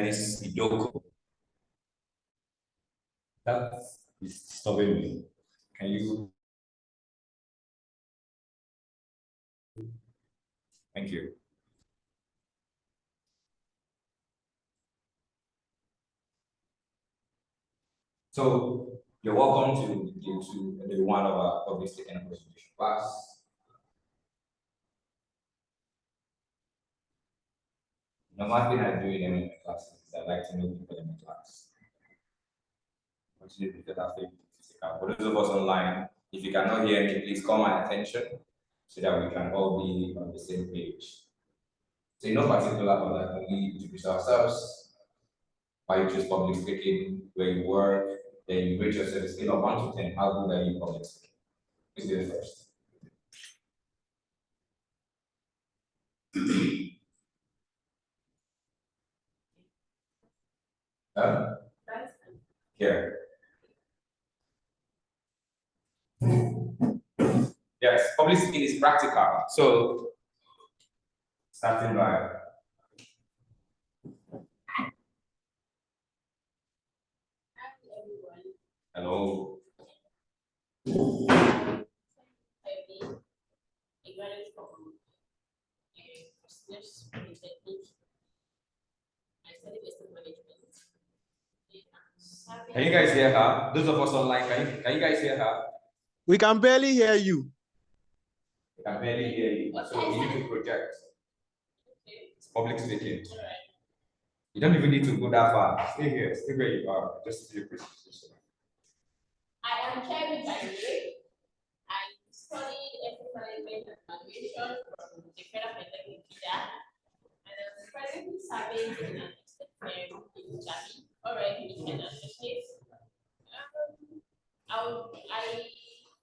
Dennis Idoko. That is disturbing me. Can you? Thank you. So you're welcome to the one of our public speaking and presentation class. The one thing I do in any of my classes is I like to know people in the class. Actually, because I think for those of us online, if you cannot hear me, please call my attention so that we can all be on the same page. So in no particular order, we introduce ourselves, why you choose public speaking, where you work, then you rate yourself a scale of 1 to 10. How good are you public speaking? Please do it first. Here. Yes, public speaking is practical. So, starting by. Hello. Can you guys hear her? Those of us online, can you guys hear her? We can barely hear you. We can barely hear you. So you need to project. It's public speaking. You don't even need to go that far. Stay here. Stay where you are. Just to do your presentation. I am Kevin by the way. I studied ethical management and valuation from the Federal Polytechnic here. And I'm presently serving in an extended term in Jami, already in an associate.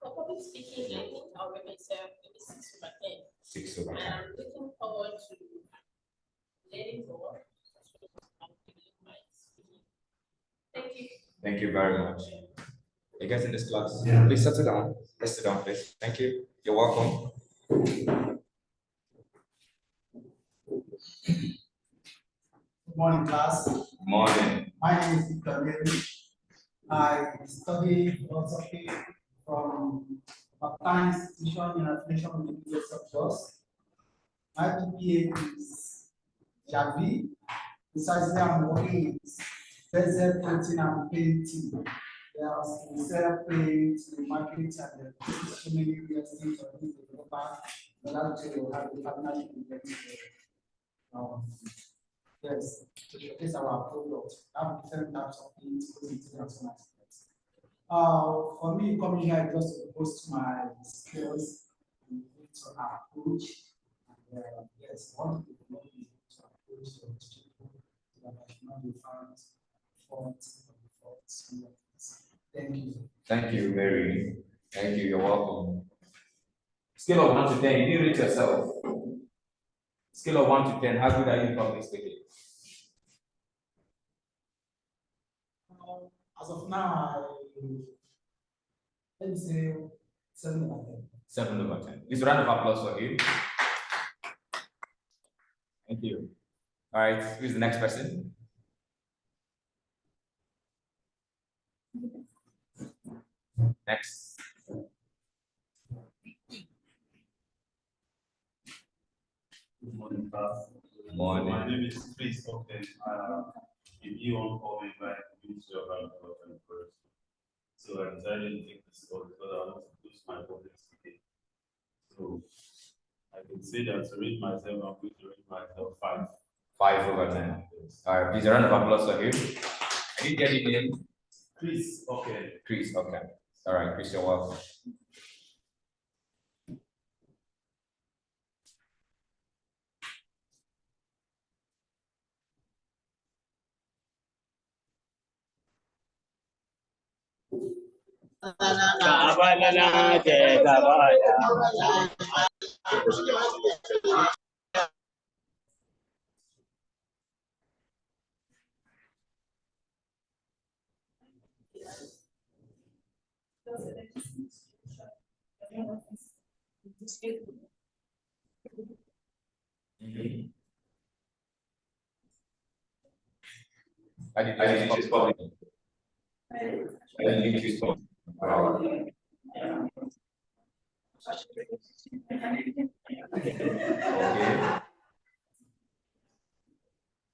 For public speaking, I think I'll give myself maybe 6 over 10. 6 over 10. And I'm looking forward to learning more. Thank you. Thank you very much. You guys in this class? Yeah. Please sit down. Let's sit down, please. Thank you. You're welcome. Good morning, class. Good morning. My name is Victor. I study philosophy from Baptist Institution in affiliation with the University of Jos. My GPA is Javi. Precisely, I'm working with bezel printing and painting. There's instead paint, the market, and so many real things or things that go back. The last year will have the partnership with them. Yes, to showcase our product. I have different types of things, and so on. For me, coming here just to post my skills and to approach. And yes, I want to be able to approach the people so that I should not be found faults. Thank you. Thank you, Mary. Thank you. You're welcome. Scale of 1 to 10, you rate yourself. Scale of 1 to 10, how good are you in public speaking? As of now, let me say 7 over 10. 7 over 10. Please round of applause for him. Thank you. All right, who's the next person? Next. Good morning, class. Good morning. My name is Chris. Okay. If you want to call me back, Ministry of Agriculture first. So I decided to take this course because I want to boost my public speaking. So I can say that to rate myself, I'm going to rate myself 5. 5 over 10. All right, please a round of applause for him. I didn't get your name. Chris. Okay. Chris. Okay. All right, Chris, you're welcome. How did you choose public? How did you choose public? Okay.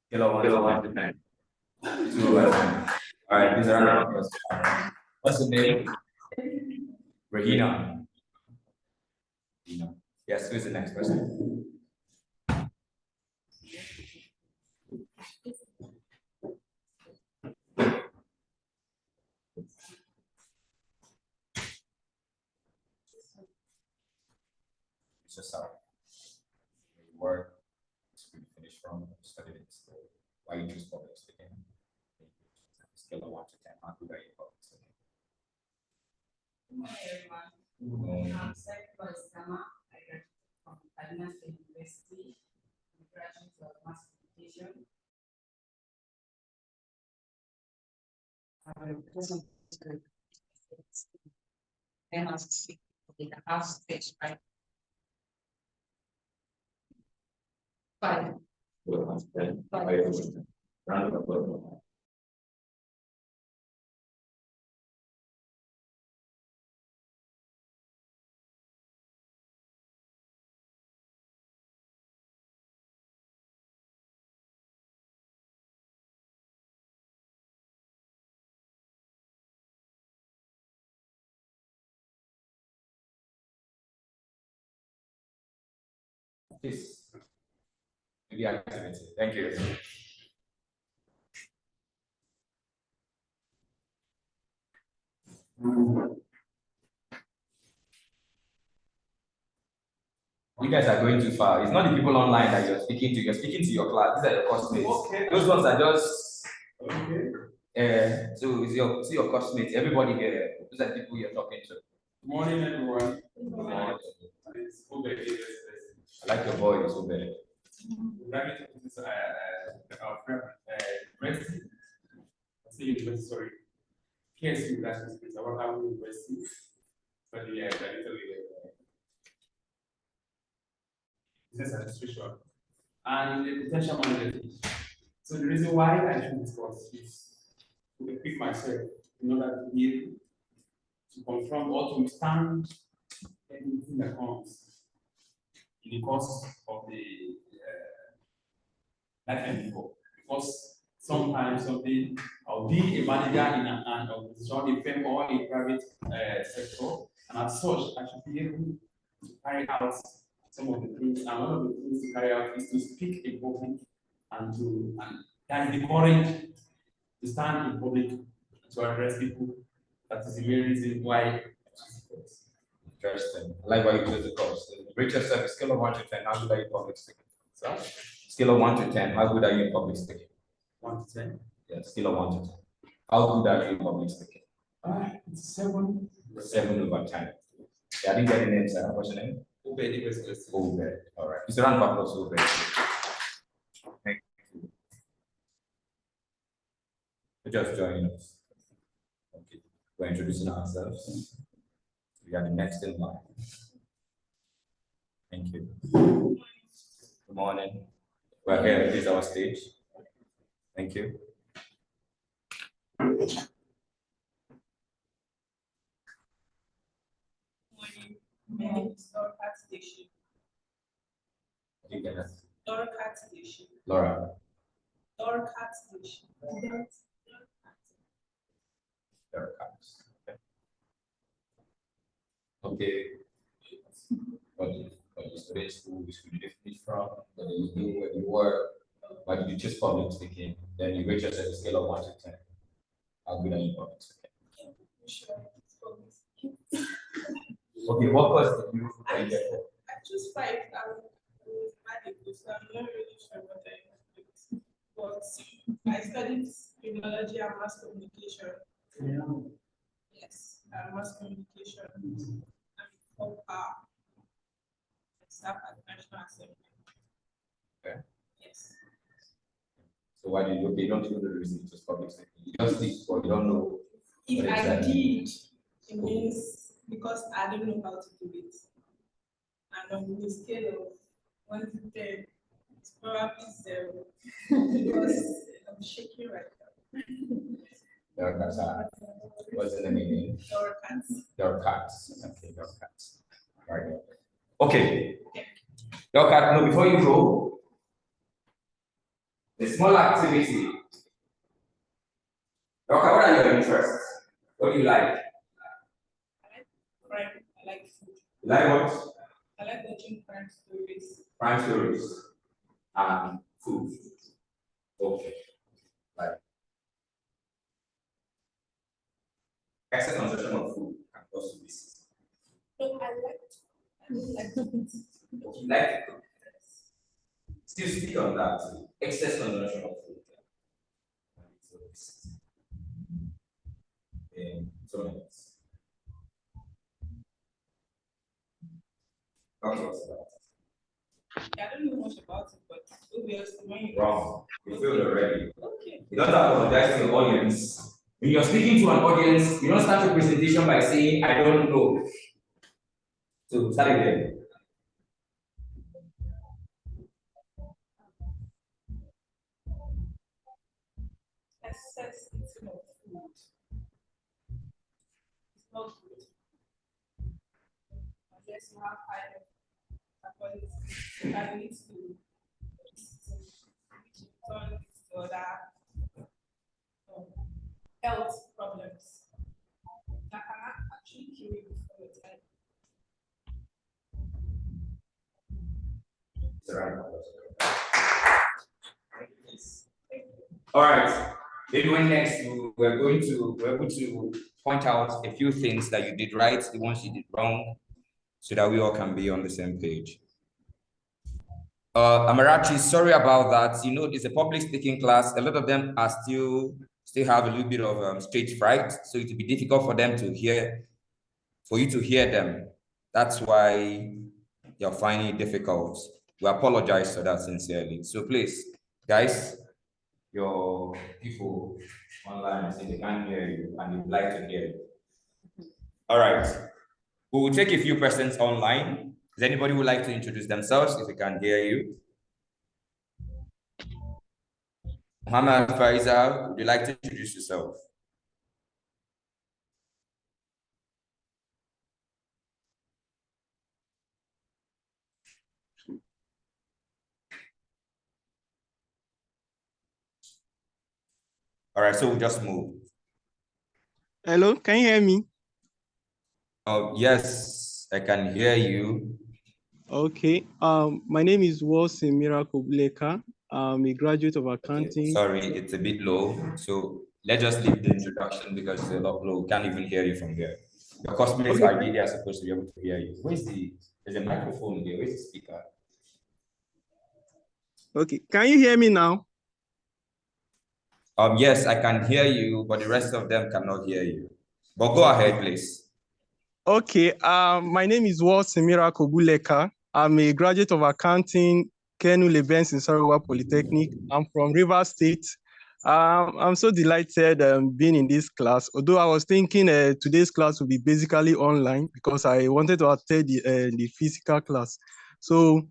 Scale of 1 to 10. 2 over 10. All right, these are our numbers. What's the name? Regina. Yes, who's the next person? It's just how you work, school you finish from, studied in school. Why you choose public speaking? Scale of 1 to 10. How good are you in public speaking? I'm Sept by Summer. I graduated from Kaduna State University. I'm a graduate of mass communication. Then I was speaking with the house stage, right? 5. Round of applause. Please. Maybe activity. Thank you. You guys are going too far. It's not the people online that you're speaking to. You're speaking to your class. These are your classmates. Okay. Those ones are just. Okay. So it's your classmates. Everybody here. Those are the people you're talking to. Good morning, everyone. Good morning. It's Ube. I like your voice, so bad. Graduated from this, our friend, university. I say university, sorry. KSU National Space, our Harvard University. Study business administration and the potential management. So the reason why I choose this course is to equip myself in order to be able to confront or to withstand anything that comes in the course of the life and before. Because sometimes something I'll be a manager in an organization, a firm or a private sector, and as such, I should be able to carry out some of the things. And one of the things to carry out is to speak in public and that is the courage to stand in public to address people. That is the main reason why I choose the course. Interesting. I like why you chose the course. Rate yourself a scale of 1 to 10. How good are you in public speaking? So, scale of 1 to 10. How good are you in public speaking? 1 to 10. Yeah, scale of 1 to 10. How good are you in public speaking? It's 7. 7 over 10. Yeah, I didn't get the name, sir. What's your name? Ube. Ube. All right. It's a round of applause, Ube. Thank you. For just joining us. Okay. We're introducing ourselves. We are the next in line. Thank you. Good morning. We're here. This is our stage. Thank you. My name is Dorcas Station. You get it. Dorcas Station. Laura. Dorcas Station. There comes. Okay. What you studied school, which school did you finish from, what did you do, where you work, why did you choose public speaking? Then you rate yourself a scale of 1 to 10. How good are you in public speaking? Okay, what course did you get for? I choose 5. I'm adequate, so I'm not really sure what I expect. But I studied criminology and mass communication. Yes, mass communication. And staff at National Assembly. Okay. Yes. So why did you don't know the reason to choose public speaking? You just did, or you don't know. If what I exactly? did, it means because I don't know how to do it. And on the scale of 1 to 10, it's probably 0. Because I'm shaking right now. Your cats are. What's the meaning? Your cats. Your cats. Okay, your cats. Right. Okay. Your cat. No, before you go, the small activity. Your cat, what are your interests? What do you like? Crime. I like food. You like what? I like watching crime stories. Crime stories and food. Okay. Right. Excess consumption of food can cause obesity. No, I don't like food. You like to cook. Still speak on that. Excess consumption of food can lead to obesity. In 2 minutes. Talk to us about it. I don't know much about it, but obviously when you Wrong. You failed already. Okay. You don't apologize to the audience. When you're speaking to an audience, you don't start your presentation by saying, I don't know. So start again. Excess eating of food. It's not good. Unless you have high ability, I need to turn to other health problems that can actually kill you before your time. It's a round of applause. All right. Maybe when next we're going to point out a few things that you did right, the ones you did wrong, so that we all can be on the same page. Amarachi, sorry about that. You know, it's a public speaking class. A lot of them are still have a little bit of stage fright, so it will be difficult for them to hear, for you to hear them. That's why you're finding it difficult. We apologize for that sincerely. So please, guys, your people online say they can't hear you and you'd like to hear you. All right. We will take a few persons online. Does anybody would like to introduce themselves if we can hear you? Muhammad Faisal, would you like to introduce yourself? All right, so we'll just move. Hello, can you hear me? Oh, yes, I can hear you. Okay. My name is Wilson Miracle Bleka. I'm a graduate of accounting. Okay, sorry, it's a bit low. So let's just leave the introduction because it's a lot low. We can't even hear you from here. Your customers ideally are supposed to be able to hear you. There's a microphone there. Where's the speaker? Okay, can you hear me now? Yes, I can hear you, but the rest of them cannot hear you. But go ahead, please. Okay. My name is Wilson Miracle Buleka. I'm a graduate of accounting, Kenu Lebens in Sarawak Polytechnic. I'm from Rivers State. I'm so delighted being in this class, although I was thinking today's class will be basically online because I wanted to attend the physical class. So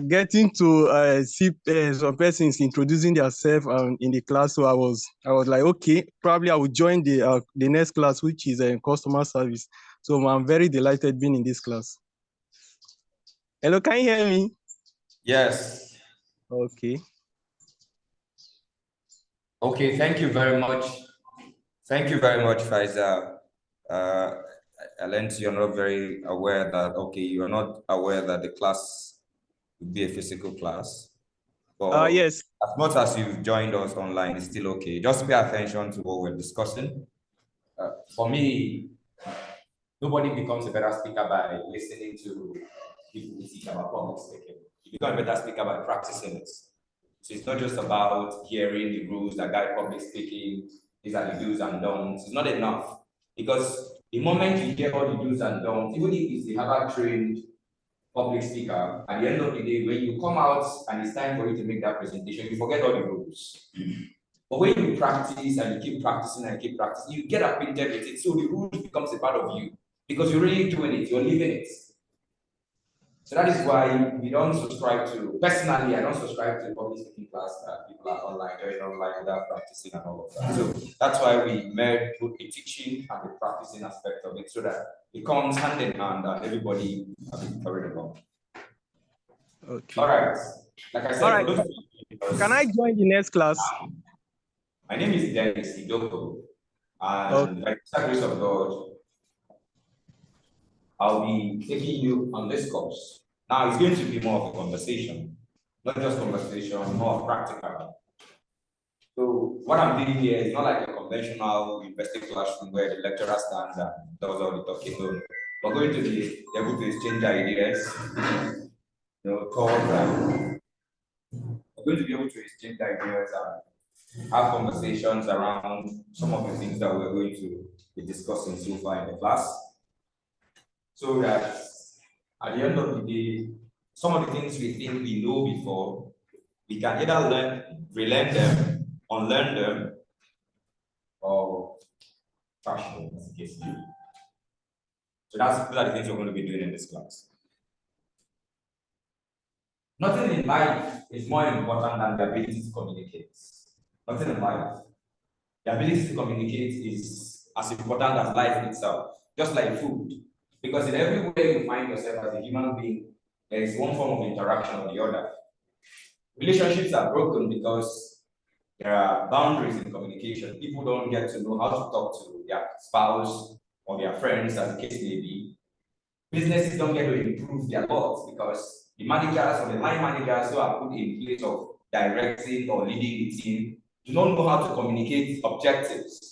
getting to see some persons introducing themselves in the class, so I was like, okay, probably I will join the next class, which is customer service. So I'm very delighted being in this class. Hello, can you hear me? Yes. Okay. Okay, thank you very much. Thank you very much, Faisal. I learned you're not very aware that, okay, you're not aware that the class would be a physical class. But Yes. as much as you've joined us online, it's still okay. Just pay attention to what we're discussing. For me, nobody becomes a better speaker by listening to people who teach about public speaking. You become a better speaker by practicing it. So it's not just about hearing the rules that guide public speaking, these are the do's and don'ts. It's not enough. Because the moment you hear all the do's and don'ts, even if it's the Harvard-trained public speaker, at the end of the day, when you come out and it's time for you to make that presentation, you forget all the rules. But when you practice and you keep practicing and keep practicing, you get acquainted with it. So the rules becomes a part of you because you're really doing it, you're living it. So that is why we don't subscribe to, personally, I don't subscribe to public speaking class that people are online, going online without practicing and all of that. So that's why we merge both the teaching and the practicing aspect of it so that it comes hand in hand and everybody has been covered along. Okay. All right. Like I said, All right. for those of Can I join the next class? My name is Dennis Idoko, and by the grace of God, I'll be taking you on this course. Now, it's going to be more of a conversation, not just conversation, more of practical. So, what I'm doing here is not like a conventional university classroom where the lecturer stands and does all the talking. No, we're going to be able to exchange ideas, talk, and we're going to be able to exchange ideas and have conversations around some of the things that we're going to be discussing so far in the class. So that at the end of the day, some of the things we think we know before, we can either learn, relearn them, unlearn them, or trash them, as the case may be. So those are the things we're going to be doing in this class. Nothing in life is more important than the ability to communicate. Nothing in life. The ability to communicate is as important as life itself, just like food. Because in every way you find yourself as a human being, there is one form of interaction or the other. Relationships are broken because there are boundaries in communication. People don't get to know how to talk to their spouse or their friends, as the case may be. Businesses don't get to improve their laws because the managers or the line managers who are put in place of directing or leading the team do not know how to communicate objectives.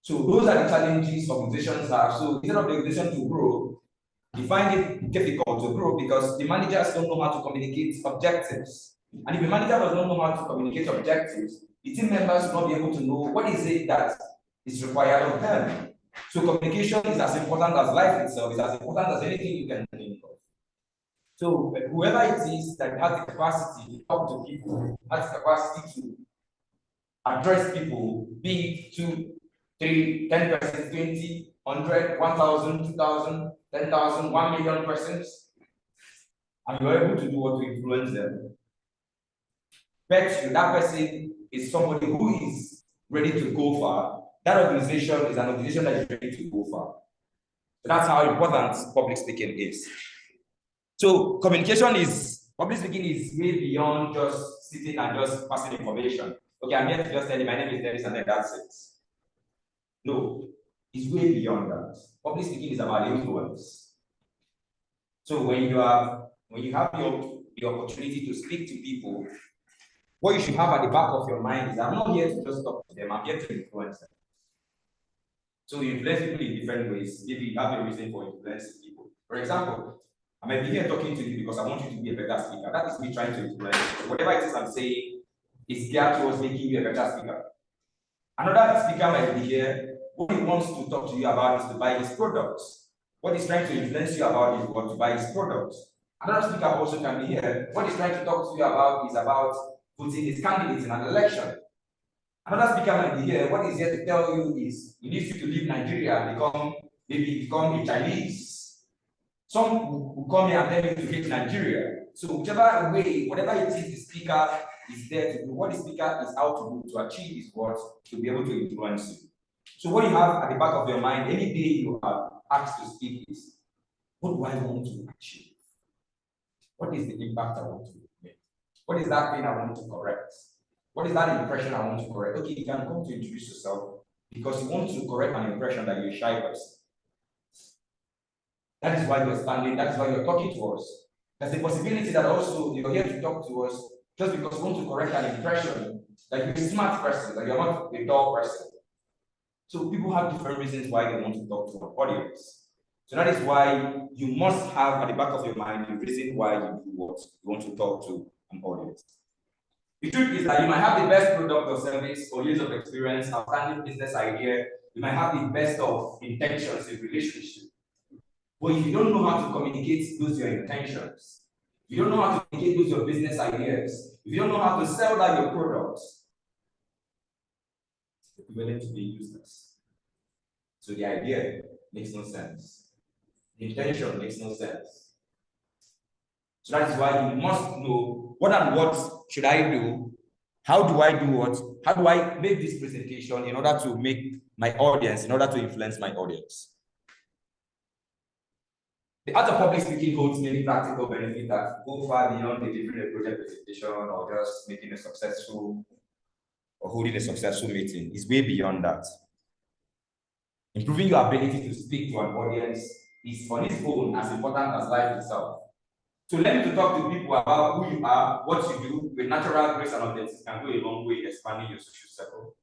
So those are the challenges organizations have. So instead of the organization to grow, you find it difficult to grow because the managers don't know how to communicate objectives. And if the manager does not know how to communicate objectives, the team members will not be able to know what is it that is required of them. So communication is as important as life itself, is as important as anything you can think of. So whoever it is that has the capacity to talk to people, has the capacity to address people, be it 2, 3, 10 persons, 20, 100, 1,000, 2,000, 10,000, 1 million persons, and you're able to do what to influence them. Bet you that person is somebody who is ready to go far. That organization is an organization that is ready to go far. So that's how important public speaking is. So public speaking is way beyond just sitting and just passing information. Okay, I'm here to just tell you my name is Dennis and then that's it. No, it's way beyond that. Public speaking is about influence. So when you have the opportunity to speak to people, what you should have at the back of your mind is I'm not here to just talk to them, I'm here to influence them. So you influence people in different ways. Maybe you have a reason for influencing people. For example, I might be here talking to you because I want you to be a better speaker. That is me trying to influence you. Whatever it is I'm saying is geared towards making you a better speaker. Another speaker might be here. What he wants to talk to you about is to buy his products. What he's trying to influence you about is what to buy his products. Another speaker also can be here. What he's trying to talk to you about is about putting his candidates in an election. Another speaker might be here. What he's here to tell you is he needs you to leave Nigeria and become a Chinese. Some will come here and tell you to hate Nigeria. So whichever way, whatever it is the speaker is there to do, what the speaker is out to do to achieve is what to be able to influence you. So what you have at the back of your mind, any day you are asked to speak is, what do I want to achieve? What is the impact I want to make? What is that thing I want to correct? What is that impression I want to correct? Okay, you can come to introduce yourself because you want to correct an impression that you're a shy person. That is why you're standing, that is why you're talking to us. There's a possibility that also you're here to talk to us just because you want to correct an impression that you're a smart person, that you're not a dull person. So people have different reasons why they want to talk to an audience. So that is why you must have at the back of your mind the reason why you do what you want to talk to an audience. The truth is that you might have the best product or service or years of experience, outstanding business idea, you might have the best of intentions in relationship. But if you don't know how to communicate those your intentions, if you don't know how to communicate those your business ideas, if you don't know how to sell that your products, it's equivalent to being useless. So the idea makes no sense. The intention makes no sense. So that is why you must know what and what should I do? How do I do what? How do I make this presentation in order to make my audience, in order to influence my audience? The art of public speaking holds many practical benefits that go far beyond delivering a project presentation or just making a successful or holding a successful meeting. It's way beyond that. Improving your ability to speak to an audience is on its own as important as life itself. So learning to talk to people about who you are, what you do, with natural grace and authenticity can go a long way in expanding your social circle,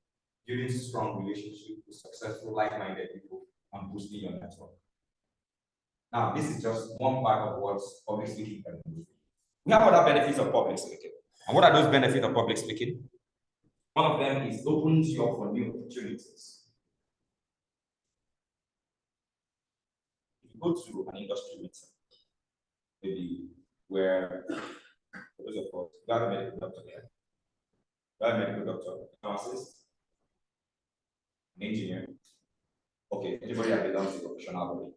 building strong relationships with successful, like-minded people, and boosting your network. Now, this is just one part of what public speaking can do. We have other benefits of public speaking. And what are those benefits of public speaking? One of them is opens you up for new opportunities. If you go to an industry meeting, maybe where, for those of us, you have a medical doctor there, you have a medical doctor, pharmacist, an engineer, okay, anybody that belongs to professional body.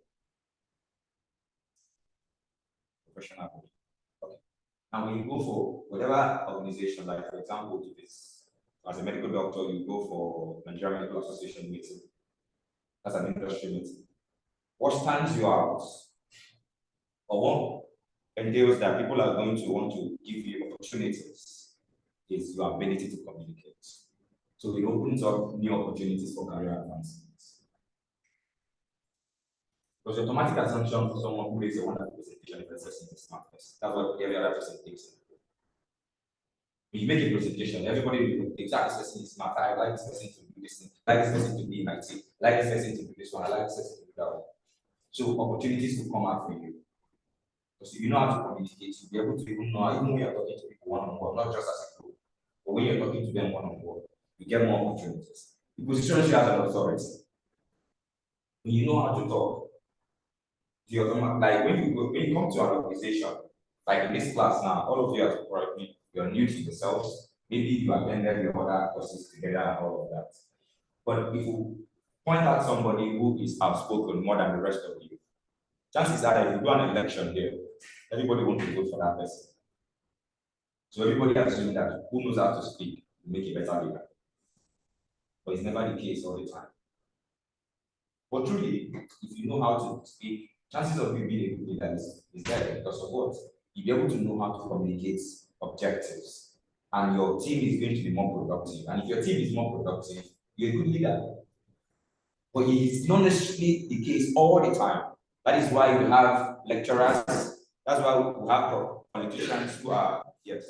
Professional body. Okay. And when you go for whatever organization, like for example, if it's as a medical doctor, you go for Nigerian Medical Association meeting, that's an industry meeting. What stands you out, or what entails that people are going to want to give you opportunities, is your ability to communicate. So it opens up new opportunities for career advancement. Because the automatic assumption for someone who makes a wonderful presentation is person is smartness. That's what every other person thinks. When you make a presentation, everybody will think that this person is smart. I like this person to do this thing. I like this person to be in my team. I like this person to do this one. I like this person to do that one. So opportunities will come out for you. Because if you know how to communicate, you'll be able to even know, even when you're talking to people one-on-one, not just as a group, but when you're talking to them one-on-one, you get more opportunities. It positions you as an authority. When you know how to talk, like when you come to an organization, like in this class now, all of you are probably you're new to yourselves. Maybe you attended your other courses together and all of that. But if you point out somebody who is outspoken more than the rest of you, chances are if you do an election here, everybody wants to vote for that person. So everybody assumes that who knows how to speak will make a better leader. But it's never the case all the time. But truly, if you know how to speak, chances of you being a good leader is there because of what? You'll be able to know how to communicate objectives. And your team is going to be more productive. And if your team is more productive, you're a good leader. But it's not necessarily the case all the time. That is why we have lecturers. That's why we have politicians who are, yes.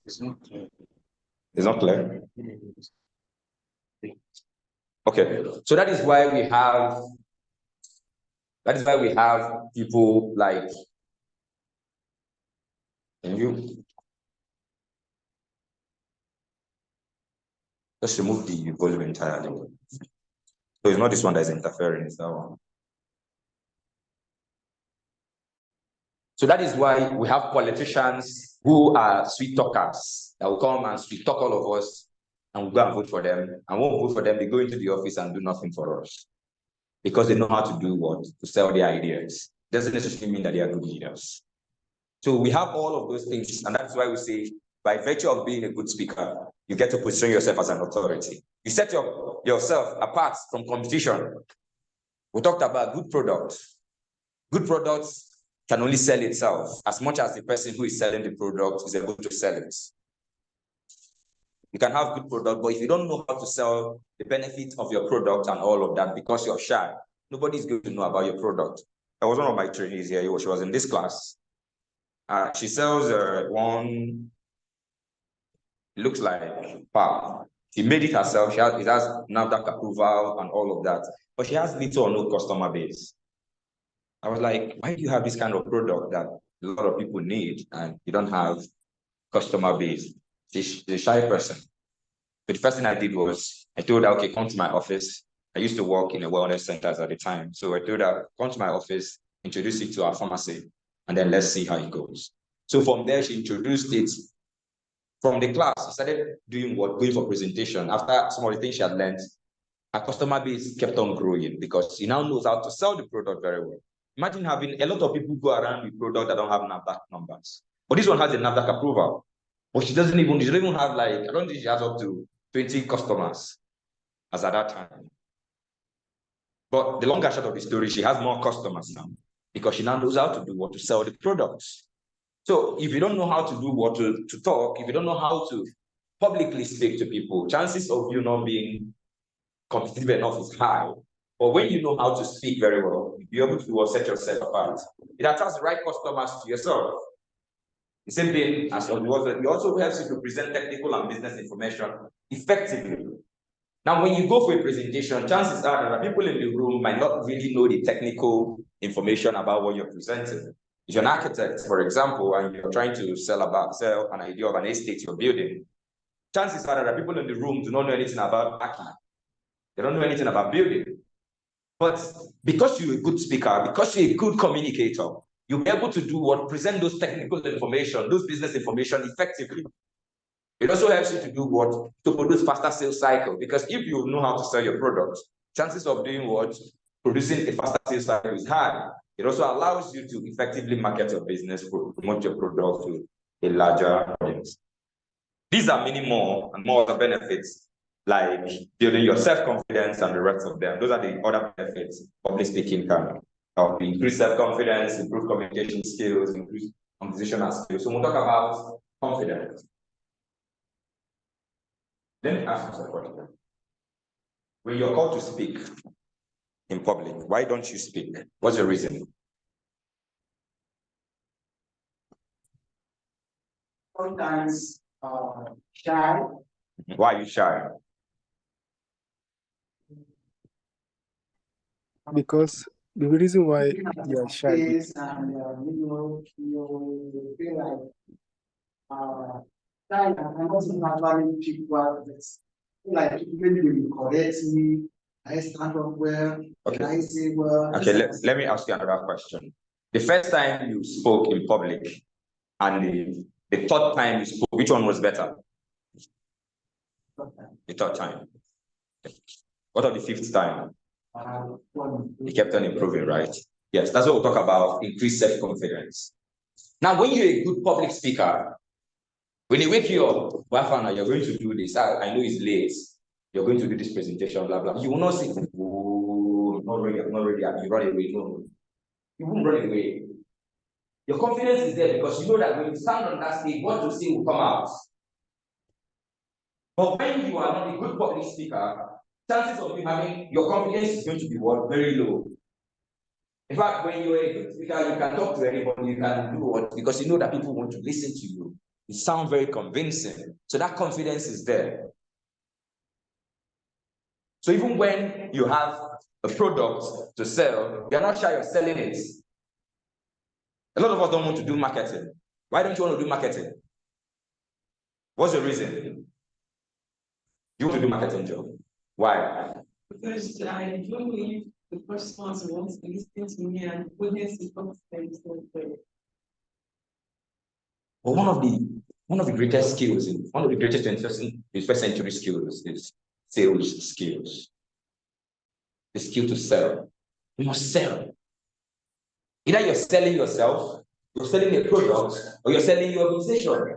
It's not clear. It's not clear? Okay, so that is why we have people like, can you just remove the volume entirely? So it's not this one that is interfering, it's that one. So that is why we have politicians who are sweet talkers that will come and sweet talk all of us and we'll go and vote for them. And when we vote for them, they go into the office and do nothing for us because they know how to do what? To sell their ideas. Doesn't necessarily mean that they are good leaders. So we have all of those things, and that's why we say, by virtue of being a good speaker, you get to position yourself as an authority. You set yourself apart from competition. We talked about good products. Good products can only sell itself as much as the person who is selling the product is able to sell it. You can have good product, but if you don't know how to sell the benefit of your product and all of that because you're shy, nobody's going to know about your product. There was one of my trainees here, she was in this class. She sells one, it looks like pop. She made it herself. It has NAFDAC approval and all of that, but she has little or no customer base. I was like, why do you have this kind of product that a lot of people need and you don't have customer base? She's a shy person. So the first thing I did was I told her, okay, come to my office. I used to work in a wellness centers at the time. So I told her, come to my office, introduce it to our pharmacy, and then let's see how it goes. So from there, she introduced it. From the class, she started doing what? Going for presentation. After some of the things she had learned, her customer base kept on growing because she now knows how to sell the product very well. Imagine having a lot of people go around with products that don't have NAFDAC numbers. But this one has a NAFDAC approval. But she doesn't even have like, I don't think she has up to 20 customers as at that time. But the longer short of the story, she has more customers now because she now knows how to do what to sell the products. So if you don't know how to do what to talk, if you don't know how to publicly speak to people, chances of you not being competitive enough is high. But when you know how to speak very well, you'll be able to set yourself apart. It attracts the right customers to yourself. The same thing as it also helps you to present technical and business information effectively. Now, when you go for a presentation, chances are that the people in the room might not really know the technical information about what you're presenting. If you're an architect, for example, and you're trying to sell an idea of an estate you're building, chances are that the people in the room do not know anything about architecture. They don't know anything about building. But because you're a good speaker, because you're a good communicator, you'll be able to present those technical information, those business information effectively. It also helps you to to produce faster sales cycle, because if you know how to sell your products, chances of producing a faster sales cycle is high. It also allows you to effectively market your business, promote your product to a larger audience. These are many more other benefits, like building your self-confidence and the rest of them. Those are the other benefits public speaking can help you. Increase self-confidence, improve communication skills, increase conversational skills. So we'll talk about confidence. Let me ask you a question. When you're called to speak in public, why don't you speak? What's the reason? Sometimes shy. Why are you shy? Because the reason why you are shy is you feel like shy and also naturally people like when you correct me, I stand up well, okay. I say well. Okay, let me ask you another question. The first time you spoke in public and the third time you spoke, which one was better? The third time. What of the fifth time? You kept on improving, right? Yes, that's what we'll talk about, increased self-confidence. Now, when you're a good public speaker, when they wake you up, Bafana, you're going to do this. I know it's late. You're going to do this presentation, blah, blah. You will not say, oh, I'm not ready, you run away. No. You won't run away. Your confidence is there because you know that when you stand on that stage, what you say will come out. But when you are not a good public speaker, chances of you having your confidence is going to be very low. In fact, when you're a good speaker, you can talk to anybody, you can do what, because you know that people want to listen to you. You sound very convincing. So that confidence is there. So even when you have a product to sell, you're not shy of selling it. A lot of us don't want to do marketing. Why don't you want to do marketing? What's the reason? You want to do marketing job. Why? Because I don't believe the person wants to listen to me and goodness is not very. But one of the greatest skills, one of the greatest 21st century skills is sales skills. The skill to sell. You must sell. Either you're selling yourself, you're selling a product, or you're selling your organization.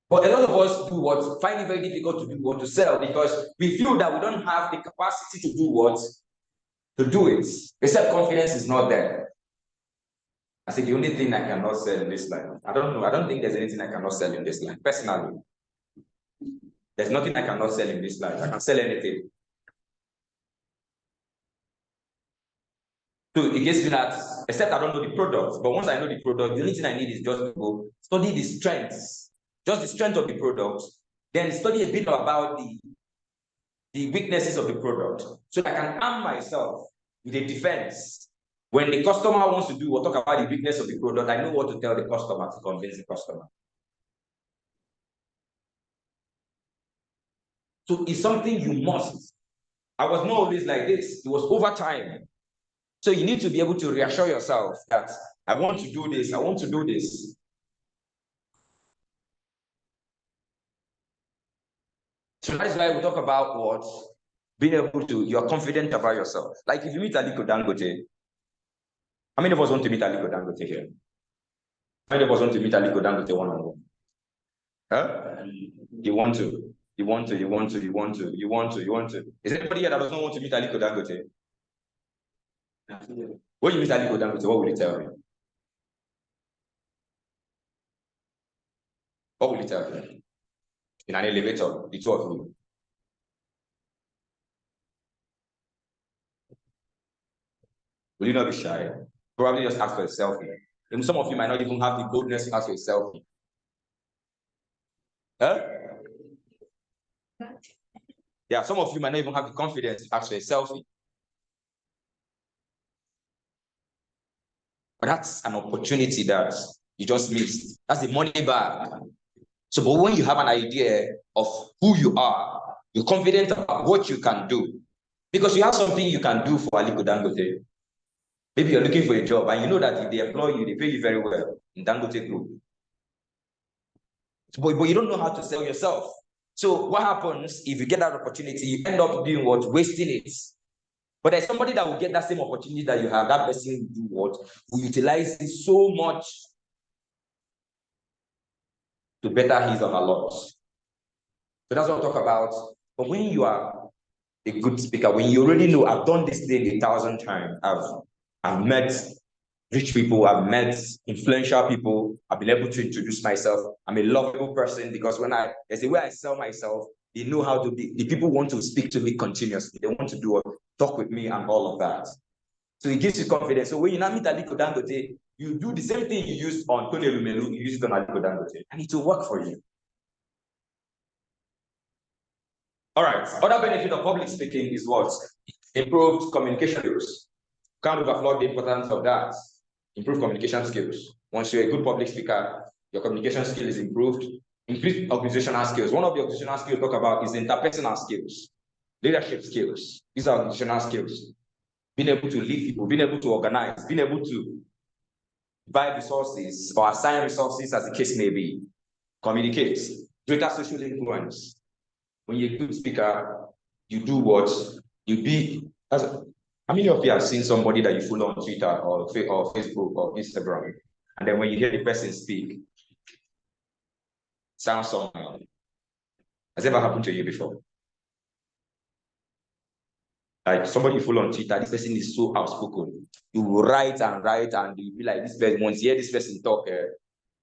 But a lot of us find it very difficult to do to sell, because we feel that we don't have the capacity to do it. The self-confidence is not there. I said the only thing I cannot sell in this life. I don't know. I don't think there's anything I cannot sell in this life. Personally, there's nothing I cannot sell in this life. I can sell anything. So it gets me that, except I don't know the product. But once I know the product, the only thing I need is just to go study the strengths, just the strength of the product, then study a bit about the weaknesses of the product, so that I can arm myself with a defense. When the customer wants to do or talk about the weakness of the product, I know what to tell the customer to convince the customer. So it's something you must. I was not always like this. It was over time. So you need to be able to reassure yourself that I want to do this, I want to do this. So that's why we talk about being able to, you're confident about yourself. Like if you meet Aliko Dangote, how many of us want to meet Aliko Dangote here? How many of us want to meet Aliko Dangote one-on-one? Huh? You want to. You want to. Is there anybody here that doesn't want to meet Aliko Dangote? When you meet Aliko Dangote, what will you tell him? What will you tell him? In an elevator, the two of you. Will you not be shy? Probably just ask for a selfie. And some of you might not even have the boldness to ask for a selfie. Huh? Yeah, some of you might not even have the confidence to ask for a selfie. But that's an opportunity that you just missed. That's the money bag. So, but when you have an idea of who you are, you're confident about what you can do. Because you have something you can do for Aliko Dangote. Maybe you're looking for a job and you know that if they employ you, they pay you very well in Dangote Group. But you don't know how to sell yourself. So what happens if you get that opportunity, you end up doing what? Wasting it. But there's somebody that will get that same opportunity that you have. That person will do what? Will utilize it so much to better his or her lot. So that's what I talk about. But when you are a good speaker, when you already know, I've done this thing 1,000 times. I've met rich people, I've met influential people, I've been able to introduce myself. I'm a lovable person because there's a way I sell myself, they know how to be, the people want to speak to me continuously. They want to talk with me and all of that. So it gives you confidence. So when you now meet Aliko Dangote, you do the same thing you used on Tony Lumelu, you use it on Aliko Dangote, and it will work for you. All right, other benefit of public speaking is what? Improved communication skills. Can't overflow the importance of that. Improve communication skills. Once you're a good public speaker, your communication skill is improved. Increase organizational skills. One of the organizational skills we talk about is interpersonal skills, leadership skills. These are organizational skills. Being able to lead people, being able to organize, being able to buy resources or assign resources as the case may be. Communicate. Greater social influence. When you're a good speaker, you do what? You be. How many of you have seen somebody that you follow on Twitter or Facebook or Instagram, and then when you hear the person speak, sounds somehow? Has ever happened to you before? Like somebody you follow on Twitter, this person is so outspoken. You will write and you'll be like, this person, once you hear this person talk,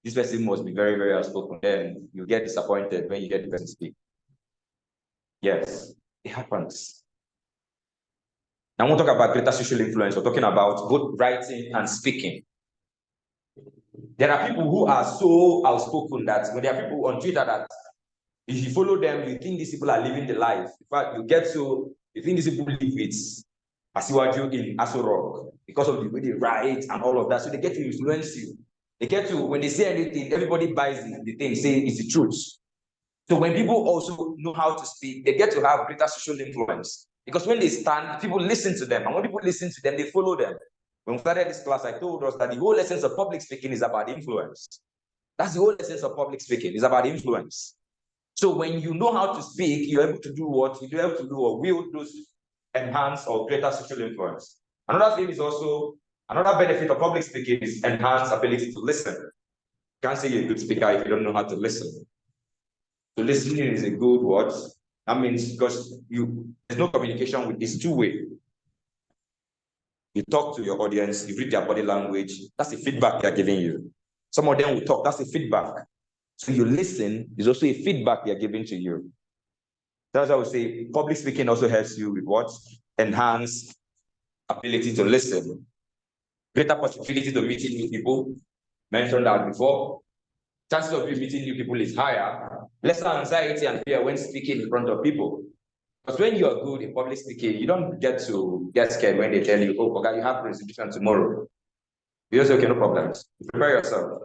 this person must be very, very outspoken. Then you get disappointed when you hear the person speak. Yes, it happens. Now, I want to talk about greater social influence. We're talking about both writing and speaking. There are people who are so outspoken that when there are people on Twitter that if you follow them, you think these people are living the life. In fact, you think these people live with Asiwaju in Aso Rock because of the way they write and all of that. So they get to influence you. They get to, when they say anything, everybody buys the thing, say it's the truth. So when people also know how to speak, they get to have greater social influence. Because when they stand, people listen to them. And when people listen to them, they follow them. When we started this class, I told us that the whole essence of public speaking is about influence. That's the whole essence of public speaking, is about influence. So when you know how to speak, you're able to do what? You're able to do or wield those enhanced or greater social influence. Another thing is also, another benefit of public speaking is enhanced ability to listen. You can't say you're a good speaker if you don't know how to listen. So listening is a good word. That means because there's no communication with this two-way. You talk to your audience, you read their body language, that's the feedback they're giving you. Some of them will talk, that's the feedback. So you listen is also a feedback they're giving to you. That's why I would say public speaking also helps you with what? Enhanced ability to listen. Greater possibility to meeting new people. Mentioned that before. Chances of you meeting new people is higher. Lesser anxiety and fear when speaking in front of people. Because when you are good in public speaking, you don't get scared when they tell you, oh, okay, you have a presentation tomorrow. You just say, okay, no problems. You prepare yourself.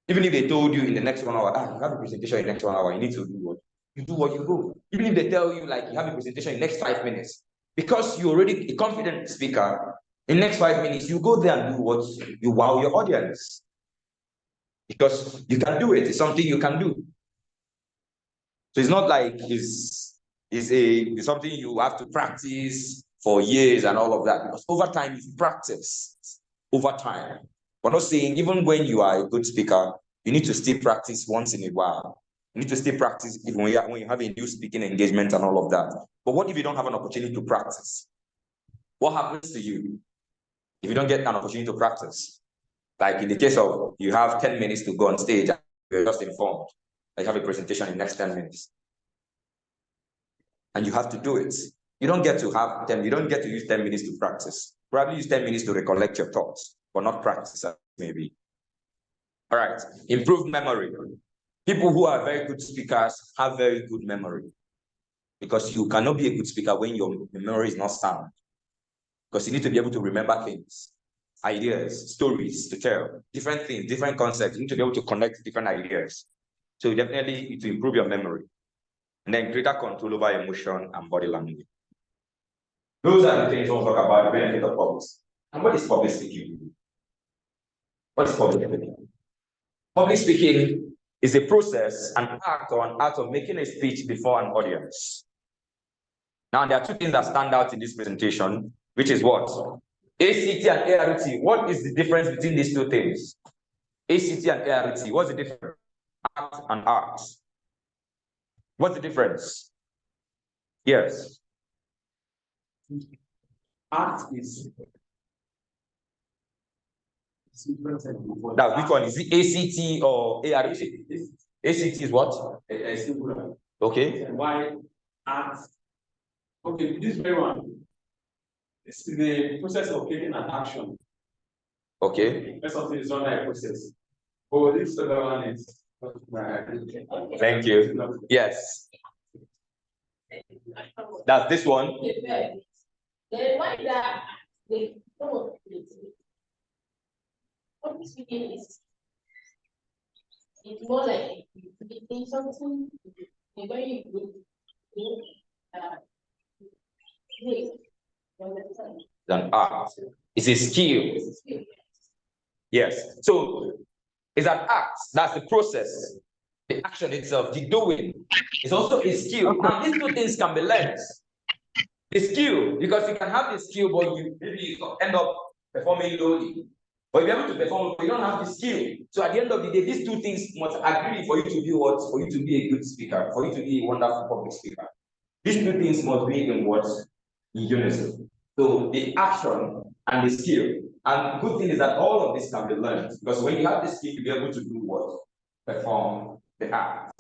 Even if they told you in the next 1 hour, you have a presentation in the next 1 hour, you need to do what? You do what you go. Even if they tell you, like, you have a presentation in the next 5 minutes, because you're already a confident speaker, in the next 5 minutes, you go there and do what? You wow your audience. Because you can do it. It's something you can do. So it's not like it's is something you have to practice for years and all of that, because over time you practice over time. We're not saying even when you are a good speaker, you need to still practice once in a while. You need to still practice even when you have a new speaking engagement and all of that. But what if you don't have an opportunity to practice? What happens to you if you don't get an opportunity to practice? Like in the case of you have 10 minutes to go on stage, and you're just informed that you have a presentation in the next 10 minutes. And you have to do it. You don't get to have 10, you don't get to use 10 minutes to practice. Probably use 10 minutes to recollect your thoughts, but not practice maybe. All right, improved memory. People who are very good speakers have very good memory, because you cannot be a good speaker when your memory is not sound. Because you need to be able to remember things, ideas, stories to tell, different things, different concepts. You need to be able to connect different ideas. So definitely to improve your memory. And then greater control over emotion and body language. Those are the things we'll talk about, the benefit of public. And what is public speaking? What is public speaking? Public speaking is a process, an act or an art of making a speech before an audience. Now, there are two things that stand out in this presentation, which is what? ACT and ART. What is the difference between these two things? ACT and ART. What's the difference? Act and art. What's the difference? Yes. Art is. Now, which one is it? ACT or ART? ACT is what? Okay. Why art? Okay, this very one. It's the process of taking an action. Okay. When something is done by a process. Oh, this other one is. Thank you. Yes. That's this one. Then why that they don't public speaking is it's more like you think something the way you An art. It's a skill. Yes. So it's an act. That's the process. The action itself, the doing. It's also a skill. And these two things can be learned. The skill, because you can have the skill, but you maybe end up performing lowly. But if you're able to perform, you don't have the skill. So at the end of the day, these two things must agree for you to be what? For you to be a good speaker, for you to be a wonderful public speaker. These two things must be in what? In unison. So the action and the skill. And the good thing is that all of this can be learned, because when you have the skill, you'll be able to do what? Perform the act.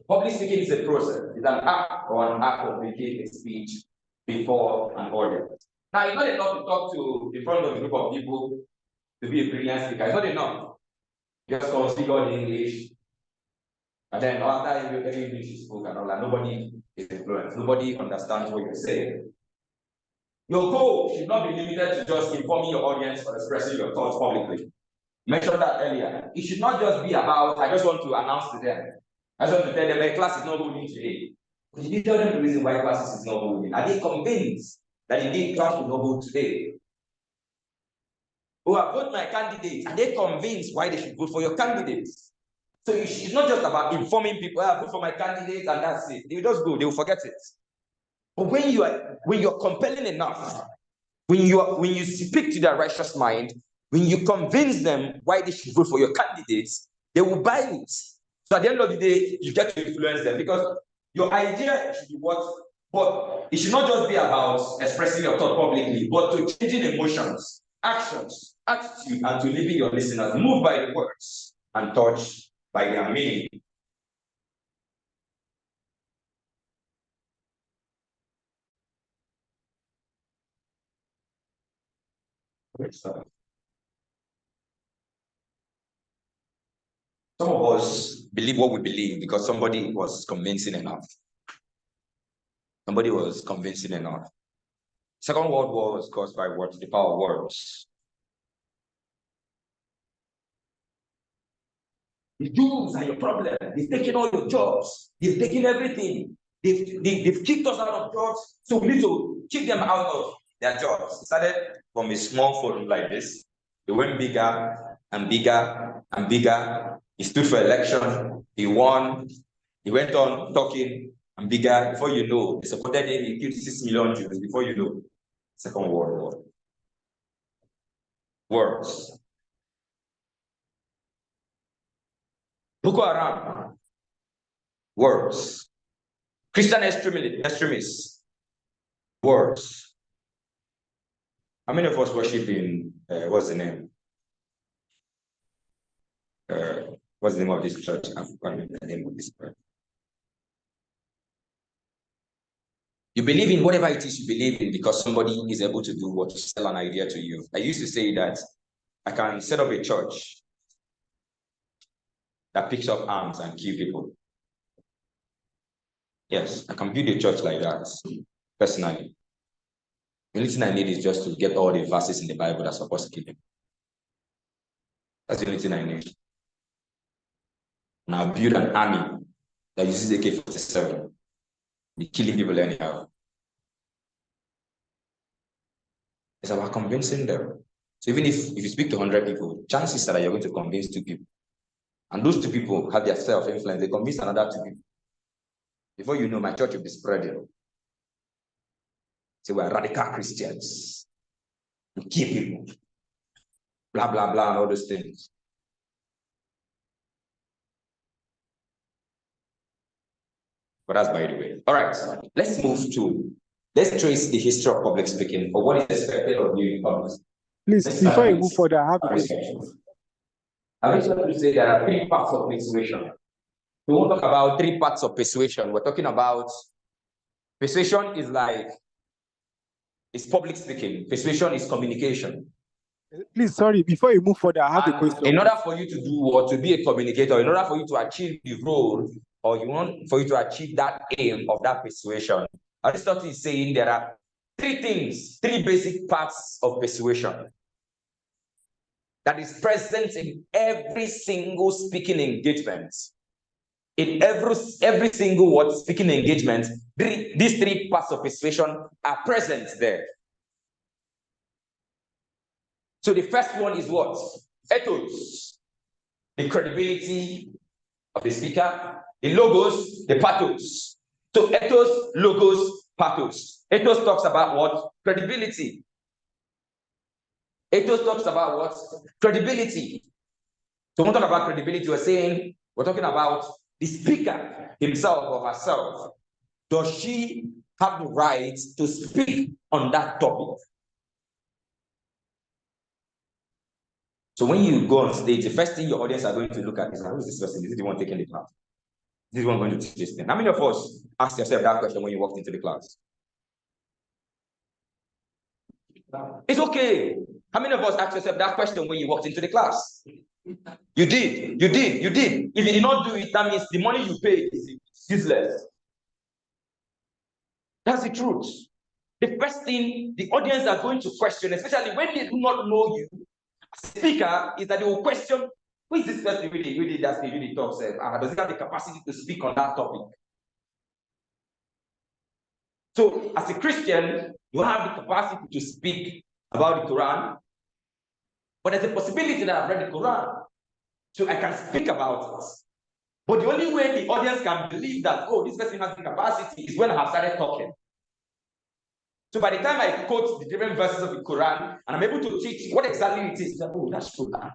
Public speaking is a process. It's an act or an act of making a speech before an audience. Now, it's not enough to talk to in front of a group of people to be a brilliant speaker. It's not enough. Just come speak all in English. And then after every English is spoken and all that, nobody is influenced. Nobody understands what you're saying. Your goal should not be limited to just informing your audience or expressing your thoughts publicly. Mentioned that earlier. It should not just be about, I just want to announce to them. I just want to tell them, my class is not holding today. Did you tell them the reason why classes is not holding? Are they convinced that indeed class will not hold today? Who have voted my candidate, are they convinced why they should vote for your candidates? So it's not just about informing people, I vote for my candidate and that's it. They will just go, they will forget it. But when you're compelling enough, when you speak to their righteous mind, when you convince them why they should vote for your candidates, they will buy it. So at the end of the day, you get to influence them, because your idea should be what, but it should not just be about expressing your thought publicly, but to changing emotions, actions, attitude, and to leaving your listeners moved by the words and touched by their meaning. Some of us believe what we believe because somebody was convincing enough. Somebody was convincing enough. Second World War was caused by what? The power of words. The Jews are your problem. They've taken all your jobs. They've taken everything. They've kicked us out of jobs. So we need to kick them out of their jobs. It started from a small forum like this. It went bigger and bigger and bigger. He stood for election. He won. He went on talking and bigger. Before you know, they supported him, he killed 6 million Jews. Before you know, Second World War. Words. Boko Haram. Words. Christian extremists. Words. How many of us worship in, what's the name? What's the name of this church? I've forgotten the name of this church. You believe in whatever it is you believe in because somebody is able to do what to sell an idea to you. I used to say that I can set up a church that picks up arms and kill people. Yes, I can build a church like that, personally. The only thing I need is just to get all the verses in the Bible that's supposed to kill him. That's the only thing I need. And I'll build an army that uses AK-47. Be killing people anyhow. It's about convincing them. So even if you speak to 100 people, chances are that you're going to convince 2 people. And those 2 people have their self-influence. They convince another 2 people. Before you know, my church will be spreading. So we're radical Christians. We kill people. Blah, blah, blah, and all those things. But that's by the way. All right, let's trace the history of public speaking, or what is expected of you in public. Please, before you move further, I have a question. I wish to say there are 3 parts of persuasion. We won't talk about 3 parts of persuasion. We're talking about persuasion is like, it's public speaking. Persuasion is communication. Please, sorry, before you move further, I have a question. In order for you to do what, to be a communicator, in order for you to achieve the role, or for you to achieve that aim of that persuasion, Aristotle is saying there are 3 things, 3 basic parts of persuasion that is present in every single speaking engagement. In every single speaking engagement, these 3 parts of persuasion are present there. So the first one is what? Ethos, the credibility of the speaker. The logos, the pathos. So ethos, logos, pathos. Ethos talks about what? Credibility. Ethos talks about what? Credibility. So when we talk about credibility, we're talking about the speaker himself or herself. Does she have the right to speak on that topic? So when you go on stage, the first thing your audience are going to look at is, who is this person? Is it the one taking the class? Is this one going to teach this thing? How many of us asked yourself that question when you walked into the class? It's okay. How many of us asked yourself that question when you walked into the class? You did. If you did not do it, that means the money you paid is useless. That's the truth. The first thing the audience are going to question, especially when they do not know you, speaker, is that they will question, who is this person really that really talks? Does he have the capacity to speak on that topic? So, as a Christian, you have the capacity to speak about the Quran, but there's a possibility that I've read the Quran, so I can speak about it. But the only way the audience can believe that, oh, this person has the capacity is when I have started talking. So by the time I quote the different verses of the Quran, and I'm able to teach what exactly it is, oh, that's true. I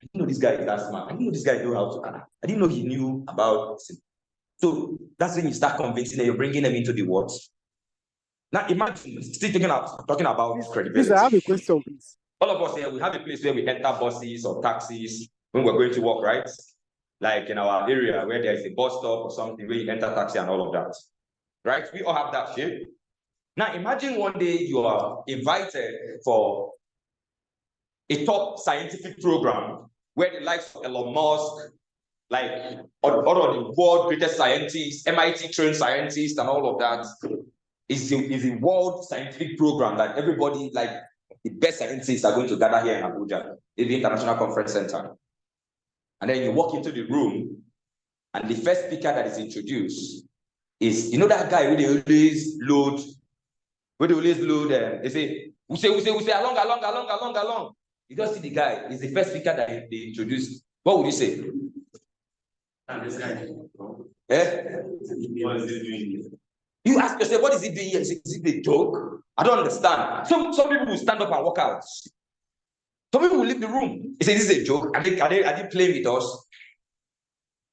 didn't know this guy is that smart. I didn't know this guy knew how to. I didn't know he knew about. So that's when you start convincing that you're bringing them into the words. Now imagine still talking about credibility. Please, I have a question, please. All of us here, we have a place where we enter buses or taxis when we're going to work, right? Like in our area where there is a bus stop or something where you enter taxi and all of that, right? We all have that shape. Now imagine one day you are invited for a top scientific program where the likes of Elon Musk, like all of the world greatest scientists, MIT trained scientists and all of that, is a world scientific program that everybody, like the best scientists are going to gather here in Abuja, in the International Conference Center. And then you walk into the room and the first speaker that is introduced is, you know that guy who they always load, they say, we say, along. You just see the guy, he's the first speaker that they introduced. What would you say? Eh? What is it doing? You ask yourself, what is he doing here? Is it a joke? I don't understand. Some people will stand up and walk out. Some people will leave the room. He says, this is a joke. Are they playing with us?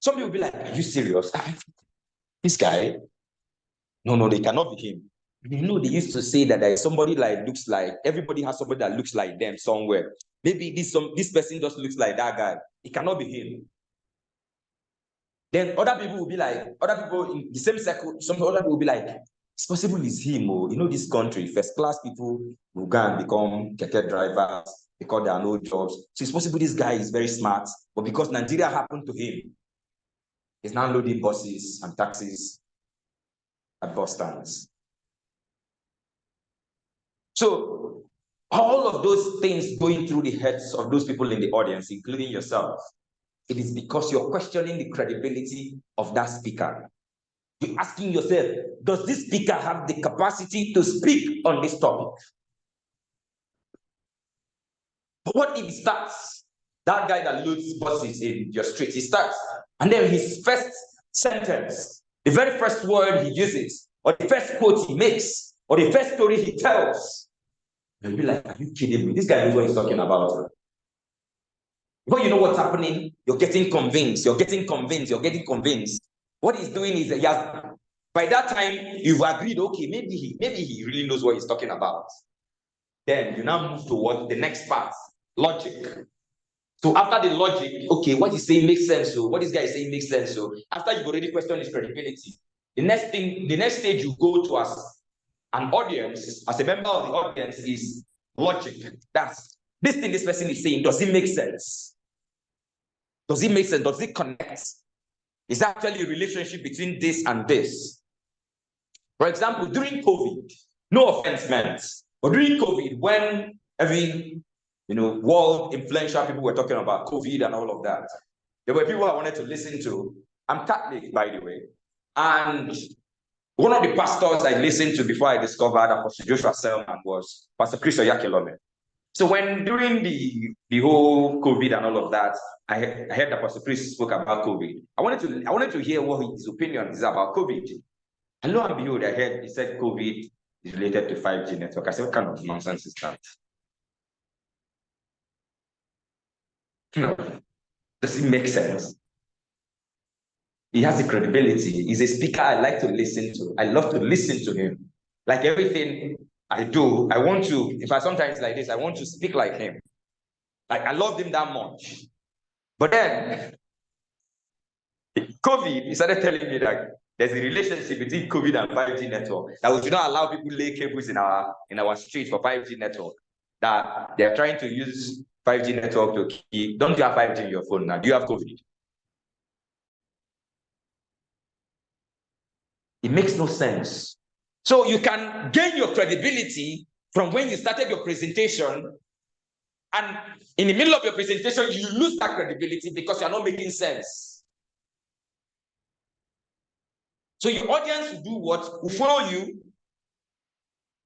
Some people will be like, are you serious? This guy? No, they cannot be him. You know, they used to say that there is somebody looks like, everybody has somebody that looks like them somewhere. Maybe this person just looks like that guy. It cannot be him. Then other people will be like, other people in the same circle, some other people will be like, it's possible it's him. Oh, you know, this country, first class people will go and become keke drivers because there are no jobs. So it's possible this guy is very smart, but because Nigeria happened to him, he's now loading buses and taxis at bus stands. So all of those things going through the heads of those people in the audience, including yourself, it is because you're questioning the credibility of that speaker. You're asking yourself, does this speaker have the capacity to speak on this topic? But what if he starts, that guy that loads buses in your street, he starts, and then his first sentence, the very first word he uses, or the first quote he makes, or the first story he tells, you'll be like, are you kidding me? This guy knows what he's talking about. But you know what's happening? You're getting convinced, you're getting convinced. What he's doing is, by that time, you've agreed, okay, maybe he really knows what he's talking about. Then you now move toward the next part, logic. So after the logic, okay, what he's saying makes sense. So what this guy is saying makes sense. So after you've already questioned his credibility, the next stage you go to as an audience, as a member of the audience, is logic. That's this thing this person is saying, does it make sense? Does it make sense? Does it connect? Is there actually a relationship between this and this? For example, during COVID, no offense meant, but during COVID, when every world influential people were talking about COVID and all of that, there were people I wanted to listen to. I'm Catholic, by the way, and one of the pastors I listened to before I discovered Apostle Joshua Selman was Pastor Chris Oyakilome. So when during the whole COVID and all of that, I heard that Pastor Chris spoke about COVID. I wanted to hear what his opinion is about COVID. And lo and behold, I heard he said COVID is related to 5G network. I said, what kind of nonsense is that? Does it make sense? He has the credibility. He's a speaker I like to listen to. I love to listen to him. Like everything I do, I want to, if I sometimes like this, I want to speak like him. Like I loved him that much. But then, COVID, he started telling me that there's a relationship between COVID and 5G network. That we should not allow people lay cables in our street for 5G network. That they're trying to use 5G network to keep. Don't you have 5G in your phone now? Do you have COVID? It makes no sense. So you can gain your credibility from when you started your presentation, and in the middle of your presentation, you lose that credibility because you're not making sense. So your audience will do what? Will follow you.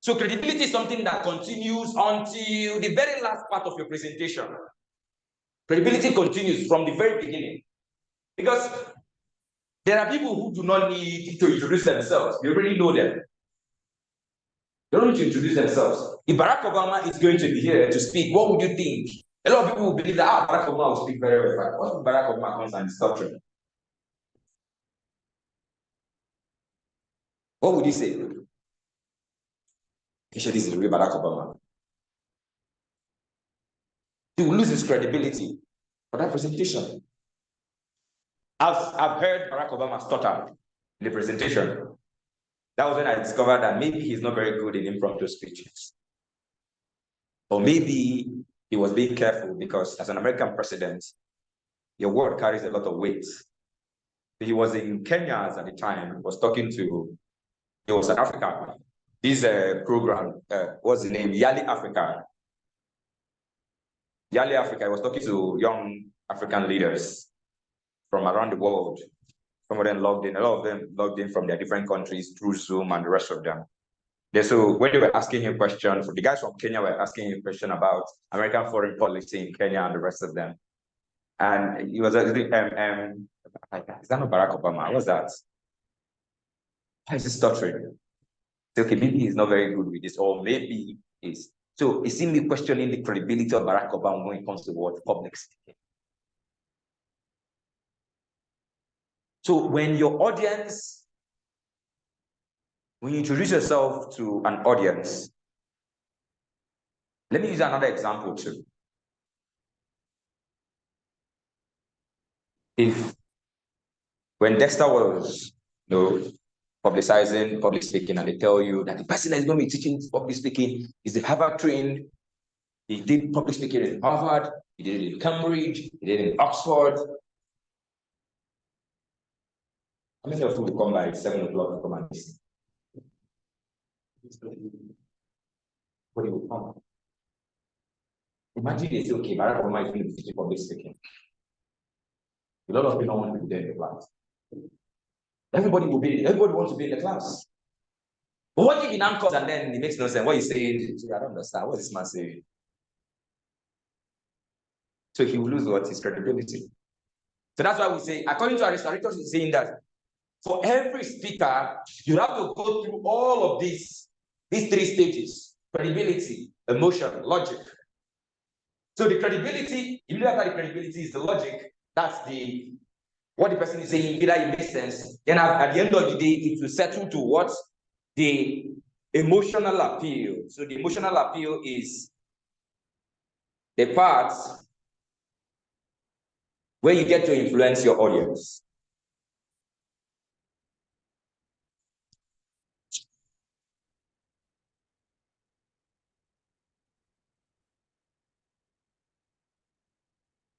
So credibility is something that continues until the very last part of your presentation. Credibility continues from the very beginning. Because there are people who do not need to introduce themselves. You already know them. They don't need to introduce themselves. If Barack Obama is going to be here to speak, what would you think? A lot of people will believe that Barack Obama will speak very well. What if Barack Obama comes and is doctrine? What would he say? He said, this is the real Barack Obama. He will lose his credibility for that presentation. I've heard Barack Obama stutter in the presentation. That was when I discovered that maybe he's not very good in impromptu speeches. Or maybe he was being careful because as an American president, your word carries a lot of weight. He was in Kenya at the time, was talking to, he was South Africa. This program, what's the name? Yali Africa. Yali Africa, he was talking to young African leaders from around the world. Some of them logged in, a lot of them logged in from their different countries through Zoom and the rest of them. So when they were asking him questions, the guys from Kenya were asking him questions about American foreign policy in Kenya and the rest of them. And he was is that not Barack Obama? What's that? Why is he stuttering? So, okay, maybe he's not very good with this, or maybe he's. So, it seemed me questioning the credibility of Barack Obama when it comes to what public speaking. So, when you introduce yourself to an audience, let me use another example too. If when DEXTER was, publicizing public speaking, and they tell you that the person that is going to be teaching public speaking is the Harvard trained, he did public speaking in Harvard, he did it in Cambridge, he did it in Oxford. How many of you will come by 7 o'clock to come and listen? What will come? Imagine they say, okay, Barack Obama is going to be teaching public speaking. A lot of people don't want to be there in the class. Everybody wants to be in the class. But what if he now comes and then he makes no sense? What he's saying, I don't understand. What is this man saying? So he will lose what? His credibility. So that's why we say, according to Aristotle, he's saying that for every speaker, you have to go through all of these 3 stages: credibility, emotion, logic. So the credibility, immediately after the credibility is the logic. That's what the person is saying, either it makes sense. Then at the end of the day, it will settle to what? The emotional appeal. So the emotional appeal is the part where you get to influence your audience.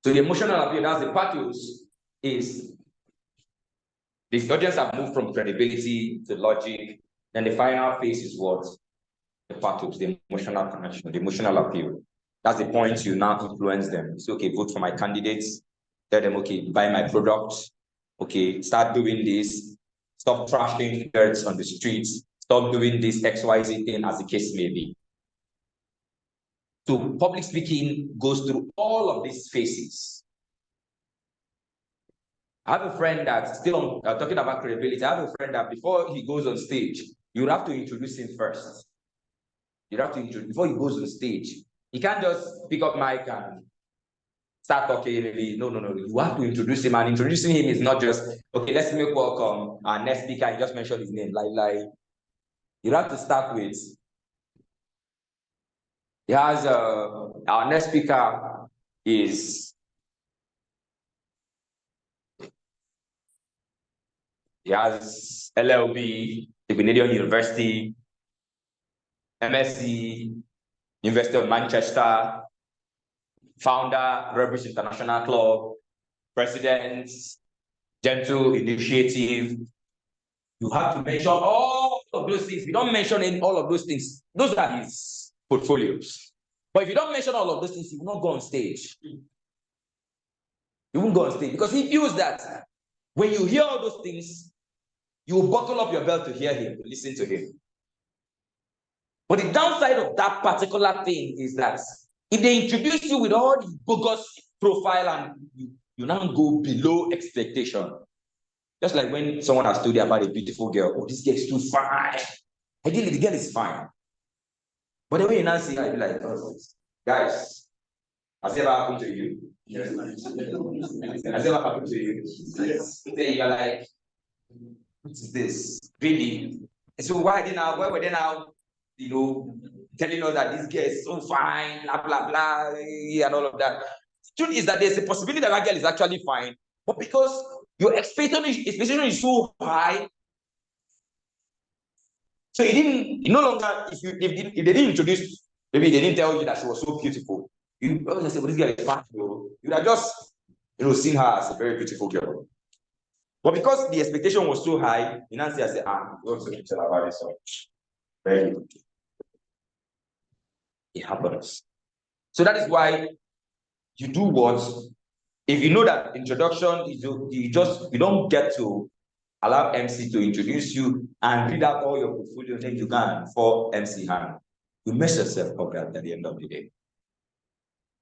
So the emotional appeal, that's the pathos, is the audience have moved from credibility to logic. Then the final phase is what? The pathos, the emotional connection, the emotional appeal. That's the point you now influence them. So, okay, vote for my candidates. Tell them, okay, buy my product. Okay, start doing this. Stop trashing dirt on the streets. Stop doing this XYZ thing, as the case may be. So public speaking goes through all of these phases. I have a friend that still talking about credibility. I have a friend that before he goes on stage, you have to introduce him first. You have to introduce before he goes on stage. He can't just pick up mic and start talking. No. You have to introduce him, and introducing him is not just okay. Let's make welcome our next speaker and just mention his name. Like you have to start with. He has our next speaker is. He has LLB, the Canadian University, MSc, University of Manchester, founder, Rebels International Club, president, Gentle Initiative. You have to mention all of those things. If you don't mention all of those things, those are his portfolios. But if you don't mention all of those things, he will not go on stage. He won't go on stage because he feels that when you hear all those things, you will buckle up your belt to hear him, to listen to him. But the downside of that particular thing is that if they introduce you with all the bogus profile and you now go below expectation, just like when someone has told you about a beautiful girl, oh, this girl is too fine. Ideally, the girl is fine. But the way you now see her, you're like, oh, guys, has it ever happened to you? Yes. Has it ever happened to you? Yes. Then you're like, what is this? Really? And so why were they now, telling us that this girl is so fine, blah, blah, blah, and all of that? The truth is that there's a possibility that that girl is actually fine, but because your expectation is so high, so it no longer, if they didn't introduce, maybe they didn't tell you that she was so beautiful, you always say, well, this girl is fine, you would have just, seen her as a very beautiful girl. But because the expectation was so high, Nancy has said, what's the tell about this? Very good. It happens. So that is why you do what? If you know that introduction is you don't get to allow MC to introduce you and read out all your portfolio, then you can for MC hand. You mess yourself up at the end of the day.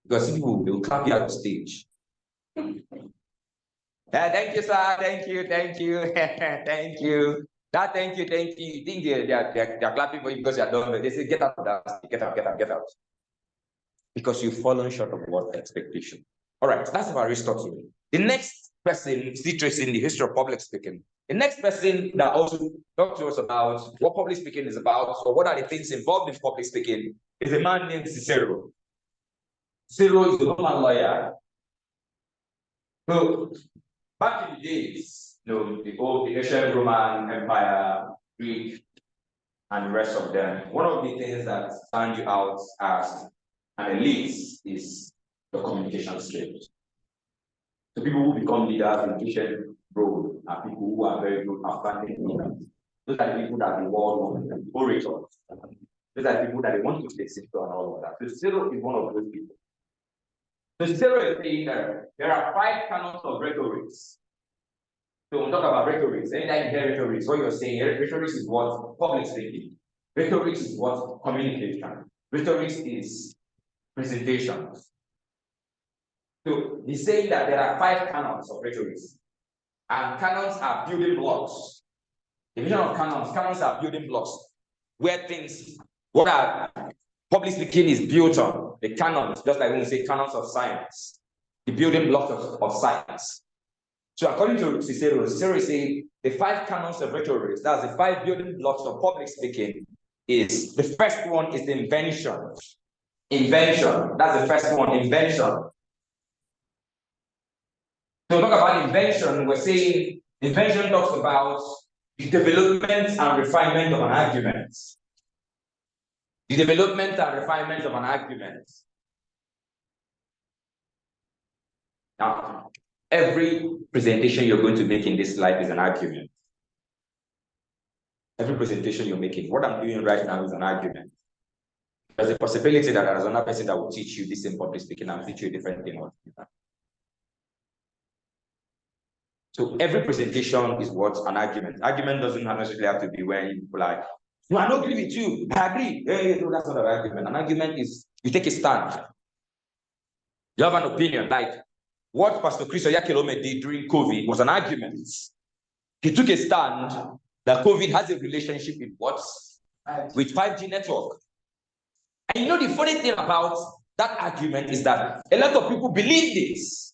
Because people will clap you at the stage. Thank you, sir. Thank you. Thank you. Thank you. Thank you. Thank you. You think they're clapping for you because you're done. They say, get out of that. Get out, get out, get out. Because you've fallen short of what expectation. All right, that's about Aristotle. The next person, still tracing the history of public speaking. The next person that also talked to us about what public speaking is about, or what are the things involved in public speaking, is a man named Cicero. Cicero is a Roman lawyer. So back in the days, the ancient Roman Empire, Greek, and the rest of them, one of the things that stand you out as an elite is the communication skills. So people who become leaders in ancient role are people who are very good at planning leaders. Those are the people that the world wants, the orators. Those are the people that they want to take sector and all of that. So Cicero is one of those people. So Cicero is saying that there are 5 canons of rhetoric. So when we talk about rhetoric, anytime you hear rhetoric, what you're saying, rhetoric is what public speaking. Rhetoric is what communication. Rhetoric is presentation. So he's saying that there are 5 canons of rhetoric. And canons are building blocks. The vision of canons are building blocks. Where things, what are public speaking is built on. The canons, just like when we say canons of science. The building blocks of science. So according to Cicero, Cicero is saying the 5 canons of rhetoric, that's the 5 building blocks of public speaking, is the first one is the invention. Invention, that's the first one, invention. So talk about invention, we're saying invention talks about the development and refinement of an argument. The development and refinement of an argument. Now, every presentation you're going to make in this life is an argument. Every presentation you're making, what I'm doing right now is an argument. There's a possibility that there's another person that will teach you this in public speaking and teach you a different thing. So every presentation is what? An argument. Argument doesn't necessarily have to be when people like, no, I don't agree with you. I agree. No, that's not an argument. An argument is you take a stand. You have an opinion. Like what Pastor Chris Oyakilome did during COVID was an argument. He took a stand that COVID has a relationship with what? With 5G network. And you know the funny thing about that argument is that a lot of people believe this.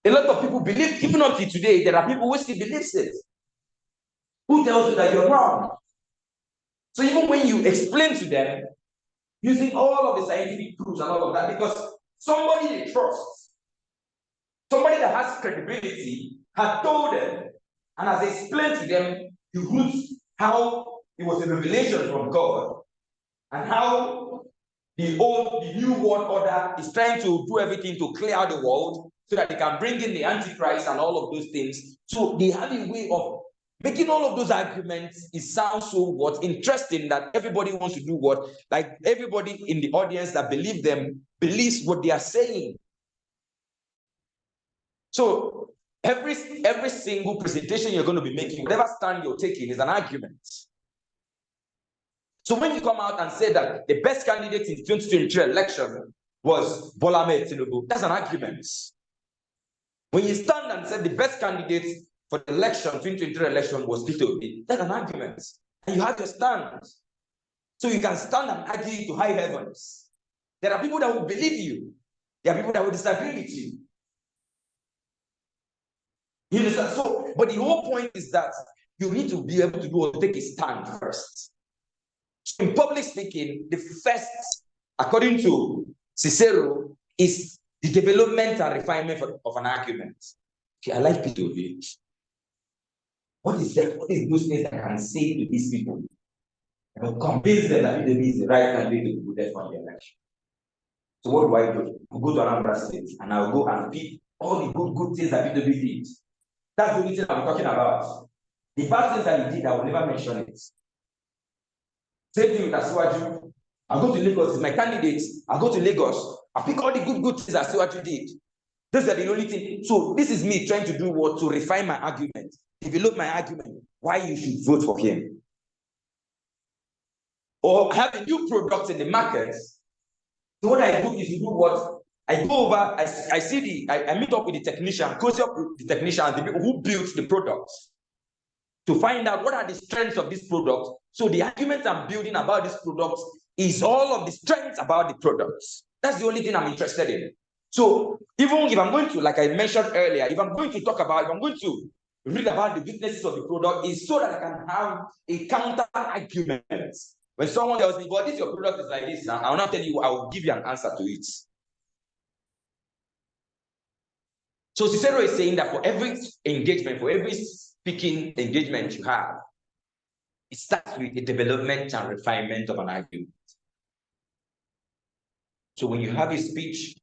A lot of people believe, even up to today, there are people who still believe this. Who tells you that you're wrong? So even when you explain to them, using all of the scientific proofs and all of that, because somebody they trust, somebody that has credibility, has told them, and has explained to them the roots, how it was a revelation from God, and how the new world order is trying to do everything to clear out the world so that they can bring in the Antichrist and all of those things. So they have a way of making all of those arguments. It sounds so what interesting that everybody wants to do what, like everybody in the audience that believe them believes what they are saying. So every single presentation you're going to be making, whatever stand you're taking, is an argument. So when you come out and say that the best candidate in 2023 election was Bola Ahmed Tinubu, that's an argument. When you stand and say the best candidate for the election, 2023 election was Peter Obi, that's an argument. And you have to stand. So you can stand and argue to high heavens. There are people that will believe you. There are people that will disagree with you. You understand? So, but the whole point is that you need to be able to go and take a stand first. So in public speaking, the first, according to Cicero, is the development and refinement of an argument. Okay, I like Peter Obi. What is that? What is those things I can say to these people? I will convince them that Peter Obi is the right candidate to put them on the election. So what do? I go to Anambra State and I will go and pick all the good things that Peter Obi did. That's the only thing I'm talking about. The bad things that he did, I will never mention it. Same thing with Asiwaju. I go to Lagos, it's my candidate. I go to Lagos, I pick all the good things Asiwaju did. Those are the only thing. So this is me trying to do what? To refine my argument, develop my argument, why you should vote for him. Or have a new product in the market. So what I do is to do what? I go over, I meet up with the technician, close up with the technician and the people who built the products to find out what are the strengths of this product. So the argument I'm building about this product is all of the strengths about the products. That's the only thing I'm interested in. So even if I'm going to, like I mentioned earlier, if I'm going to read about the weaknesses of the product, is so that I can have a counter argument. When someone tells me, "Well, this your product is like this," now I will not tell you, I will give you an answer to it. So Cicero is saying that for every engagement, for every speaking engagement you have, it starts with the development and refinement of an argument. So when you have a speech,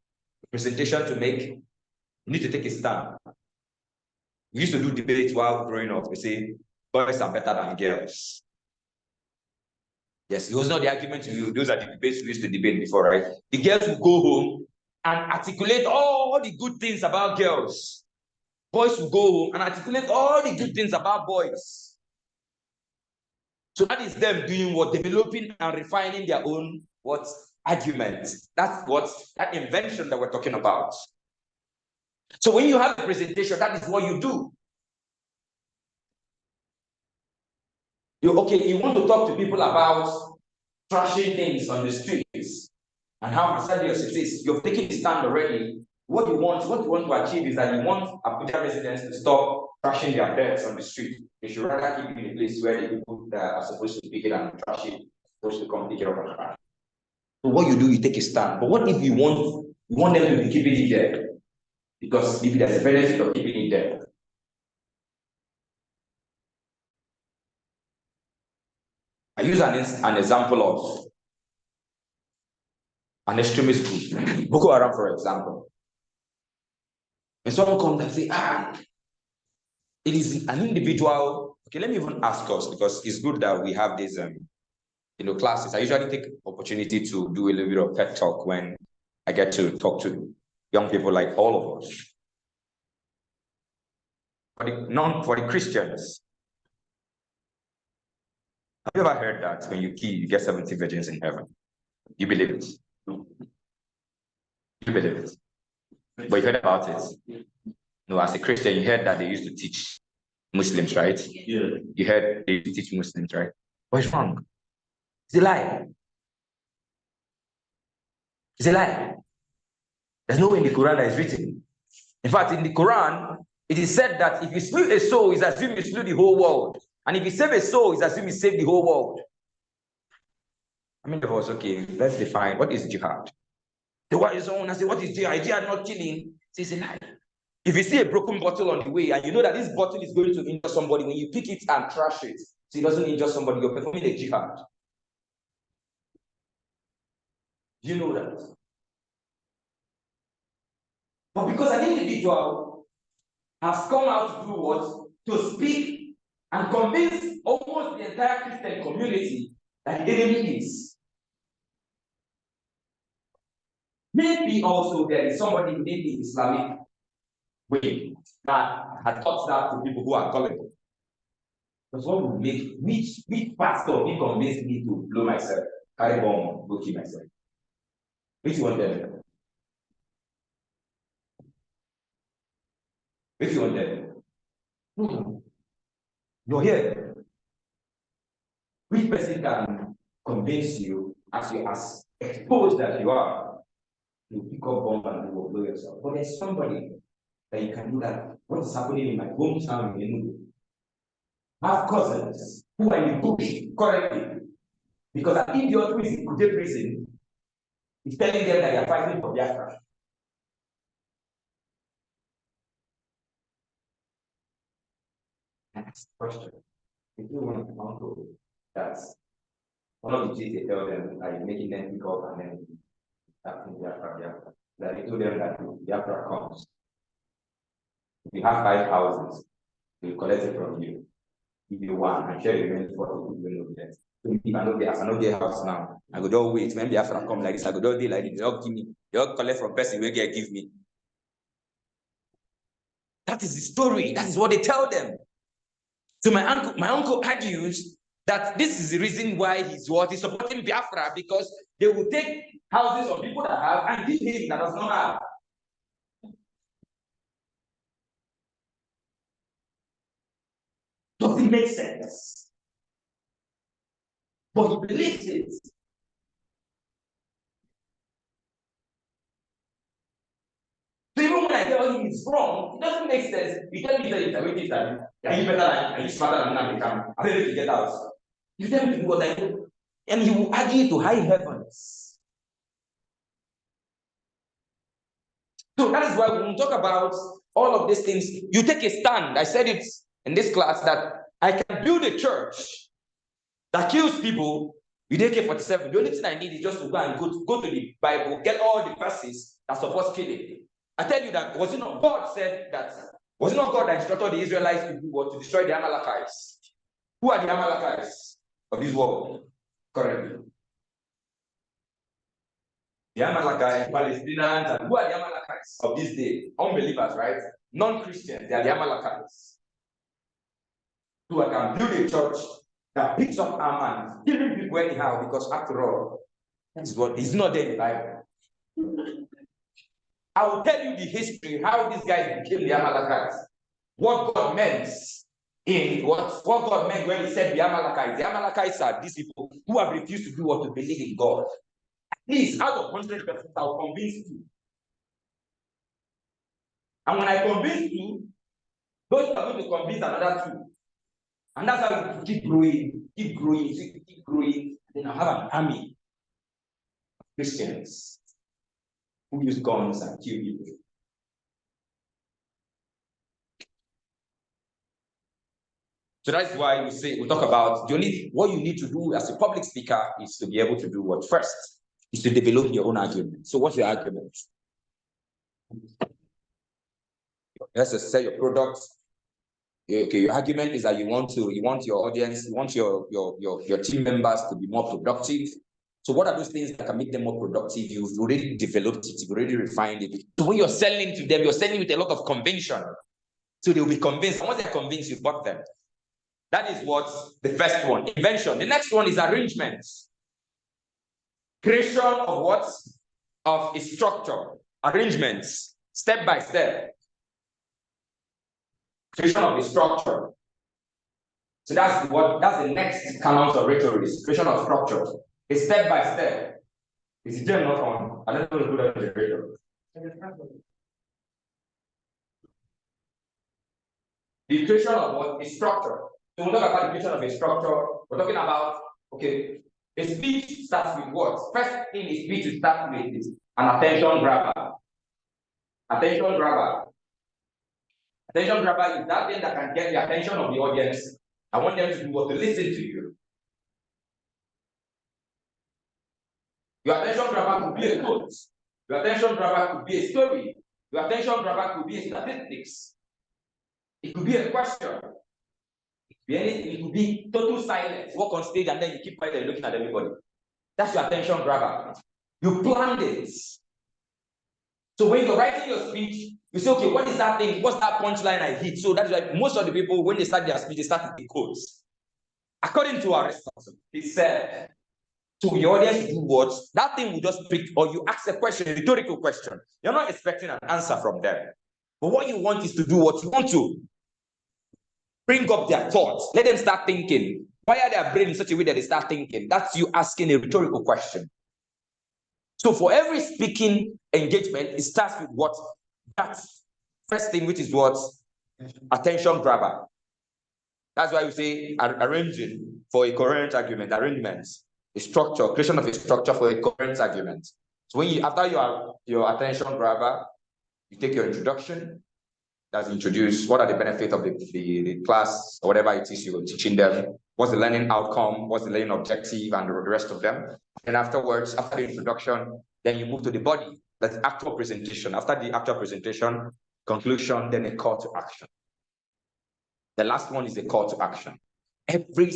a presentation to make, you need to take a stand. We used to do debates while growing up. We say, boys are better than girls. Yes, it was not the argument to you. Those are the debates we used to debate before, right? The girls will go home and articulate all the good things about girls. Boys will go home and articulate all the good things about boys. So that is them doing what? Developing and refining their own arguments. That's that invention that we're talking about. So when you have a presentation, that is what you do. You want to talk to people about trashing things on the streets and how hazardous it is. You've taken a stand already. What you want to achieve is that you want Abuja residents to stop trashing their beds on the street. They should rather keep it in a place where the people that are supposed to pick it and trash it, supposed to come pick it up and trash. So what you do, you take a stand. But what if you want them to be keeping it there? Because if there's a benefit of keeping it there. I use an example of an extremist group, Boko Haram, for example. When someone comes and say, it is an individual. Okay, let me even ask us, because it's good that we have these classes. I usually take opportunity to do a little bit of pep talk when I get to talk to young people like all of us. For the Christians, have you ever heard that when you kill, you get 70 virgins in heaven? You believe it? You believe it? But you heard about it? No, as a Christian, you heard that they used to teach Muslims, right? Yeah. You heard they teach Muslims, right? What's wrong? It's a lie. It's a lie. There's no way in the Quran that is written. In fact, in the Quran, it is said that if you slew a soul, it's as if you slew the whole world. And if you save a soul, it's as if you save the whole world. I mean, of us, okay, let's define what is jihad. The one is on, I say, what is jihad? Jihad not killing. It's a lie. If you see a broken bottle on the way and you know that this bottle is going to injure somebody, when you pick it and trash it, so it doesn't injure somebody, you're performing a jihad. Do you know that? But because an individual has come out to do what? To speak and convince almost the entire Christian community that the enemy is. Maybe also there is somebody in the Islamic way that had taught that to people who are gullible. Because what would make which pastor be convinced me to blow myself, carry bomb, go kill myself? Which one them? Which one them? You're here. Which person can convince you as exposed as you are to pick up bomb and blow yourself? But there's somebody that you can do that. What is happening in my hometown in Enugu? I have cousins who are in the bush currently because an idiot who is in Kuje prison is telling them that they are fighting for Biafra. And ask the question. If you want to uncle, that's one of the things they tell them, like making them pick up and then acting Biafra. That they told them that Biafra comes. If you have 5 houses, they will collect it from you. If you want, and share the remaining 40 people over there. So if I know get house now, I go don't wait. When Biafra come like this, I go don't do like this. They all give me, they all collect from person where they give me. That is the story. That is what they tell them. So my uncle argues that this is the reason why he's supporting Biafra, because they will take houses of people that have and give him that does not have. Does it make sense? But he believes it. So even when I tell him he's wrong, it doesn't make sense. You tell me that it's a that are you better than, are you smarter than me? I don't know if you get out. You tell me to do what I do, and he will argue to high heavens. So that is why when we talk about all of these things, you take a stand. I said it in this class that I can build a church that kills people with AK-47. The only thing I need is just to go and go to the Bible, get all the verses that support killing. I tell you that, was it not God said that, was it not God that instructed the Israelites to do what? To destroy the Amalekites? Who are the Amalekites of this world currently? The Amalekites, Palestinians, and who are the Amalekites of this day? Unbelievers, right? Non-Christians, they are the Amalekites. So I can build a church that picks up arm and killing people anyhow, because after all, that's what is not there in the Bible. I will tell you the history, how these guys became the Amalekites. What God meant what God meant when he said the Amalekites. The Amalekites are these people who have refused to do what? To believe in God. At least out of 100%, I'll convince you. And when I convince you, those are going to convince another two. And that's how we keep growing, keep growing. Then I'll have an army of Christians who use guns and kill people. So that's why we talk about what you need to do as a public speaker is to be able to do what first is to develop your own argument. So what's your argument? Let's just say your product. Okay, your argument is that you want your audience, you want your team members to be more productive. So what are those things that can make them more productive? You've already developed it, you've already refined it. So when you're selling to them, you're selling with a lot of conviction. So they'll be convinced. And once they're convinced, you've got them. That is what the first one, invention. The next one is arrangements. Creation of what? Of a structure. Arrangements, step by step. Creation of a structure. So that's the next canon of rhetoric. Creation of structure. A step by step. Is the gem not on? I don't know who that is. The creation of what? A structure. So we talk about the creation of a structure. We're talking about, okay, a speech starts with what? First thing a speech will start with is an attention grabber. Attention grabber. Attention grabber is that thing that can get the attention of the audience. I want them to do what? To listen to you. Your attention grabber could be a quote. Your attention grabber could be a story. Your attention grabber could be a statistics. It could be a question. It could be total silence. Walk on stage and then you keep quiet and looking at everybody. That's your attention grabber. You planned it. So when you're writing your speech, you say, okay, what is that thing? What's that punchline I hit? So that's why most of the people, when they start their speech, they start with the quotes. According to Aristotle, he said, to your audience, do what? That thing will just pick, or you ask a question, a rhetorical question. You're not expecting an answer from them. But what you want is to do what you want to. Bring up their thoughts. Let them start thinking. Wire their brain in such a way that they start thinking. That's you asking a rhetorical question. So for every speaking engagement, it starts with what? That first thing, which is what? Attention grabber. That's why we say arranging for a coherent argument, arrangements, a structure, creation of a structure for a coherent argument. So when after your attention grabber, you take your introduction. That's introduced. What are the benefits of the class or whatever it is you're teaching them? What's the learning outcome? What's the learning objective and the rest of them? And afterwards, after the introduction, then you move to the body. That's actual presentation. After the actual presentation, conclusion, then a call to action. The last one is a call to action. Every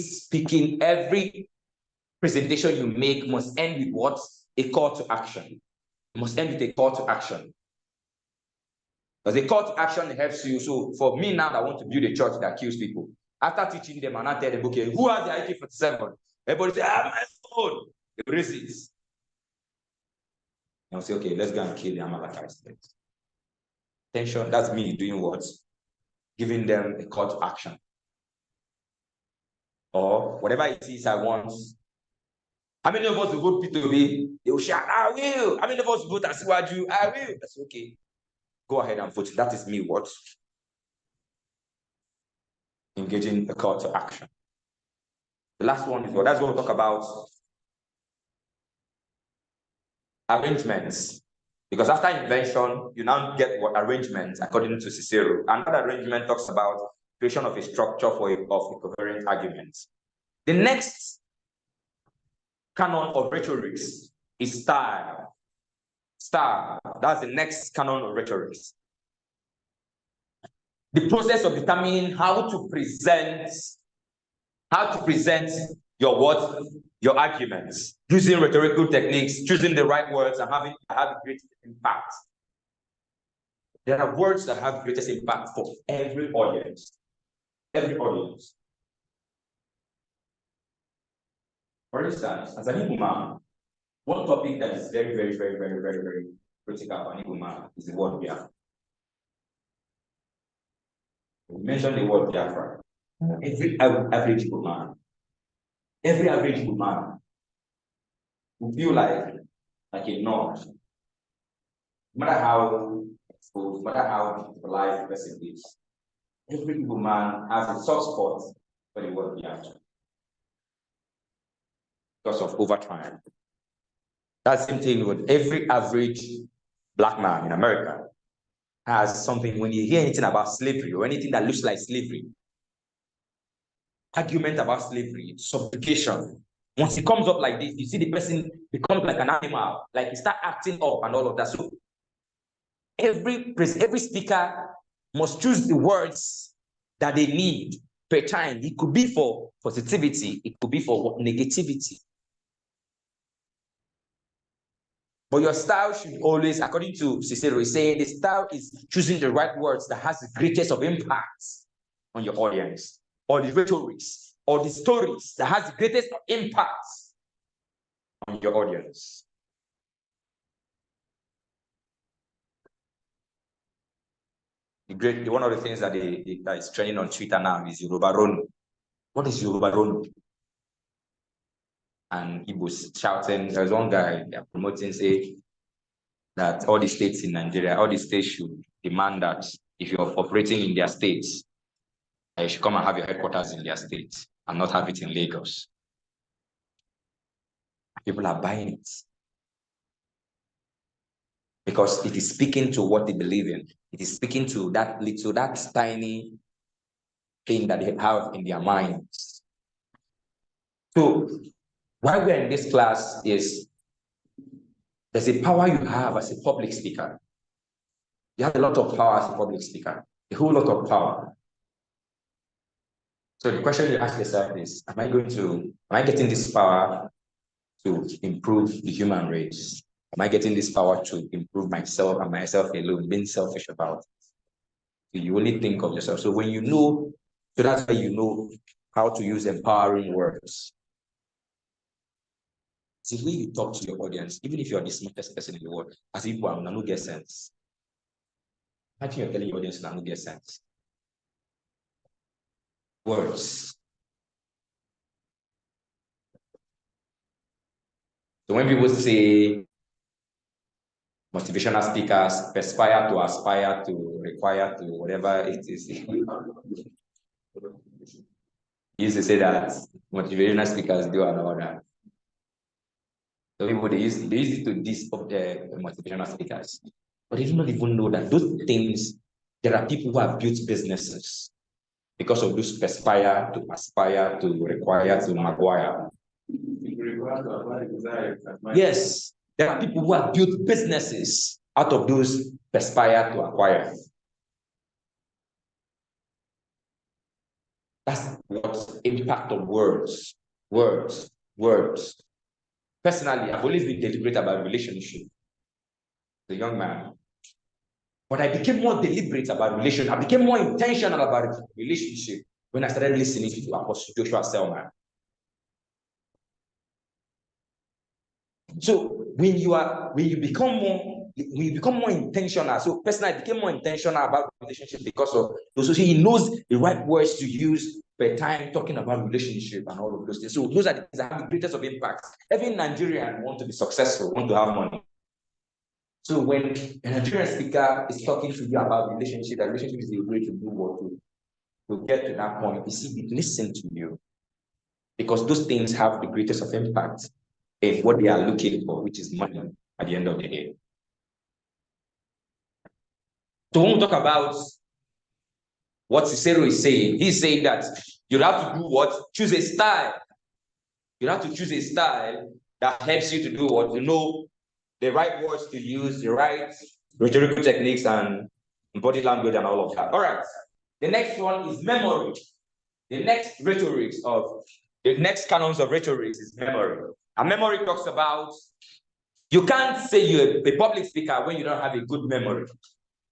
presentation you make must end with what? A call to action. It must end with a call to action. Because a call to action helps you. So for me now, I want to build a church that kills people. After teaching them and I tell them, okay, who has the IQ-47? Everybody say, my phone. They raise it. And I'll say, okay, let's go and kill the Amalekite state. Attention, that's me doing what? Giving them a call to action. Or whatever it is I want. How many of us will vote P2B? They will shout, I will. How many of us will vote Asiwaju? I will. That's okay. Go ahead and vote. That is me what? Engaging a call to action. The last one is what? That's what we'll talk about. Arrangements. Because after invention, you now get what arrangements according to Cicero. Another arrangement talks about creation of a structure of a coherent argument. The next canon of rhetoric is style. Style. That's the next canon of rhetoric. The process of determining how to present your what? Your arguments, using rhetorical techniques, choosing the right words, and having great impact. There are words that have greatest impact for every audience. Every audience. For instance, as an Igbo man, one topic that is very, very, very, very, very, very critical for an Igbo man is the word Biafra. We mentioned the word Biafra. Every average Igbo man will feel like a nod. No matter how exposed, no matter how civilized the person is, every Igbo man has a soft spot for the word Biafra because of overtime. That's the same thing with every average black man in America has something. When you hear anything about slavery or anything that looks like slavery, argument about slavery, subjugation, once it comes up like this, you see the person becomes like an animal, like he start acting up and all of that. So every speaker must choose the words that they need per time. It could be for positivity, it could be for negativity. But your style should always, according to Cicero, is saying the style is choosing the right words that has the greatest of impact on your audience, or the rhetorics, or the stories that has the greatest impact on your audience. One of the things that is trending on Twitter now is Yoruba. What is Yoruba? And he was shouting. There's one guy promoting, say that all the states in Nigeria, all the states should demand that if you're operating in their states, you should come and have your headquarters in their states and not have it in Lagos. People are buying it because it is speaking to what they believe in. It is speaking to that tiny thing that they have in their minds. So why we're in this class is there's a power you have as a public speaker. You have a lot of power as a public speaker, a whole lot of power. So the question you ask yourself is, am I getting this power to improve the human race? Am I getting this power to improve myself and myself alone, being selfish about it? So you only think of yourself. So when you know, so that's why you know how to use empowering words. See, when you talk to your audience, even if you're the smartest person in the world, as if I'm not get sense. Imagine you're telling your audience that not get sense. Words. So when people say motivational speakers perspire to aspire to require to whatever it is, you used to say that motivational speakers do and all that. So people they use it to diss up the motivational speakers, but they do not even know that those things. There are people who have built businesses because of those perspire to aspire to require to maguire. Yes, there are people who have built businesses out of those perspire to acquire. That's what impact of words. Personally, I've always been deliberate about relationship. The young man. But I became more deliberate about relationship. I became more intentional about relationship when I started listening to Apostle Joshua Selman. So when you become more intentional, so personally I became more intentional about relationship because of those. So he knows the right words to use per time talking about relationship and all of those things. So those are the things that have the greatest of impact. Every Nigerian want to be successful, want to have money. So when a Nigerian speaker is talking to you about relationship, that relationship is the way to do what to get to that point. You see, they listen to you because those things have the greatest of impact in what they are looking for, which is money at the end of the day. So when we talk about what Cicero is saying, he's saying that you have to do what? Choose a style. You have to choose a style that helps you to do what? You know the right words to use, the right rhetorical techniques and body language and all of that. All right. The next one is memory. The next canons of rhetoric is memory. And memory talks about, you can't say you're a public speaker when you don't have a good memory.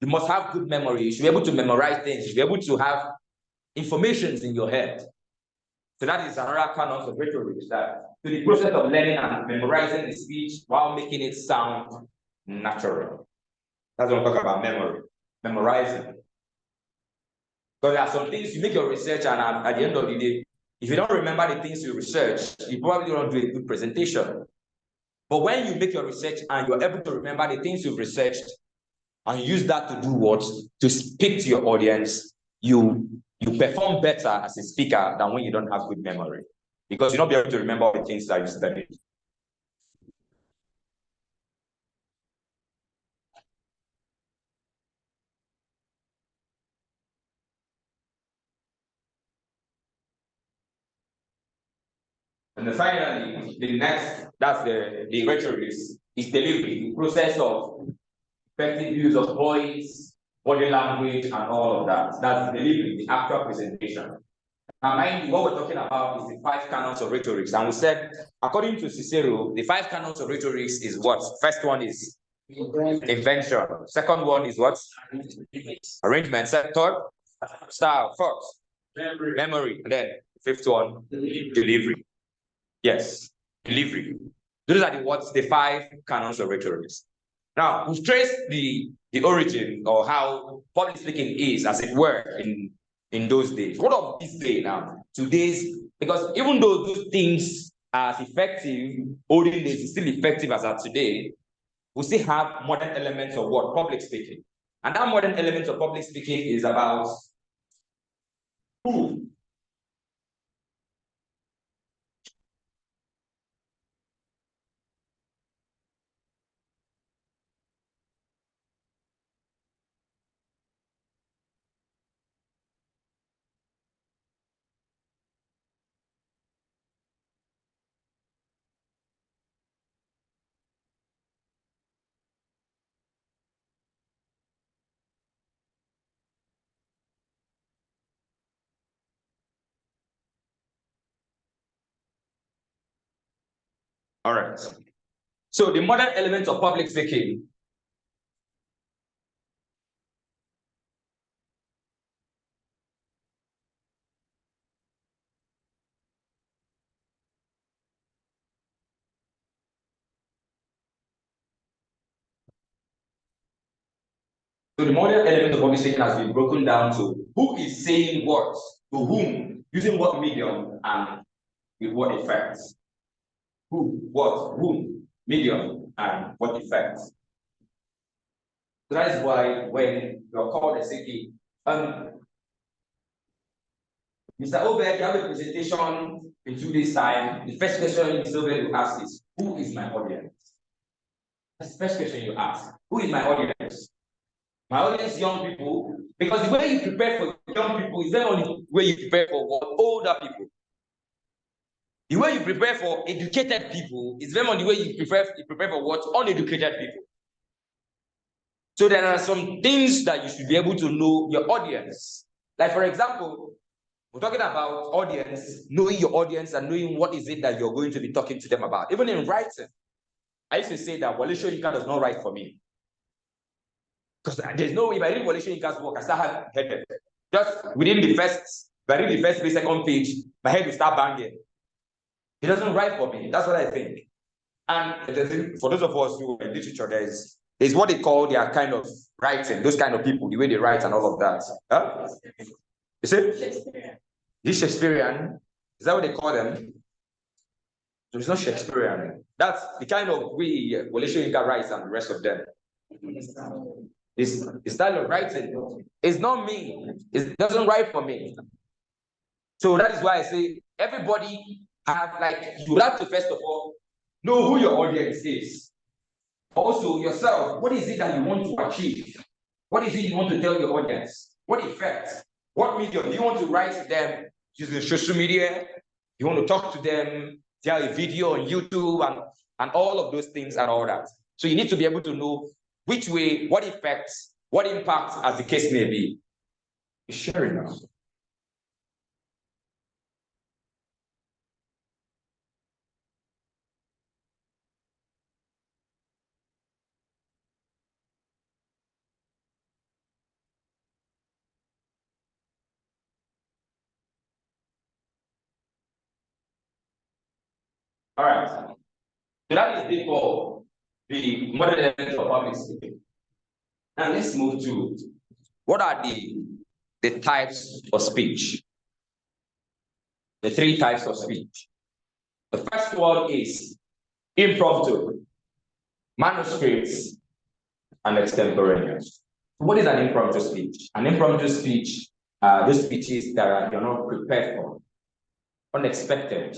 You must have good memory. You should be able to memorize things. You should be able to have information in your head. So that is another canon of rhetoric, that to the process of learning and memorizing the speech while making it sound natural. That's what we talk about memory, memorizing. Because there are some things you make your research, and at the end of the day, if you don't remember the things you research, you probably don't do a good presentation. But when you make your research and you're able to remember the things you've researched and use that to do what? To speak to your audience, you perform better as a speaker than when you don't have good memory. Because you'll not be able to remember all the things that you studied. And then finally, the next, that's the rhetoric, is delivery, the process of effective use of voice, body language, and all of that. That's delivery, the actual presentation. Now, mind you, what we're talking about is the 5 canons of rhetoric. And we said, according to Cicero, the 5 canons of rhetoric is what? First one is invention. Second one is what? Arrangement. Third, style. Fourth, memory. And then fifth one, delivery. Yes, delivery. Those are the 5 canons of rhetoric. Now, we've traced the origin or how public speaking is, as it were, in those days. What of this day now? Today's, because even though those things are as effective, olden days is still effective as at today, we still have modern elements of what? Public speaking. And that modern element of public speaking is about who. All right. So the modern elements of public speaking . So the modern element of public speaking has been broken down to who is saying what, to whom, using what medium, and with what effects. Who, what, whom, medium, and what effects. So that is why when you're called a city, Mr. Obed, you have a presentation in 2 days' time. The first question Mr. Obed will ask is, who is my audience? That's the first question you ask. Who is my audience? My audience, young people, because the way you prepare for young people is not only the way you prepare for older people. The way you prepare for educated people is very much the way you prepare for what? Uneducated people. So there are some things that you should be able to know your audience. Like, for example, we're talking about audience, knowing your audience and knowing what is it that you're going to be talking to them about. Even in writing, I used to say that Wale Soyinka does not write for me. Because there's no way, if I read Wale Soyinka's work, I start headed. Just within the first If I read the first page, second page, my head will start banging. It doesn't write for me. That's what I think. And for those of us who are in literature, there's what they call their kind of writing, those kind of people, the way they write and all of that. Huh? You see? This Shakespearean, is that what they call them? So it's not Shakespearean. That's the kind of way Wole Soyinka writes and the rest of them. His style of writing is not me. It doesn't write for me. So that is why I say everybody you have to first of all know who your audience is. Also yourself, what is it that you want to achieve? What is it you want to tell your audience? What effect? What medium? Do you want to write to them using social media? You want to talk to them, tell a video on YouTube and all of those things and all that. So you need to be able to know which way, what effects, what impact, as the case may be. You're sharing now. All right. So that is before the modern element of public speaking. Now let's move to what are the types of speech? The three types of speech. The first one is impromptu, manuscripts, and extemporaneous. What is an impromptu speech? An impromptu speech are those speeches that you're not prepared for, unexpected.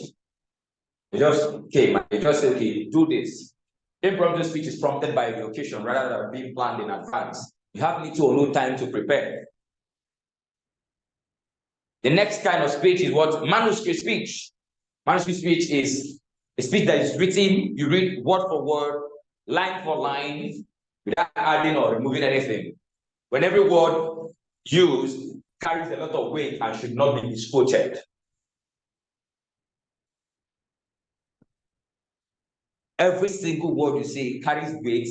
You just came and you just say, okay, do this. Impromptu speech is prompted by the occasion rather than being planned in advance. You have little or no time to prepare. The next kind of speech is what? Manuscript speech. Manuscript speech is a speech that is written, you read word for word, line for line, without adding or removing anything. When every word used carries a lot of weight and should not be misquoted. Every single word you say carries weight,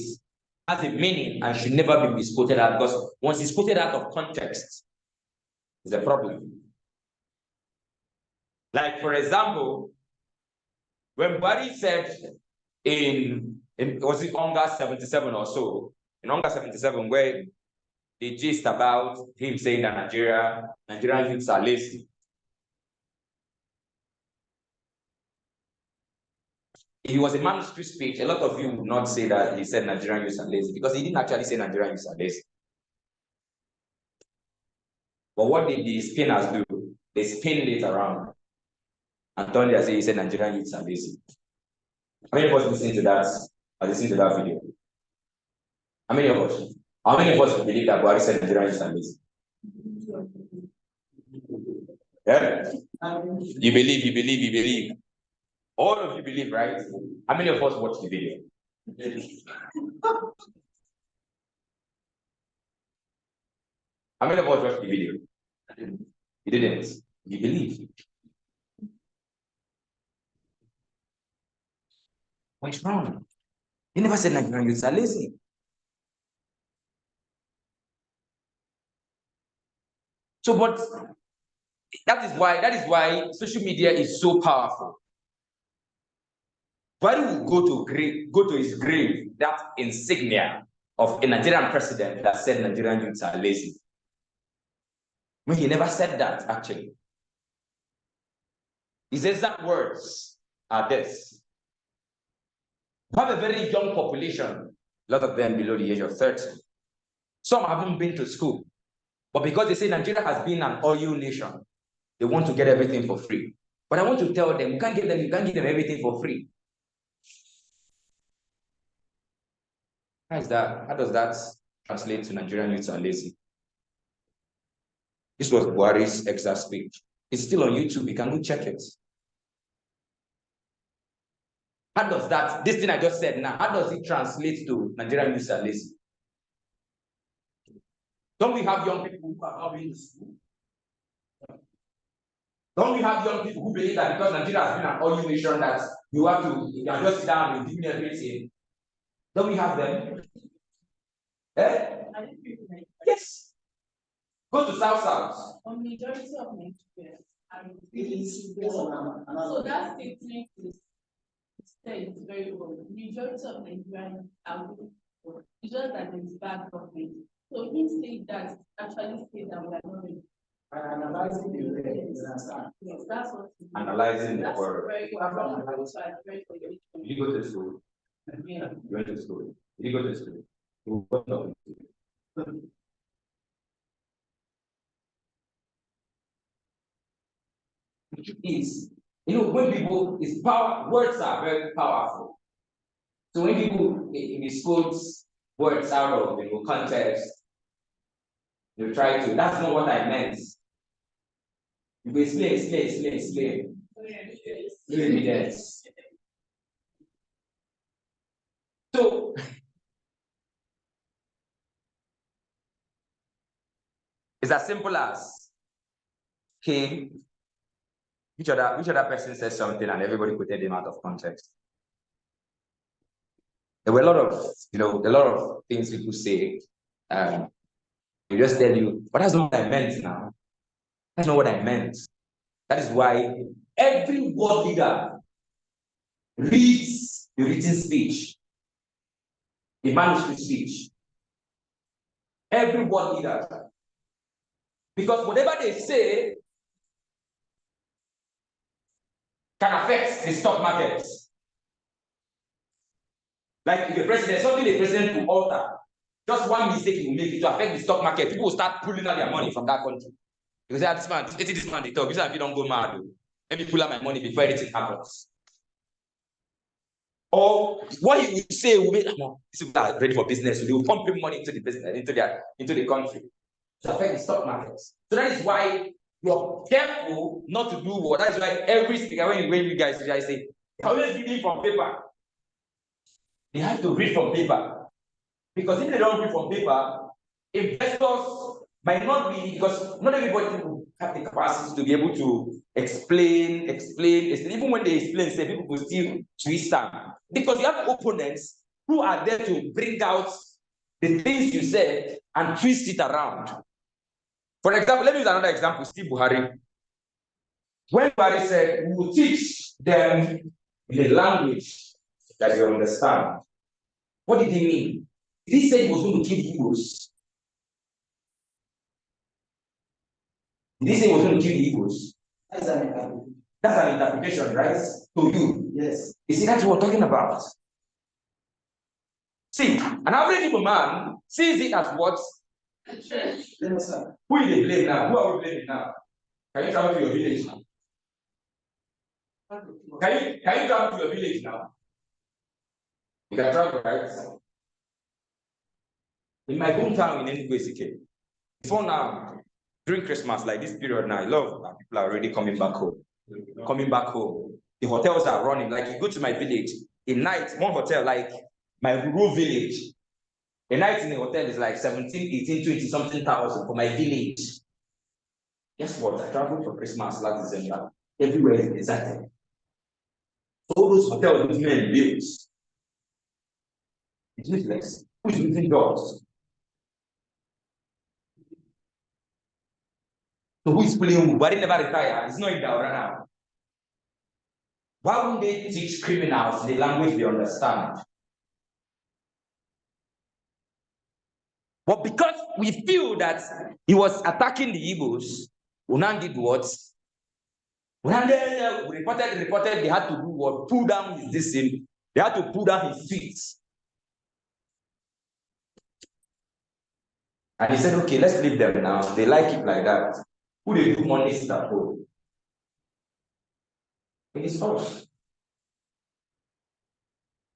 has a meaning, and should never be misquoted out, because once it's quoted out of context, it's a problem. Like, for example, when Buhari said was it Onga 77 or so, in Onga 77, where the gist about him saying that Nigerian youths are lazy. If it was a manuscript speech, a lot of you would not say that he said Nigerian youths are lazy, because he didn't actually say Nigerian youths are lazy. But what did the spinners do? They spinned it around and turned it as if he said Nigerian youths are lazy. How many of us listening to that? Listening to that video? How many of us? How many of us believe that Buhari said Nigerian youths are lazy? Yeah? You believe. All of you believe, right? How many of us watched the video? How many of us watched the video? You didn't. You believe. What's wrong? You never said Nigerian youths are lazy. So, but that is why social media is so powerful. Buhari will go to his grave, that insignia of a Nigerian president that said Nigerian youths are lazy. I mean, he never said that, actually. His exact words are this. We have a very young population, a lot of them below the age of 30. Some haven't been to school, but because they say Nigeria has been an oil nation, they want to get everything for free. But I want to tell them, you can't give them everything for free. How does that translate to Nigerian youths are lazy? This was Buhari's exact speech. It's still on YouTube. You can go check it. How does this thing I just said now, how does it translate to Nigerian youths are lazy? Don't we have young people who are not being in school? Don't we have young people who believe that because Nigeria has been an oil nation that you can just sit down and give me everything? Don't we have them? Eh? Yes. Go to South. On majority of Nigerians are willing to work. So that statement is said very well. Majority of Nigerians are willing to work. It's just that there is bad government. So he said that actually say that we are not ready. Analyzing the word. Yes, that's what. Analyzing the That's word. very important. So I very for you. Did you go to school? Yeah. You went to school. Did you go to school? You went to school. Is, when people, it's power, words are very powerful. So when people misquote words out of context, you try to, that's not what I meant. You go explain. No evidence. So it's as simple as, okay, which other person says something and everybody quoted him out of context. There were a lot of things people say. They just tell you, but that's not what I meant now. That's not what I meant. That is why every world leader reads the written speech, the manuscript speech. Every world leader. Because whatever they say can affect the stock market. Like if the president, something the president will alter, just one mistake he will make it to affect the stock market. People will start pulling out their money from that country. Because this man, they talk. This man, if you don't go mad, let me pull out my money before anything happens. Or what he will say will make these people are ready for business. So they will pump money into the business, into the country to affect the stock markets. So that is why you're careful not to do what. That is why every speaker, when you guys say, always reading from paper. They have to read from paper. Because if they don't read from paper, investors might not be, because not everybody will have the capacity to be able to explain. Even when they explain, say people will still twist them. Because you have opponents who are there to bring out the things you said and twist it around. For example, let me use another example, Steve Buhari. When Buhari said, we will teach them in a language that they understand, what did he mean? Did he say he was going to kill Igbos? Did he say he was going to kill Igbos? That's an interpretation, right? To you. Yes. You see, that's what we're talking about. See, an average Igbo man sees it as what? Yes, sir. Who is they blame now? Who are we blaming now? Can you travel to your village now? Can you travel to your village now? You can travel, right? In my hometown in Enugu, before now, during Christmas, like this period now, a lot of people are already coming back home. The hotels are running. Like you go to my village, a night, one hotel, like my rural village, a night in a hotel is like 17, 18, 20 something thousand for my village. Guess what? I traveled for Christmas last December. Everywhere is deserted. All those hotels with men built. It's useless. Who's using doors? So who is pulling who? But he never retire. It's not in Daura now. Why wouldn't they teach criminals the language they understand? But because we feel that he was attacking the Igbos, Unan did what? When they reported, they had to do what? Pull down his distance. They had to pull down his feet. And he said, okay, let's leave them now. They like it like that. Who they do money sit at home? It is us.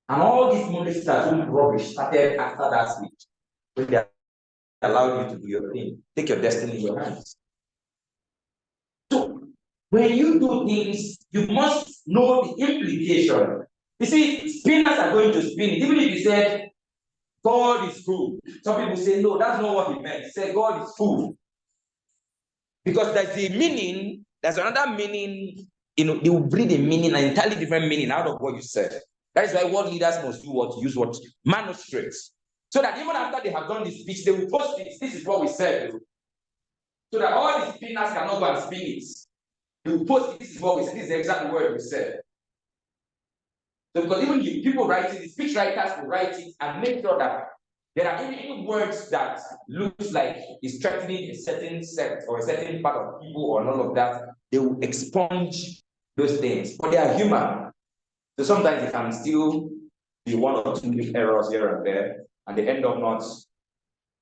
And all these money stars who rubbish started after that speech. When they allowed you to do your thing, take your destiny in your hands. So when you do things, you must know the implication. You see, spinners are going to spin it. Even if you said God is fool, some people say no, that's not what he meant. He said God is fool. Because there's a meaning, there's another meaning, they will bring a meaning, an entirely different meaning out of what you said. That is why world leaders must do what? Use what? Manuscripts. So that even after they have done the speech, they will post it. This is what we said. so that all the spinners cannot go and spin it. They will post, this is what we said, this is the exact word we said. So because even the people writing, the speech writers will write it and make sure that there are any words that looks like it's threatening a certain sect or a certain part of people or none of that, they will expunge those things. But they are human. So sometimes it can still be one or two errors here and there, and they end up not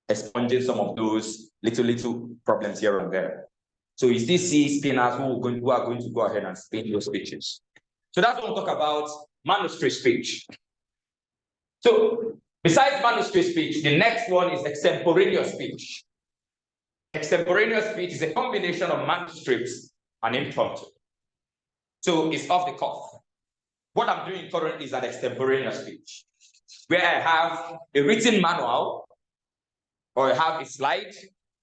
expunging some of those little problems here and there. So you still see spinners who are going to go ahead and spin those speeches. So that's what we'll talk about manuscript speech. So besides manuscript speech, the next one is extemporaneous speech. Extemporaneous speech is a combination of manuscripts and impromptu. So it's off the cuff. What I'm doing currently is an extemporaneous speech, where I have a written manual, or I have a slide,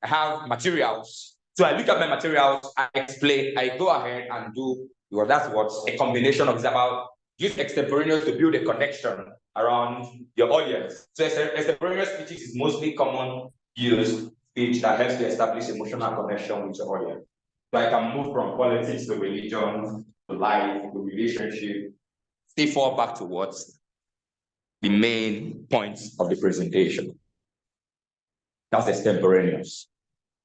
I have materials. So I look at my materials, I explain, I go ahead and do, well, that's what a combination of is about. Use extemporaneous to build a connection around your audience. So extemporaneous speech is mostly common use speech that helps to establish emotional connection with your audience. So I can move from politics to religion, to life, to relationship, still fall back to what's the main points of the presentation. That's extemporaneous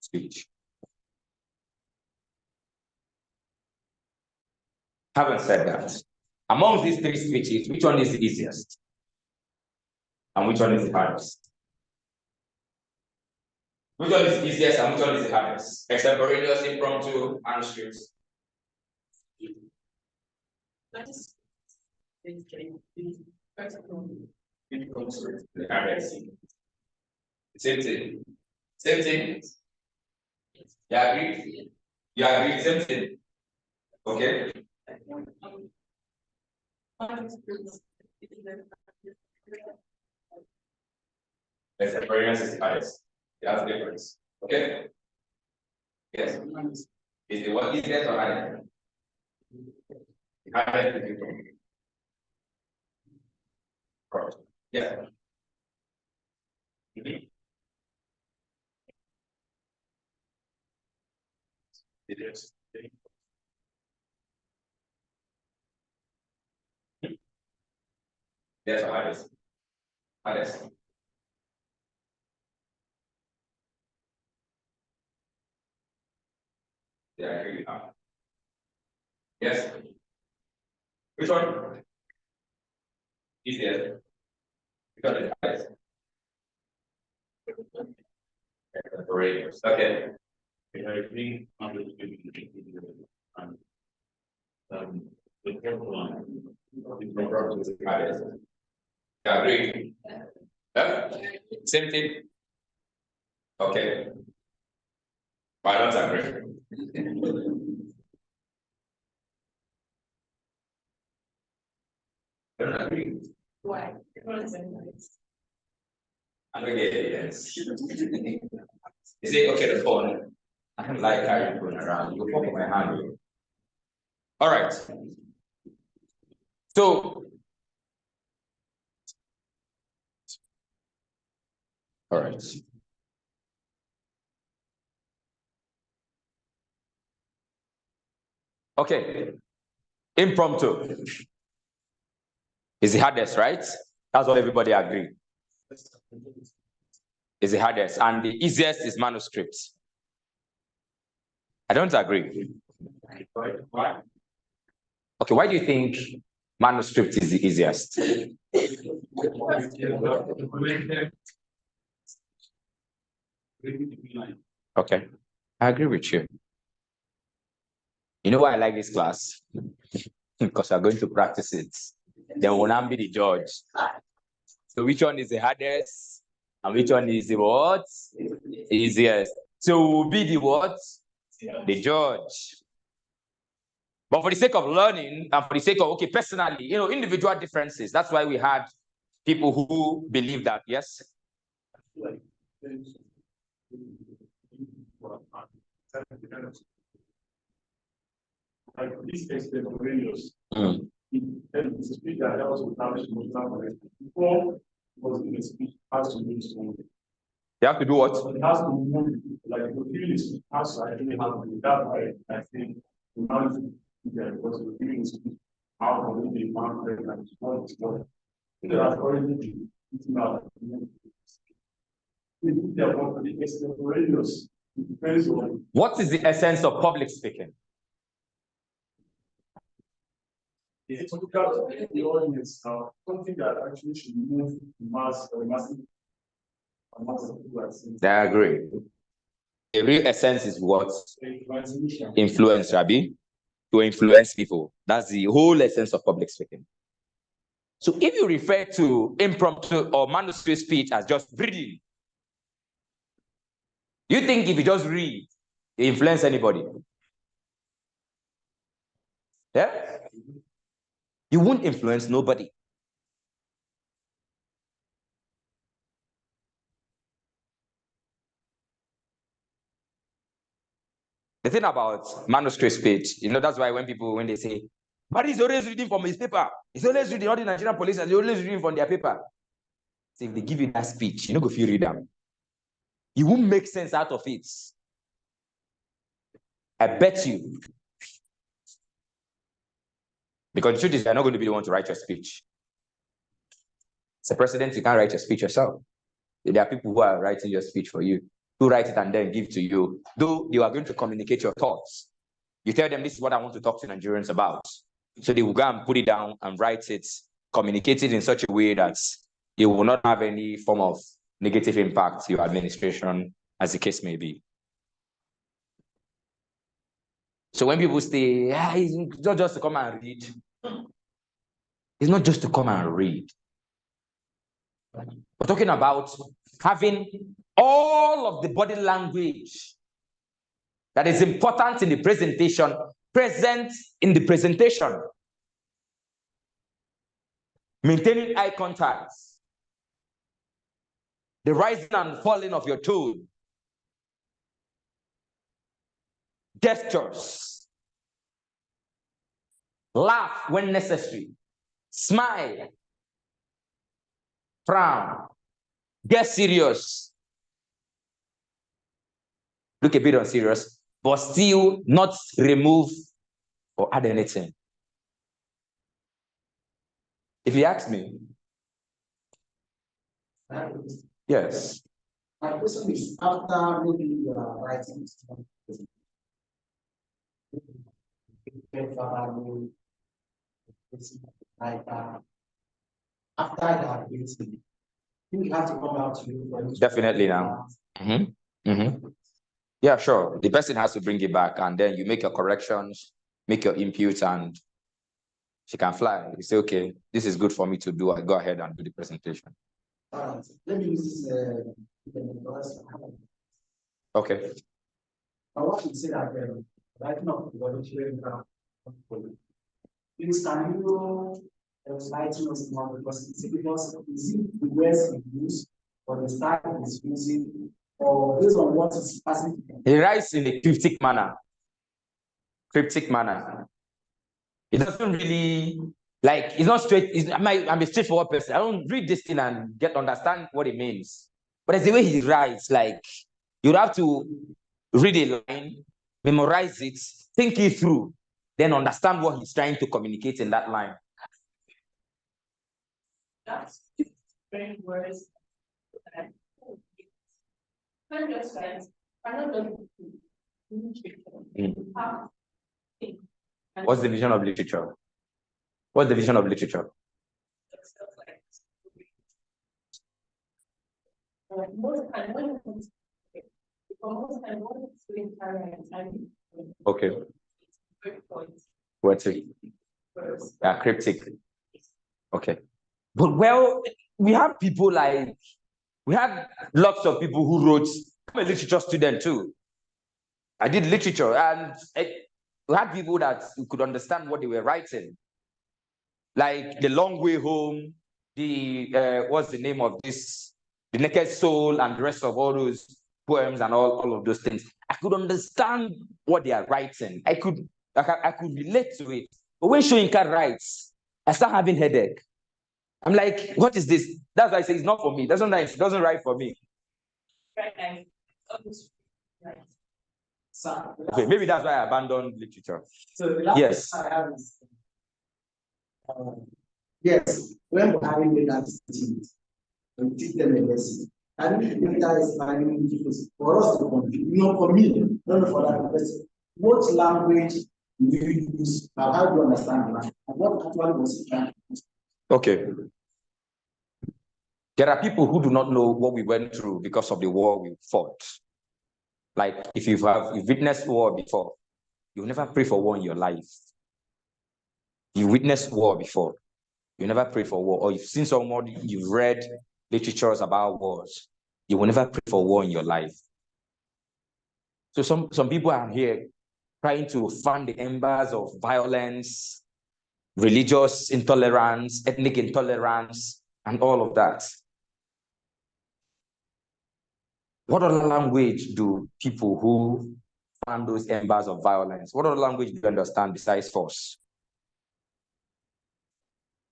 speech. Having said that, among these three speeches, which one is the easiest? And which one is the hardest? Which one is the easiest and which one is the hardest? Extemporaneous, impromptu, manuscripts. The hardest. Same thing. Same thing. You agree? You agree? Same thing. Okay. Extemporaneous is the hardest. That's the difference. Okay? Yes. Is the one easiest or hardest? The hardest is the difference. Right. Yeah. It is. Yes, hardest. Hardest. Yeah, I agree with that. Yes. Which one? Easier. Because it's hardest. Extemporaneous. Okay. I think the fourth one, The hardest. Yeah, agree. Yeah. Same thing. Okay. But I don't agree. I don't agree. Why? I'm gonna get evidence. Is it okay? The phone. I don't like carrying phone around. You pop my hand. All right. So, all right. Okay. Impromptu is the hardest, right? That's what everybody agree. Is the hardest, and the easiest is manuscripts. I don't agree. Why? Okay, why do you think manuscript is the easiest? Okay, I agree with you. You know why I like this class? Because we're going to practice it. Then we'll not be the judge. So which one is the hardest? And which one is the what? Easiest. So we'll be the what? The judge. But for the sake of learning and for the sake of, okay, personally, individual differences. That's why we had people who believe that, yes? Like this extemporaneous. The speech that helps establish emotional connection. Before was in the speech has to do something. They have to do what? It has to move like the feeling is has to actually happen. That's why I think now because the feeling is how can we be found and what is what. Because I've already been eating out. What is the essence of public speaking? It's to capture the audience now, something that actually should move the mass or massive amount of people. I agree. The real essence is what? Influence, Rabbi. To influence people. That's the whole essence of public speaking. So if you refer to impromptu or manuscript speech as just reading, you think if you just read, you influence anybody? Yeah? You won't influence nobody. The thing about manuscript speech, that's why when they say, but he's always reading from his paper. He's always reading, all the Nigerian police, and they're always reading from their paper. So if they give you that speech, you know, if you read them, you won't make sense out of it. I bet you. Because the truth is, you're not going to be the one to write your speech. As a president, you can't write your speech yourself. There are people who are writing your speech for you, who write it and then give to you. Though you are going to communicate your thoughts. You tell them, this is what I want to talk to Nigerians about. So they will go and put it down and write it, communicate it in such a way that it will not have any form of negative impact to your administration, as the case may be. So when people say, it's not just to come and read. It's not just to come and read. We're talking about having all of the body language that is important in the presentation, present in the presentation. Maintaining eye contact. The rising and falling of your tone. Gestures. Laugh when necessary. Smile. Frown. Get serious. Look a bit unserious, but still not remove or add anything. If you ask me, yes. My question is, after maybe you are writing after that, you have to come out to you. Definitely now. Yeah, sure. The person has to bring it back, and then you make your corrections, make your inputs, and she can fly. You say, okay, this is good for me to do. I go ahead and do the presentation. Let me use this. Okay. I want to say that right now, please can you enlighten us more, because is it the words he used or the style he's using, or based on what is passing? He writes in a cryptic manner. Cryptic manner. It doesn't really, like, it's not straight. I'm a straightforward person. I don't read this thing and understand what it means. But it's the way he writes, like, you have to read a line, memorize it, think it through, then understand what he's trying to communicate in that line. That's very words. Not just friends, I'm not What's the vision of literature? What's the vision of literature? Okay. What's it? Yeah, cryptic. Okay. But well, we have people like, we had lots of people who wrote. I'm a literature student too. I did literature, and we had people that could understand what they were writing. Like The Long Way Home, what's the name of this? The Naked Soul, and the rest of all those poems and all of those things. I could understand what they are writing. I could relate to it. But when Shoyinka writes, I start having headache. I'm like, what is this? That's why I say it's not for me. It doesn't write for me. Okay, maybe that's why I abandoned literature. So the last Yes. question I have is, yes, when Buhari made that statement, and teach them a lesson, I think that is very difficult for us to compete. You know, for me, not for that person, what language do you use, and how do you understand that? And what actually was it trying to do? Okay. There are people who do not know what we went through because of the war we fought. Like if you've witnessed war before, you never pray for war in your life. You witnessed war before, you never pray for war. Or you've seen somebody, you've read literatures about wars, you will never pray for war in your life. So some people are here trying to fan the embers of violence, religious intolerance, ethnic intolerance, and all of that. What other language do people who fan those embers of violence, what other language do you understand besides force?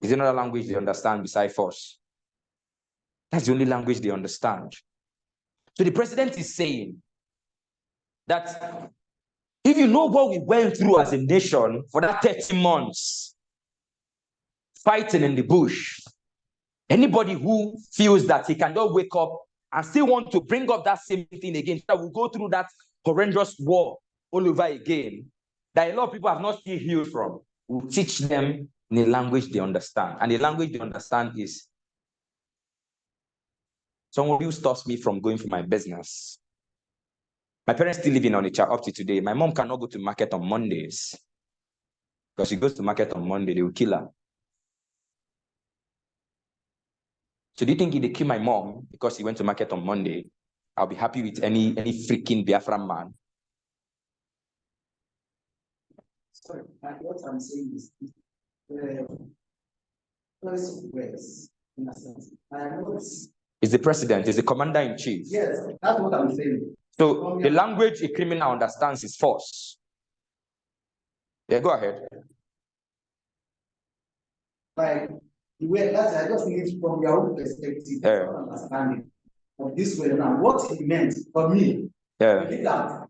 Is there another language they understand besides force? That's the only language they understand. So the president is saying that if you know what we went through as a nation for that 30 months, fighting in the bush, anybody who feels that he can just wake up and still want to bring up that same thing again, that will go through that horrendous war all over again, that a lot of people have not still healed from, we'll teach them in a language they understand. And the language they understand is, someone who stops me from going for my business. My parents still live in Onitsha up to today. My mom cannot go to market on Mondays. Because she goes to market on Monday, they will kill her. So do you think if they kill my mom because he went to market on Monday, I'll be happy with any freaking Biafran man? Sorry, what I'm saying is, first words, in a sense, I know it's. Is the president, is the commander-in-chief. Yes, that's what I'm saying. So the language a criminal understands is force. Yeah, go ahead. Like, the way I just need from your own perspective, understanding of this way now, what he meant for me, I think that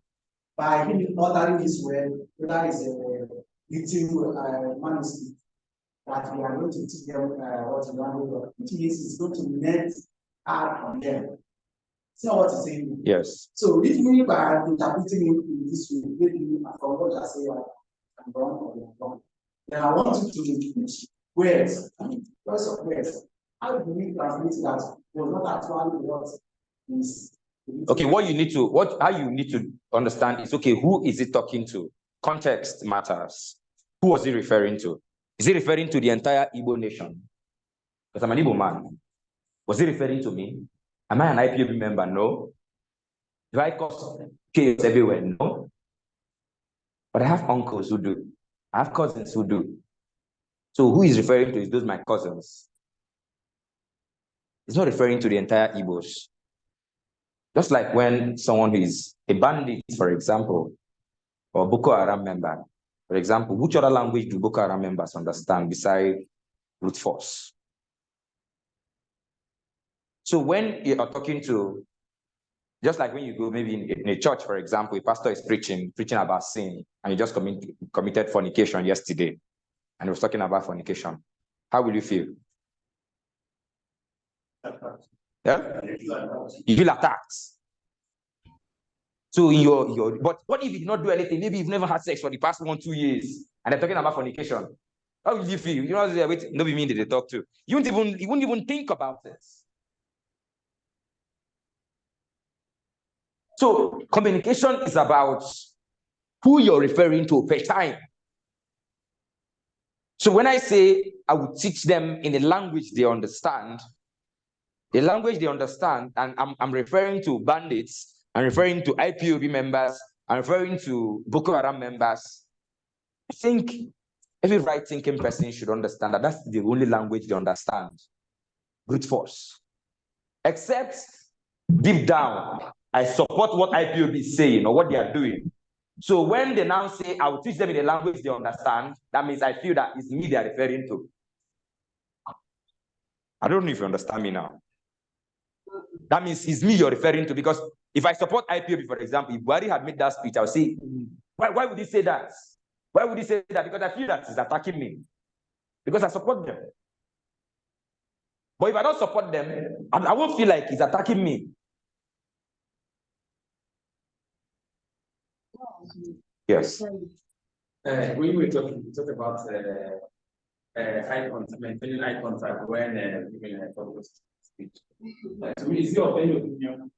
by him uttering this word, that is a little manuscript that we are going to teach them what the language of, which means it's going to net hard on them. See what he's saying? Yes. So if we are interpreting it in this way, maybe from what I say, I'm wrong or you're wrong. Then I want you to teach words, choice of words. How do we translate that? Was not actually what is. Okay, how you need to understand is, okay, who is it talking to? Context matters. Who was he referring to? Is he referring to the entire Igbo nation? Because I'm an Igbo man. Was he referring to me? Am I an IPOB member? No. Do I cause chaos everywhere? No. But I have uncles who do. I have cousins who do. So who is referring to is those my cousins. It's not referring to the entire Igbos. Just like when someone who is a bandit, for example, or Boko Haram member, for example, which other language do Boko Haram members understand besides brute force? So when you are talking to, just like when you go maybe in a church, for example, a pastor is preaching about sin, and you just committed fornication yesterday, and he was talking about fornication. How will you feel? Yeah? You feel attacked. So in your but what if you did not do anything? Maybe you've never had sex for the past 1-2 years, and they're talking about fornication. How will you feel? You know, wait, nobody mean that they talk to. You wouldn't even think about it. So communication is about who you're referring to per time. So when I say I would teach them in a language they understand, and I'm referring to bandits, I'm referring to IPOB members, I'm referring to Boko Haram members, I think every right-thinking person should understand that that's the only language they understand. Brute force. Except deep down, I support what IPOB is saying or what they are doing. So when they now say, I will teach them in a language they understand, that means I feel that it's me they are referring to. I don't know if you understand me now. That means it's me you're referring to, because If I support IPOB, for example, if Buhari had made that speech, I would say, why would he say that? Why would he say that? Because I feel that he's attacking me. Because I support them. But if I don't support them, I won't feel like he's attacking me. Yes. When we were talking, we talked about eye contact, maintaining eye contact when giving a public speech. To me, is your opinion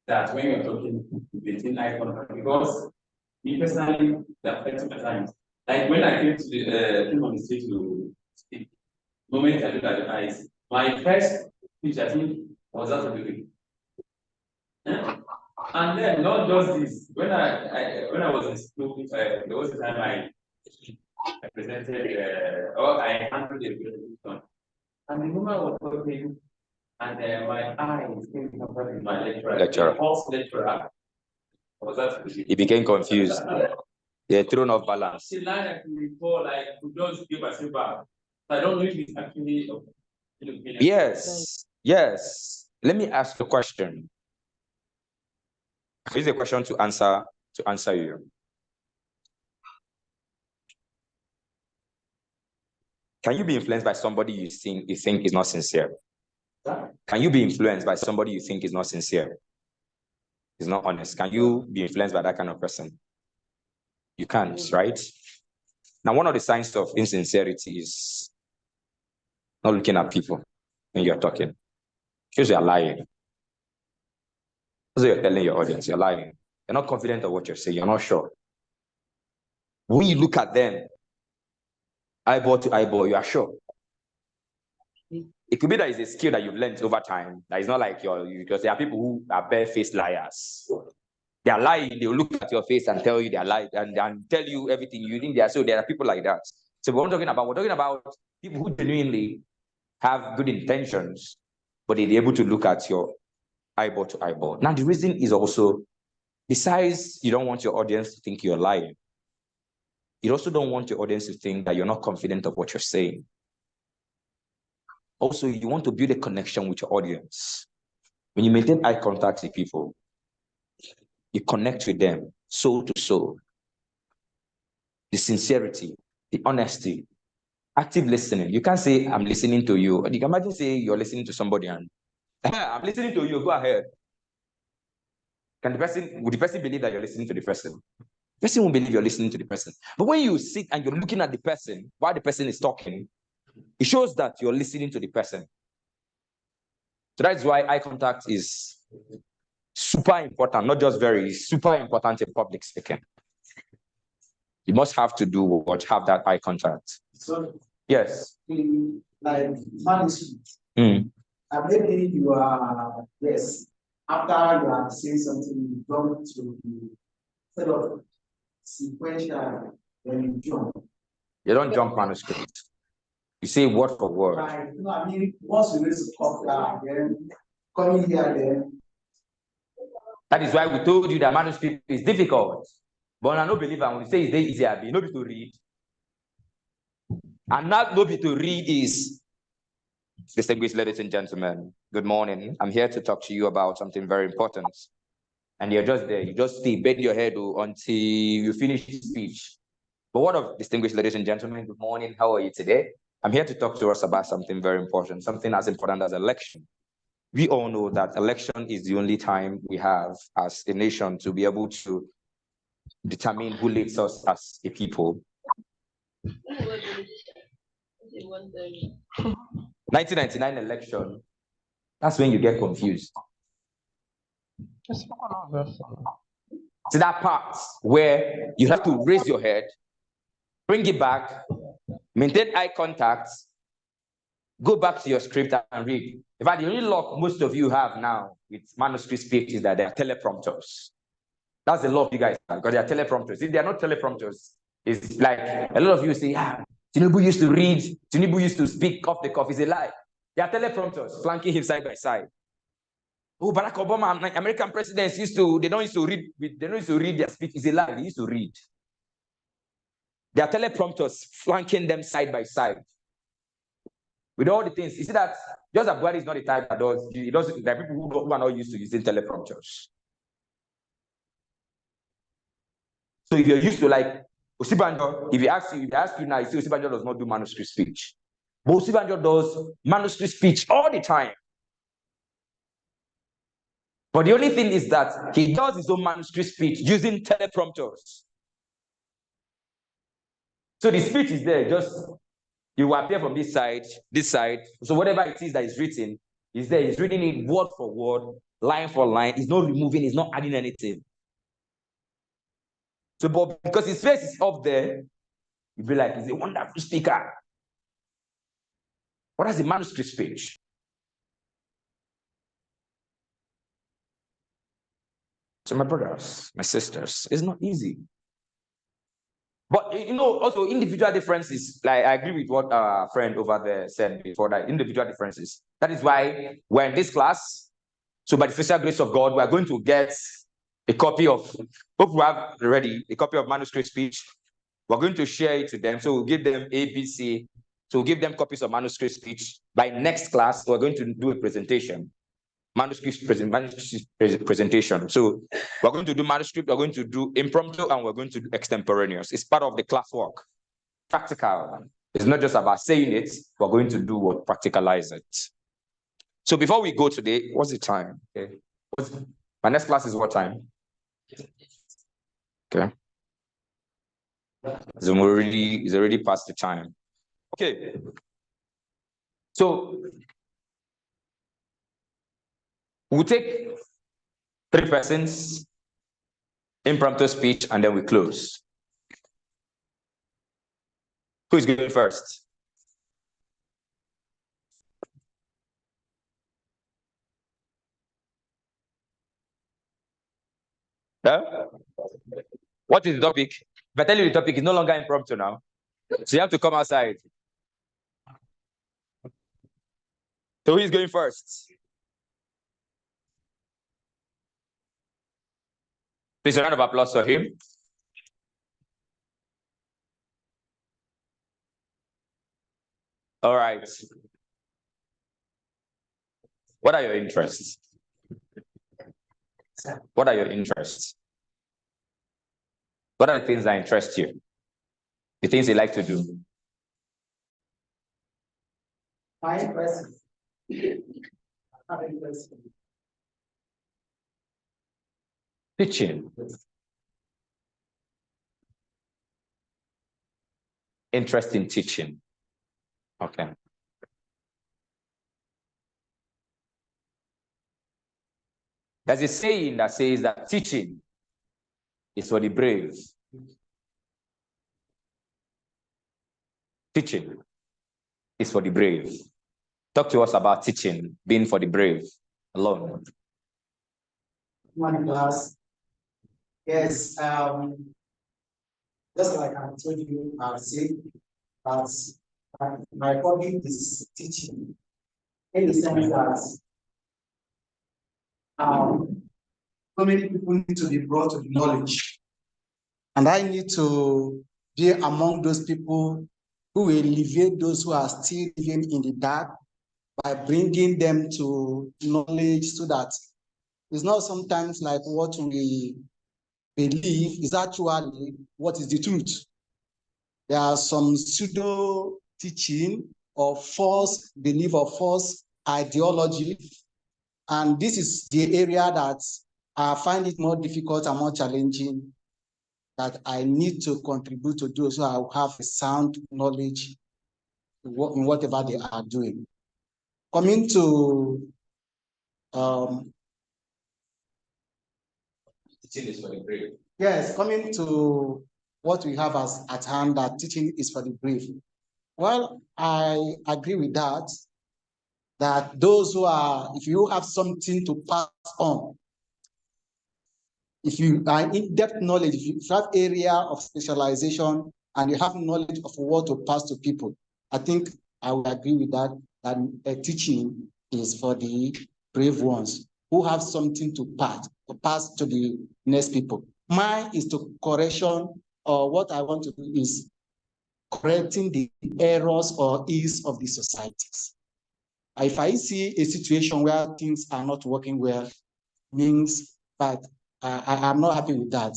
that when you're talking, maintain eye contact? Because me personally, that affects my times. Like when I came to the came on the stage to speak, the moment I look at the eyes, my first speech I think was out of the way. And then not just this. When I was in school, there was a time I presented or I handled a presentation, and the woman was talking, and my eyes came in contact with my lecturer. False lecturer. Was that? He became confused. They thrown off balance. The line I can recall, like, could just give us a back. I don't know if it's actually. Yes. Yes. Let me ask a question. Here's a question to answer you. Can you be influenced by somebody you think is not sincere? Can you be influenced by somebody you think is not sincere? Is not honest? Can you be influenced by that kind of person? You can't, right? Now, one of the signs of insincerity is not looking at people when you're talking. Because you're lying. So you're telling your audience, you're lying. You're not confident of what you're saying. You're not sure. When you look at them, eyeball to eyeball, you are sure. It could be that it's a skill that you've learned over time. That it's not like because there are people who are bare-faced liars. They are lying. They will look at your face and tell you they are lying and tell you everything you think they are. So there are people like that. So we're talking about people who genuinely have good intentions, but they're able to look at your eyeball to eyeball. Now, the reason is also, besides you don't want your audience to think you're lying, you also don't want your audience to think that you're not confident of what you're saying. Also, you want to build a connection with your audience. When you maintain eye contact with people, you connect with them soul to soul. The sincerity, the honesty, active listening. You can't say, I'm listening to you. You can imagine say you're listening to somebody and I'm listening to you, go ahead. Would the person believe that you're listening to the person? The person won't believe you're listening to the person. But when you sit and you're looking at the person while the person is talking, it shows that you're listening to the person. So that's why eye contact is super important, not just super important in public speaking. You must have to do what, have that eye contact. So, yes. Like management. Maybe you are, yes, after you are saying something, you jump to instead of sequential, when you jump. You don't jump manuscript. You say word for word. Right. No, I mean, once you raise the copy, then coming here, then. That is why we told you that manuscript is difficult. But I don't believe when we say it's easier, be nobody to read. And not nobody to read is, distinguished ladies and gentlemen, good morning. I'm here to talk to you about something very important. And you're just there. You just stay, bend your head until you finish the speech. But what of distinguished ladies and gentlemen, good morning. How are you today? I'm here to talk to us about something very important, something as important as election. We all know that election is the only time we have as a nation to be able to determine who leads us as a people. 1999 election, that's when you get confused. See that part where you have to raise your head, bring it back, maintain eye contact, go back to your script and read. In fact, the only luck most of you have now with manuscript speech is that they are teleprompters. That's the luck you guys have, because they are teleprompters. If they are not teleprompters, it's like a lot of you say, Tinubu used to read, Tinubu used to speak off the cuff. It's a lie. They are teleprompters, flanking him side by side. Oh, Barack Obama, American presidents they don't used to read their speech. It's a lie. They used to read. They are teleprompters, flanking them side by side. With all the things, you see that just that Buhari is not the type that does. There are people who are not used to using teleprompters. So if you're used to like Osibanjo, if you ask you now, you see Osibanjo does not do manuscript speech. But Osibanjo does manuscript speech all the time. But the only thing is that he does his own manuscript speech using teleprompters. So the speech is there, just you will appear from this side. So whatever it is that is written is there. He's reading it word for word, line for line. He's not removing, he's not adding anything. So, but because his face is up there, you'll be like, he's a wonderful speaker. What is the manuscript speech? So my brothers, my sisters, it's not easy. But also individual differences, like I agree with what our friend over there said before, that individual differences. That is why we're in this class. So by the special grace of God, we're going to get a copy of, hope we have already, a copy of manuscript speech. We're going to share it to them. So we'll give them ABC. So we'll give them copies of manuscript speech. By next class, we're going to do a presentation. Manuscript presentation. So we're going to do manuscript, we're going to do impromptu, and we're going to do extemporaneous. It's part of the classwork. Practical. It's not just about saying it, we're going to do what practicalize it. So before we go today, what's the time? Okay. My next class is what time? Okay. It's already past the time. Okay. So we'll take 3 persons, impromptu speech, and then we close. Who is going first? Huh? What is the topic? If I tell you the topic is no longer impromptu now, so you have to come outside. So who is going first? Please, a round of applause for him. All right. What are your interests? What are your interests? What are the things that interest you? The things you like to do? My interest. Teaching. Interest in teaching. Okay. There's a saying that says that teaching is for the brave. Teaching is for the brave. Talk to us about teaching being for the brave alone. Morning, class. Yes, just like I told you, I've said that my hobby is teaching, in the sense that so many people need to be brought to the knowledge, and I need to be among those people who will alleviate those who are still living in the dark by bringing them to knowledge, so that it's not sometimes like what we believe is actually what is the truth. There are some pseudo teaching or false belief or false ideology, and this is the area that I find it more difficult and more challenging, that I need to contribute to do, so I will have a sound knowledge in whatever they are doing. Coming to Teaching is for the brave. yes, coming to what we have as at hand, that teaching is for the brave. Well, I agree with that, that those who are, if you have something to pass on, if you are in-depth knowledge, if you have area of specialization and you have knowledge of what to pass to people, I think I would agree with that, that teaching is for the brave ones who have something to pass to the next people. Mine is to correction, or what I want to do is correcting the errors or ills of the societies. If I see a situation where things are not working well, means that I'm not happy with that.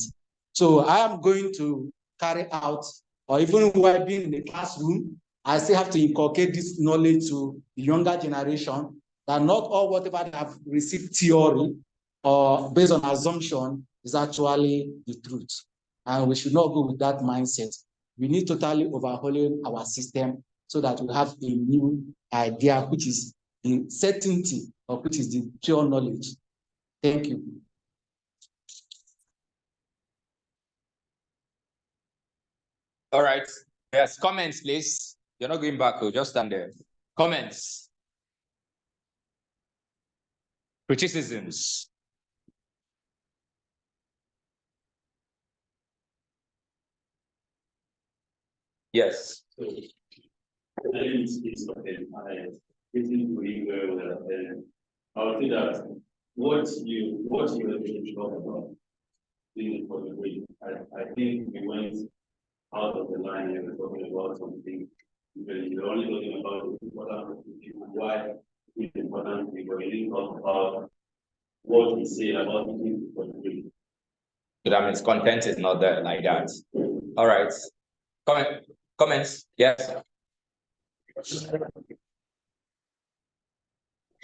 So I am going to carry out, or even while being in the classroom, I still have to inculcate this knowledge to the younger generation, that not all whatever they have received theory or based on assumption is actually the truth. And we should not go with that mindset. We need totally overhauling our system so that we have a new idea, which is the certainty, or which is the pure knowledge. Thank you. All right. Yes, comments, please. You're not going back, just stand there. Comments. Criticisms. Yes. I think it's okay. It's pretty well. I'll say that what you are really talk about for the week. I think we went out of the line and we're talking about something. You're only talking about the important people, why it's important, because you didn't talk about what we say about the for the week. That means content is not there like that. All right. Comments? Yes.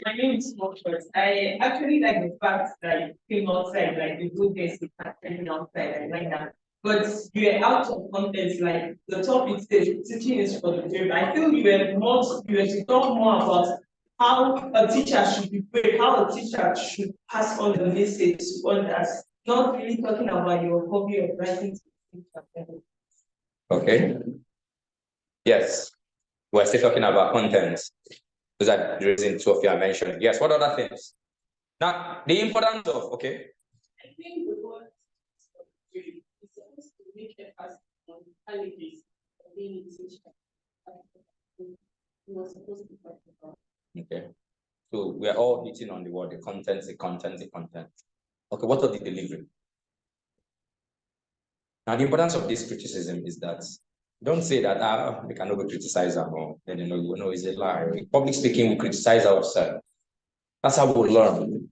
My name is Mokshot. I actually like the fact that you came outside, like the good days you came outside, I like that. But you are out of context, like the topic says teaching is for the brave. I feel you were to talk more about how a teacher should be brave, how a teacher should pass on the message to others, not really talking about your hobby of writing. Okay. Yes. We're still talking about content. Those are the reasons two of you are mentioning. Yes, what other things? Now, the importance of, okay. I think the word is supposed to make emphasis on qualities of being a teacher. You were supposed to talk about. Okay. So we are all hitting on the word, the content, the content, the content. Okay, what are the delivery? Now, the importance of this criticism is that don't say that we cannot be criticized more. Then you know it's a lie. Public speaking, we criticize ourselves. That's how we learn.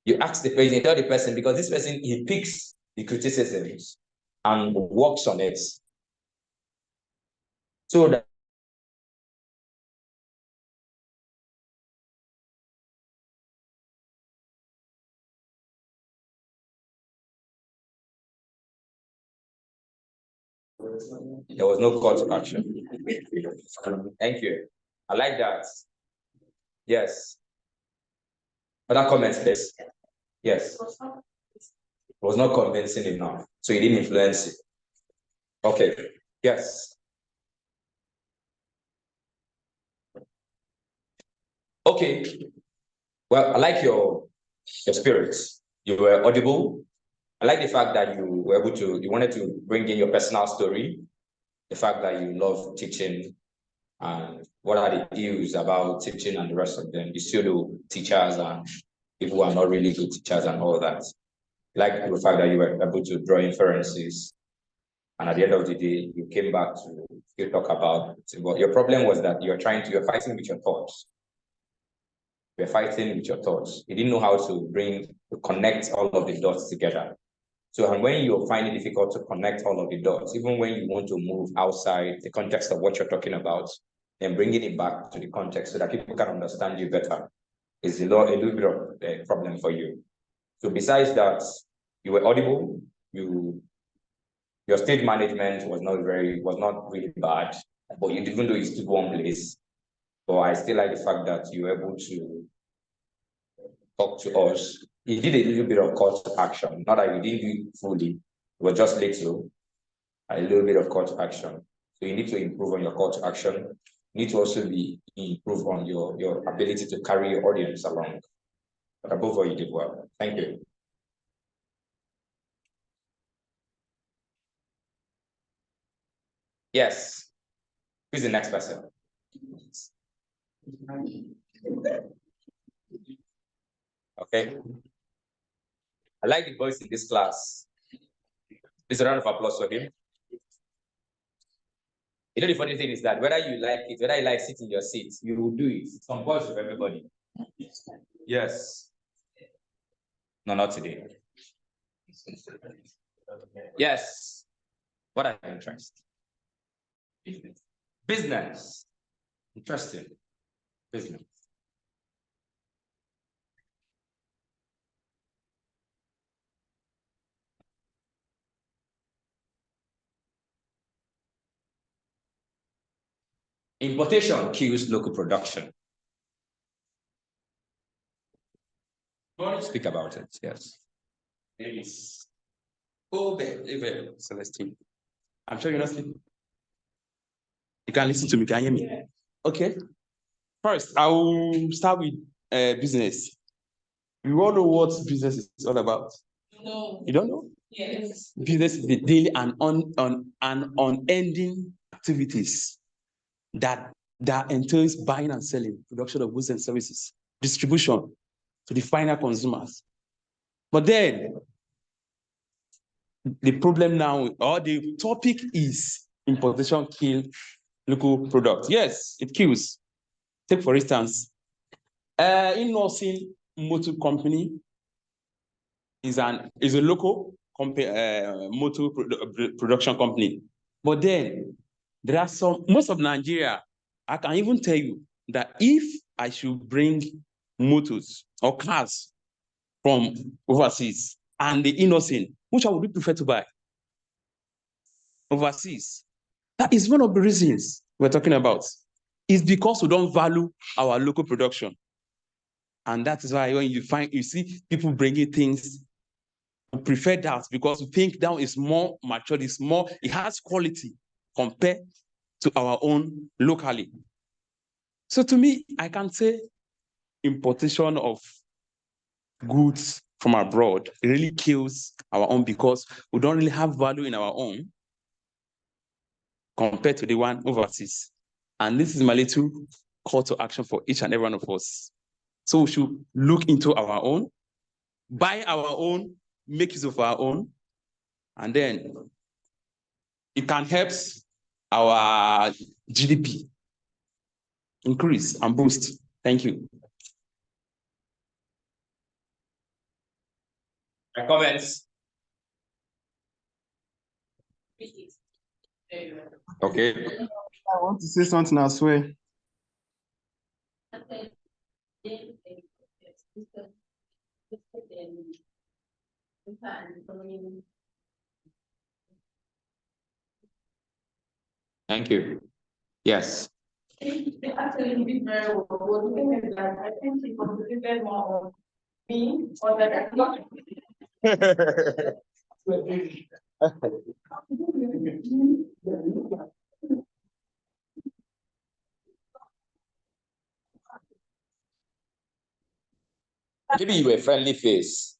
You ask the person, tell the person, because this person he picks the criticisms and works on it. So that there was no call to action. Thank you. I like that. Yes. Other comments, please. Yes. It was not convincing enough, so he didn't influence it. Okay. Yes. Okay. Well, I like your spirits. You were audible. I like the fact that you were able to, you wanted to bring in your personal story, the fact that you love teaching, and what are the views about teaching and the rest of them. You still do teachers and people who are not really good teachers and all that. I like the fact that you were able to draw inferences, and at the end of the day, you came back to talk about it. But your problem was that you're fighting with your thoughts. You're fighting with your thoughts. You didn't know how to connect all of the dots together. So, and when you find it difficult to connect all of the dots, even when you want to move outside the context of what you're talking about, then bringing it back to the context so that people can understand you better is a little bit of a problem for you. So besides that, you were audible, your stage management was not really bad, but even though you stood one place, but I still like the fact that you were able to talk to us. You did a little bit of call to action, not that you didn't do it fully, it was just little, a little bit of call to action. So you need to improve on your call to action. You need to also improve on your ability to carry your audience along. But above all, you did well. Thank you. Yes. Who's the next person? Okay. I like the voice in this class. Please a round of applause for him. You know, the funny thing is that whether you like it, whether you like sitting in your seat, you will do it. Some voice of everybody. Yes. No, not today. Yes. What are your interests? Business. Interesting. Business. Importation kills local production. Speak about it, yes. Yes. Oh, baby, Celestine. I'm sure you're not sleeping. You can listen to me, can you hear me? Okay. First, I will start with business. You all know what business is all about? No. You don't know? Yes. Business is the daily and unending activities that entails buying and selling, production of goods and services, distribution to the final consumers. But then the problem now, or the topic is importation kill local products. Yes, it kills. Take for instance, in-nursing motor company is a local motor production company. But then there are most of Nigeria, I can even tell you that if I should bring motors or cars from overseas and the innocent, which one would you prefer to buy? Overseas. That is one of the reasons we're talking about. It's because we don't value our local production. And that is why when you see people bringing things, we prefer that because we think that is more mature, it has quality compared to our own locally. So to me, I can say importation of goods from abroad really kills our own because we don't really have value in our own compared to the one overseas. And this is my little call to action for each and every one of us. So we should look into our own, buy our own, make use of our own, and then it can help our GDP increase and boost. Thank you. Comments? Okay. I want to say something as well. Thank you. Yes. Actually, did very well. But the thing is that I think he concentrated more on me or that. Maybe you were a friendly face.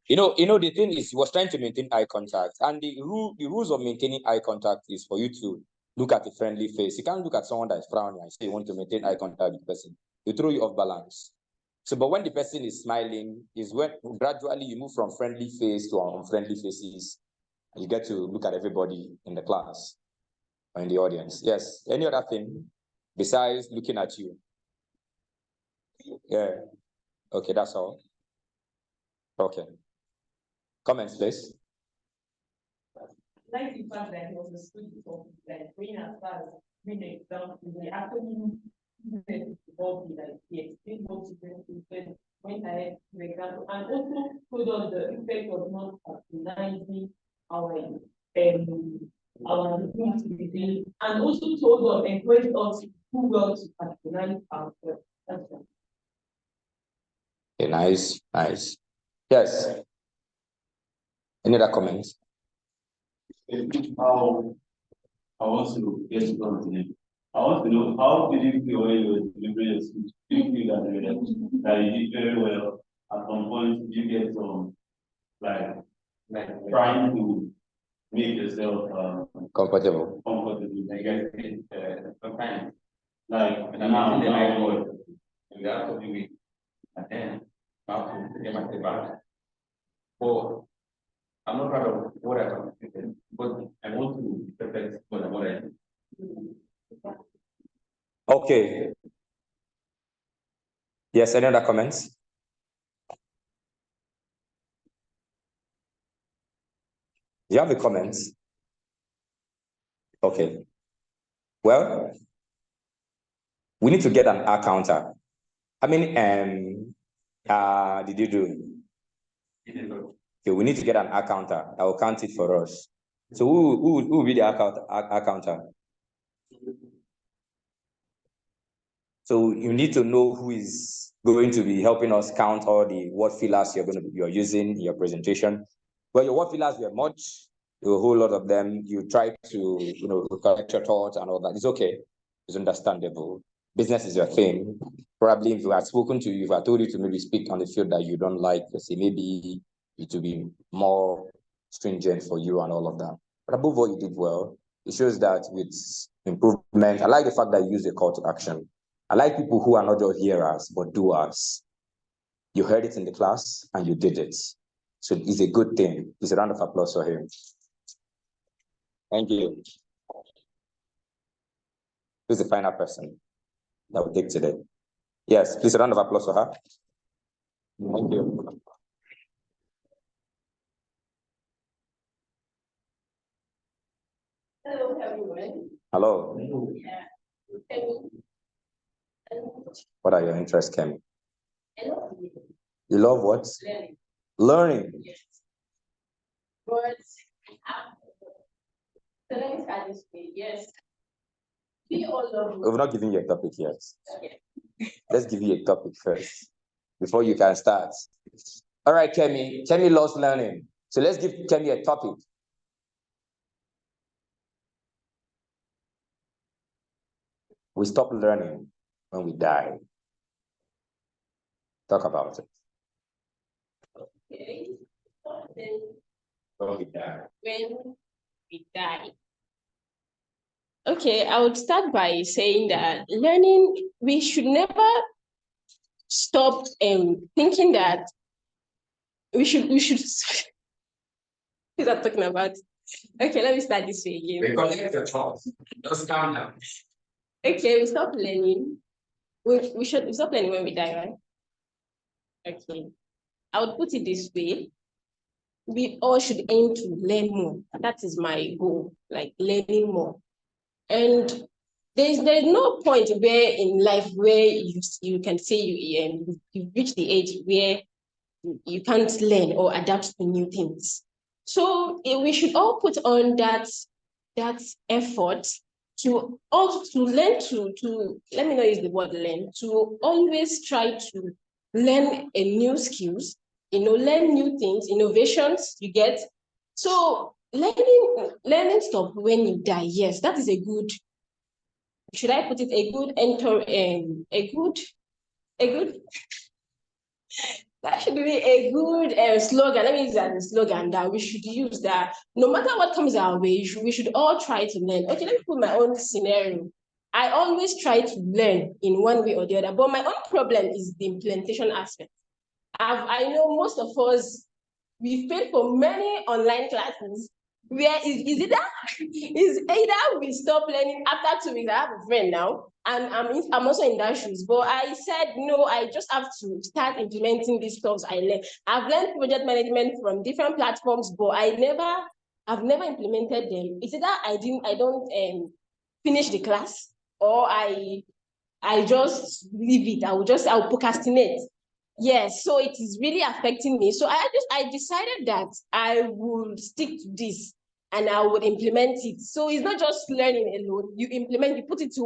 You know, the thing is, he was trying to maintain eye contact, and the rules of maintaining eye contact is for you to look at a friendly face. You can't look at someone that is frowning and say you want to maintain eye contact with the person. You throw you off balance. So, but when the person is smiling, is when gradually you move from friendly face to unfriendly faces, and you get to look at everybody in the class or in the audience. Yes. Any other thing besides looking at you? Yeah. Okay, that's all. Okay. Comments, please. Like the fact that he was a student of like being as far as being an example, they actually involved in like he explained what he said, went ahead to the example, and also told us the effect of not patronizing our community, and also told us, encouraged us to do well to patronize ourselves. That's right. Okay, nice, nice. Yes. Any other comments? How I want to get to continue. I want to know how did you feel when you were delivering your speech? Do you feel that you did very well? At some point, did you get some like trying to make yourself comfortable? I guess sometimes like now the night board and the other week, and then I have to get my back. But I'm not proud of what I have, but I want to be perfect for what I do. Okay. Yes, any other comments? you have a comment? Okay. Well, we need to get an R counter. How many did you do? Okay, we need to get an R counter. I will count it for us. So who will be the R counter? So you need to know who is going to be helping us count all the word fillers you're using in your presentation. Well, your word fillers were much, a whole lot of them. You try to collect your thoughts and all that. It's okay. It's understandable. Business is your thing. Probably if you had spoken to you, if I told you to maybe speak on the field that you don't like, let's say maybe it will be more stringent for you and all of that. But above all, you did well. It shows that with improvement, I like the fact that you use a call to action. I like people who are not just hearers, but doers. You heard it in the class and you did it. So it's a good thing. It's a round of applause for him. Thank you. Who's the final person that will take today? Yes, please, a round of applause for her. Thank you. Hello, everyone. Hello. Yeah. What are your interests, Kemi? I love you. You love what? Learning. Learning. Yes. But so let me start this way. Yes. We all love. We've not given you a topic yet. Okay. Let's give you a topic first before you can start. All right, Kemi. Kemi loves learning. So let's give Kemi a topic. We stop learning when we die. Talk about it. Okay. When we die. When we die. Okay, I would start by saying that learning, we should never stop thinking that we should what is that talking about? Okay, let me start this way again. Recollect your thoughts. Just calm down. Okay, we stop learning. We should stop learning when we die, right? Okay. I would put it this way. We all should aim to learn more. That is my goal, like learning more. And there's no point where in life where you can say you've reached the age where you can't learn or adapt to new things. So we should all put on that effort to learn to let me not use the word learn, to always try to learn a new skills, learn new things, innovations, you get. So learning stop when you die. Yes, that is a good, should I put it, a good that should be a good slogan. Let me use that as a slogan that we should use, that no matter what comes our way, we should all try to learn. Okay, let me put my own scenario. I always try to learn in one way or the other, but my own problem is the implementation aspect. I know most of us, we've paid for many online classes where is either we stop learning after 2 weeks. I have a friend now, and I'm also in that shoes. But I said no, I just have to start implementing these stuff I learned. I've learned project management from different platforms, but I've never implemented them. It's either I don't finish the class, or I just leave it. I'll procrastinate. Yes, so it is really affecting me. So I decided that I would stick to this and I would implement it. So it's not just learning alone. You implement, you put it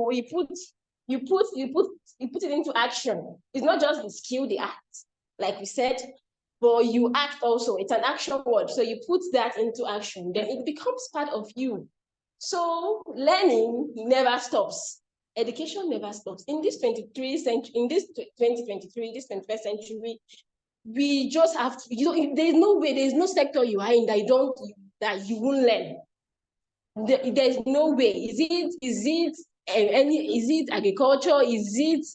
into action. It's not just the skill, the act, like we said, but you act also. It's an action word. So you put that into action, then it becomes part of you. So learning never stops. Education never stops. In this 2023, this 21st century, we just have to, there's no way, there's no sector you are in that you won't learn. There's no way. Is it agriculture? Is it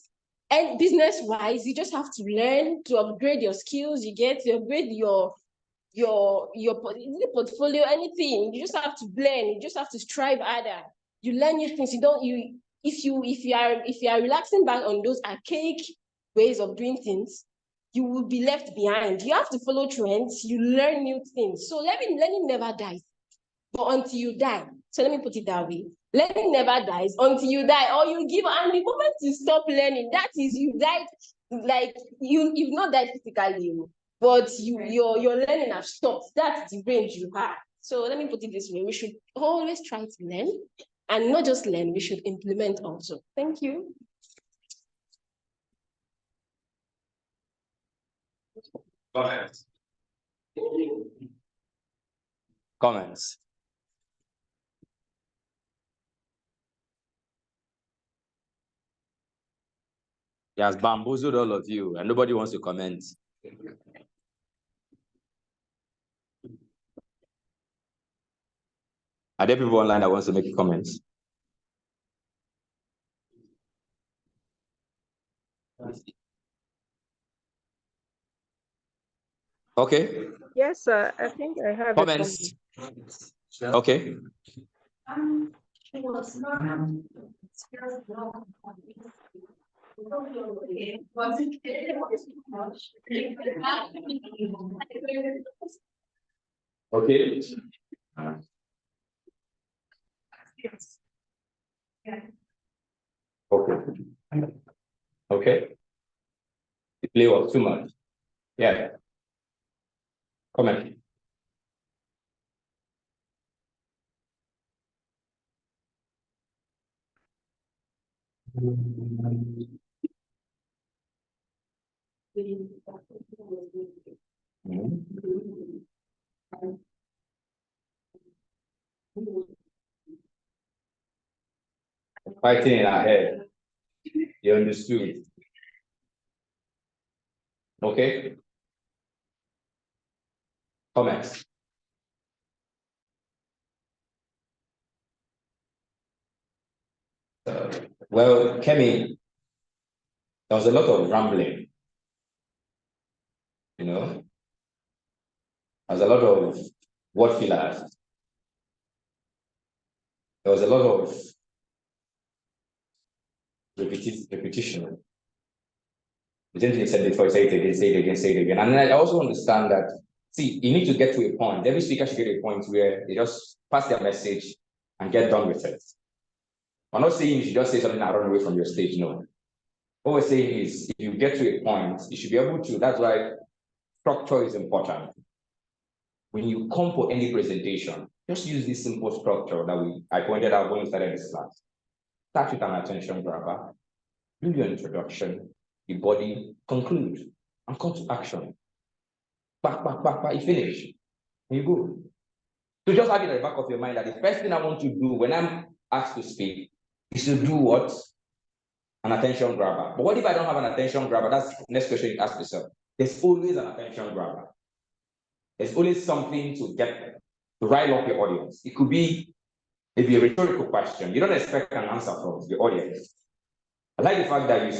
and business-wise? You just have to learn to upgrade your skills, to upgrade your portfolio, anything. You just have to learn, you just have to strive harder. You learn new things. If you are relaxing back on those archaic ways of doing things, you will be left behind. You have to follow trends, you learn new things. So learning never dies. but until you die. So let me put it that way. Learning never dies until you die, or you give, and the moment you stop learning, that is, you died, like you've not died physically, but your learning has stopped. That's the range you have. So let me put it this way: we should always try to learn, and not just learn, we should implement also. Thank you. Comments. He has bamboozled all of you, and nobody wants to comment. Are there people online that wants to make comments? Okay. Yes, sir. I think I have Comments. Okay. It was not Okay. Okay. Okay. The play was too much. Yeah. Comment. Fighting in our head. You understood. Okay. Comments. Well, Kemi, there was a lot of rambling. You know, there was a lot of word fillers. There was a lot of repetition. The same thing you said before, say it again, say it again, say it again. And then I also understand that, see, you need to get to a point. Every speaker should get to a point where they just pass their message and get done with it. I'm not saying you should just say something and run away from your stage, no. What we're saying is, if you get to a point, you should be able to, that's why structure is important. When you come for any presentation, just use this simple structure that I pointed out when we started this class. Start with an attention grabber, do your introduction, the body, conclude, and come to action. Back, you finish, and you go. So just have it at the back of your mind that the first thing I want to do when I'm asked to speak is to do what? An attention grabber. But what if I don't have an attention grabber? That's the next question you ask yourself. There's always an attention grabber. There's always something to rile up your audience. It could be maybe a rhetorical question. You don't expect an answer from the audience. I like the fact that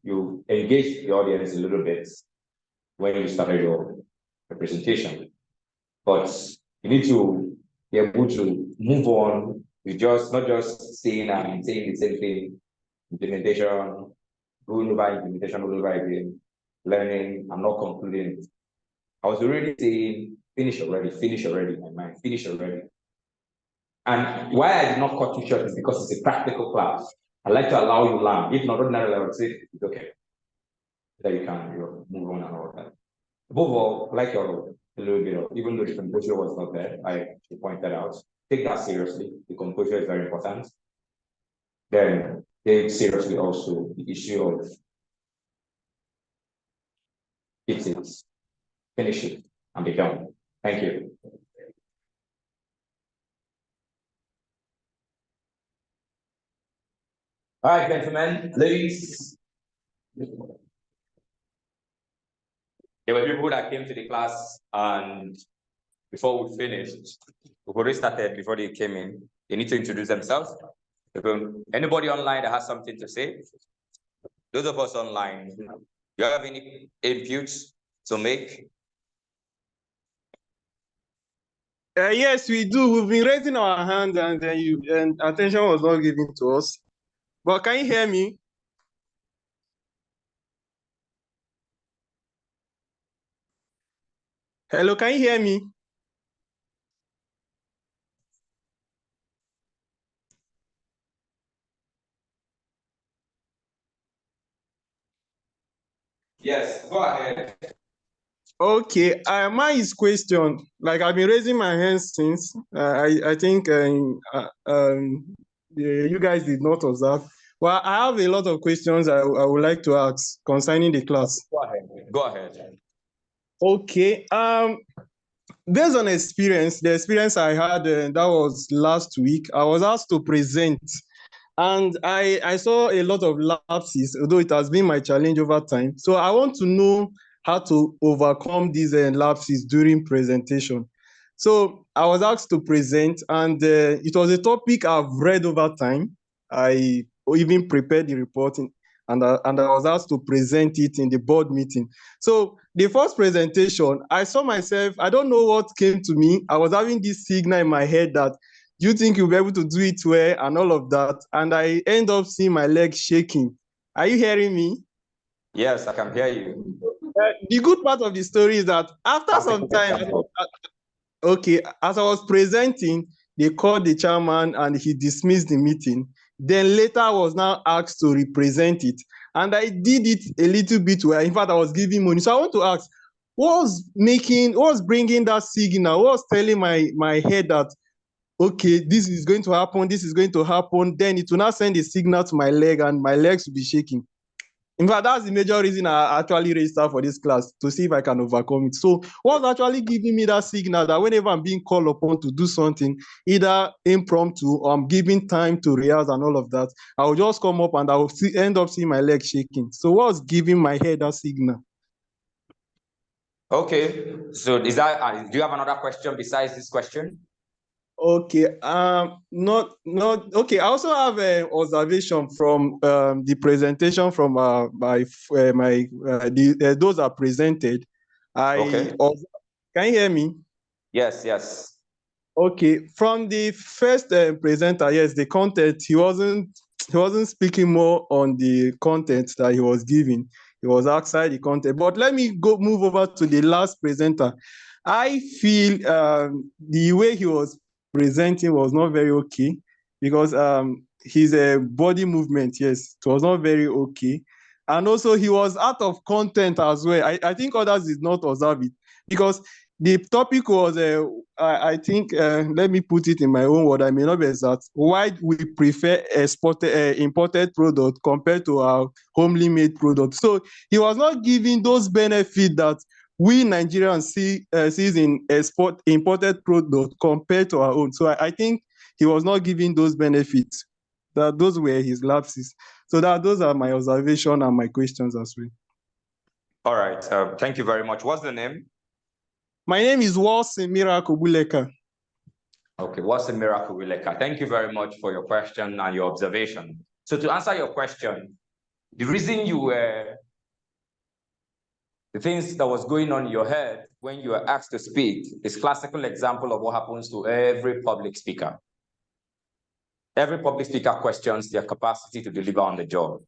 you engaged the audience a little bit when you started your presentation. But you need to be able to move on with not just saying and saying the same thing. Implementation, going over implementation all over again, learning, I'm not concluding. I was already saying, finish already, my mind, finish already. And why I did not cut you short is because it's a practical class. I like to allow you learn. If not ordinarily, I would say it's okay. That you can move on and all that. Above all, like a little bit of, even though the composure was not there, I should point that out. Take that seriously. The composure is very important. Then take seriously also the issue of finish it, and be done. Thank you. All right, gentlemen, ladies. There were people that came to the class, and before we finished, we've already started before they came in. They need to introduce themselves. Anybody online that has something to say? Those of us online, do you have any inputs to make? Yes, we do. We've been raising our hand, and attention was not given to us. But can you hear me? Hello, can you hear me? Yes, go ahead. Okay, mine is question. Like I've been raising my hand since. I think you guys did not observe. Well, I have a lot of questions I would like to ask concerning the class. Go ahead. Go ahead. Okay. Based on experience, the experience I had that was last week, I was asked to present, and I saw a lot of lapses, although it has been my challenge over time. So I want to know how to overcome these lapses during presentation. So I was asked to present, and it was a topic I've read over time. I even prepared the reporting, and I was asked to present it in the board meeting. So the first presentation, I saw myself, I don't know what came to me. I was having this signal in my head that you think you'll be able to do it well and all of that. And I end up seeing my legs shaking. Are you hearing me? Yes, I can hear you. The good part of the story is that after some time, okay, as I was presenting, they called the chairman and he dismissed the meeting. Then later I was now asked to represent it. And I did it a little bit well. In fact, I was giving money. So I want to ask, what was bringing that signal? What was telling my head that, okay, this is going to happen, this is going to happen? Then it will now send a signal to my leg and my legs will be shaking. In fact, that's the major reason I actually registered for this class, to see if I can overcome it. So what's actually giving me that signal that whenever I'm being called upon to do something, either impromptu or I'm giving time to rehearse and all of that, I will just come up and I will end up seeing my leg shaking. So what's giving my head that signal? Okay, so is that, do you have another question besides this question? Okay, not okay. I also have an observation from the presentation from those are presented. Okay. Can you hear me? Yes, yes. Okay, from the first presenter, yes, the content, he wasn't speaking more on the content that he was giving. He was outside the content. But let me move over to the last presenter. I feel the way he was presenting was not very okay, because his body movement, yes, it was not very okay. And also he was out of content as well. I think others did not observe it, because the topic was, I think, let me put it in my own word, I may not be exact, why we prefer imported product compared to our homely made product. So he was not giving those benefits that we Nigerians sees in imported product compared to our own. So I think he was not giving those benefits. Those were his lapses. So those are my observations and my questions as well. All right, thank you very much. What's the name? My name is Walsimira Kobuleka. Okay, Walsimira Kobuleka. Thank you very much for your question and your observation. So to answer your question, the reason you were, the things that was going on in your head when you were asked to speak is classical example of what happens to every public speaker. Every public speaker questions their capacity to deliver on the job.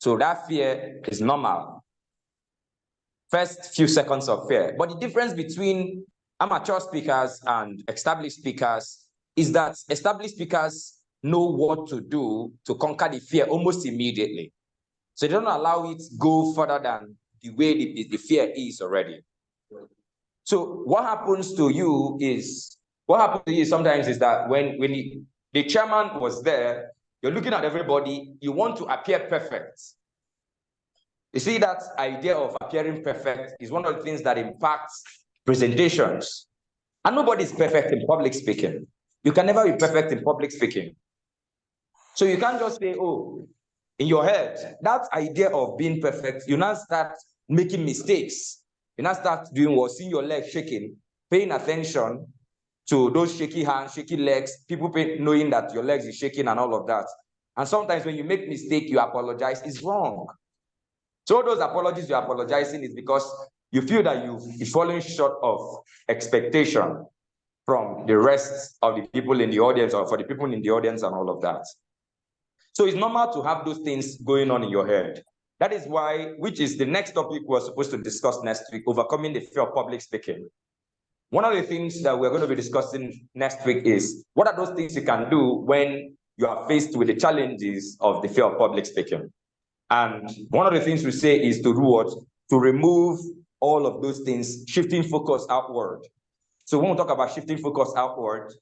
So that fear is normal. First few seconds of fear. But the difference between amateur speakers and established speakers is that established speakers know what to do to conquer the fear almost immediately. So they don't allow it go further than the way the fear is already. So what happens to you is, sometimes is that when the chairman was there, you're looking at everybody, you want to appear perfect. You see, that idea of appearing perfect is one of the things that impacts presentations. And nobody's perfect in public speaking. You can never be perfect in public speaking. So you can't just say, oh, in your head, that idea of being perfect, you now start making mistakes. You now start doing what? Seeing your legs shaking, paying attention to those shaky hands, shaky legs, people knowing that your legs is shaking and all of that. And sometimes when you make mistake, you apologize, it's wrong. So all those apologies you're apologizing is because you feel that you're falling short of expectation from the rest of the people in the audience, or for the people in the audience and all of that. So it's normal to have those things going on in your head. That is why, which is the next topic we're supposed to discuss next week, overcoming the fear of public speaking. One of the things that we're going to be discussing next week is, what are those things you can do when you are faced with the challenges of the fear of public speaking? And one of the things we say is to do what? To remove all of those things, shifting focus outward. So when we talk about shifting focus outward,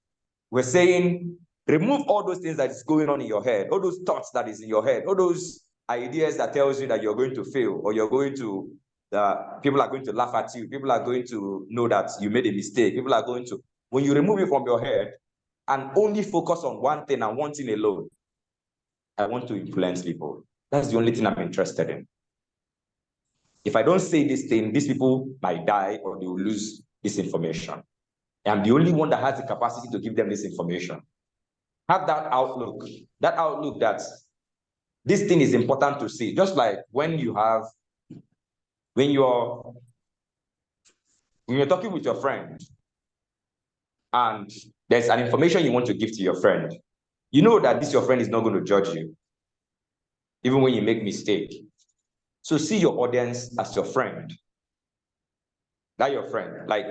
we're saying remove all those things that is going on in your head, all those thoughts that is in your head, all those ideas that tells you that you're going to fail, or you're going to, people are going to laugh at you, people are going to know that you made a mistake, people are going to, when you remove it from your head and only focus on one thing and one thing alone, I want to influence people. That's the only thing I'm interested in. If I don't say this thing, these people might die or they will lose this information. I'm the only one that has the capacity to give them this information. Have that outlook that this thing is important to see. Just like when you're talking with your friend and there's an information you want to give to your friend, you know that this your friend is not going to judge you, even when you make mistake. So see your audience as your friend. That your friend. Like,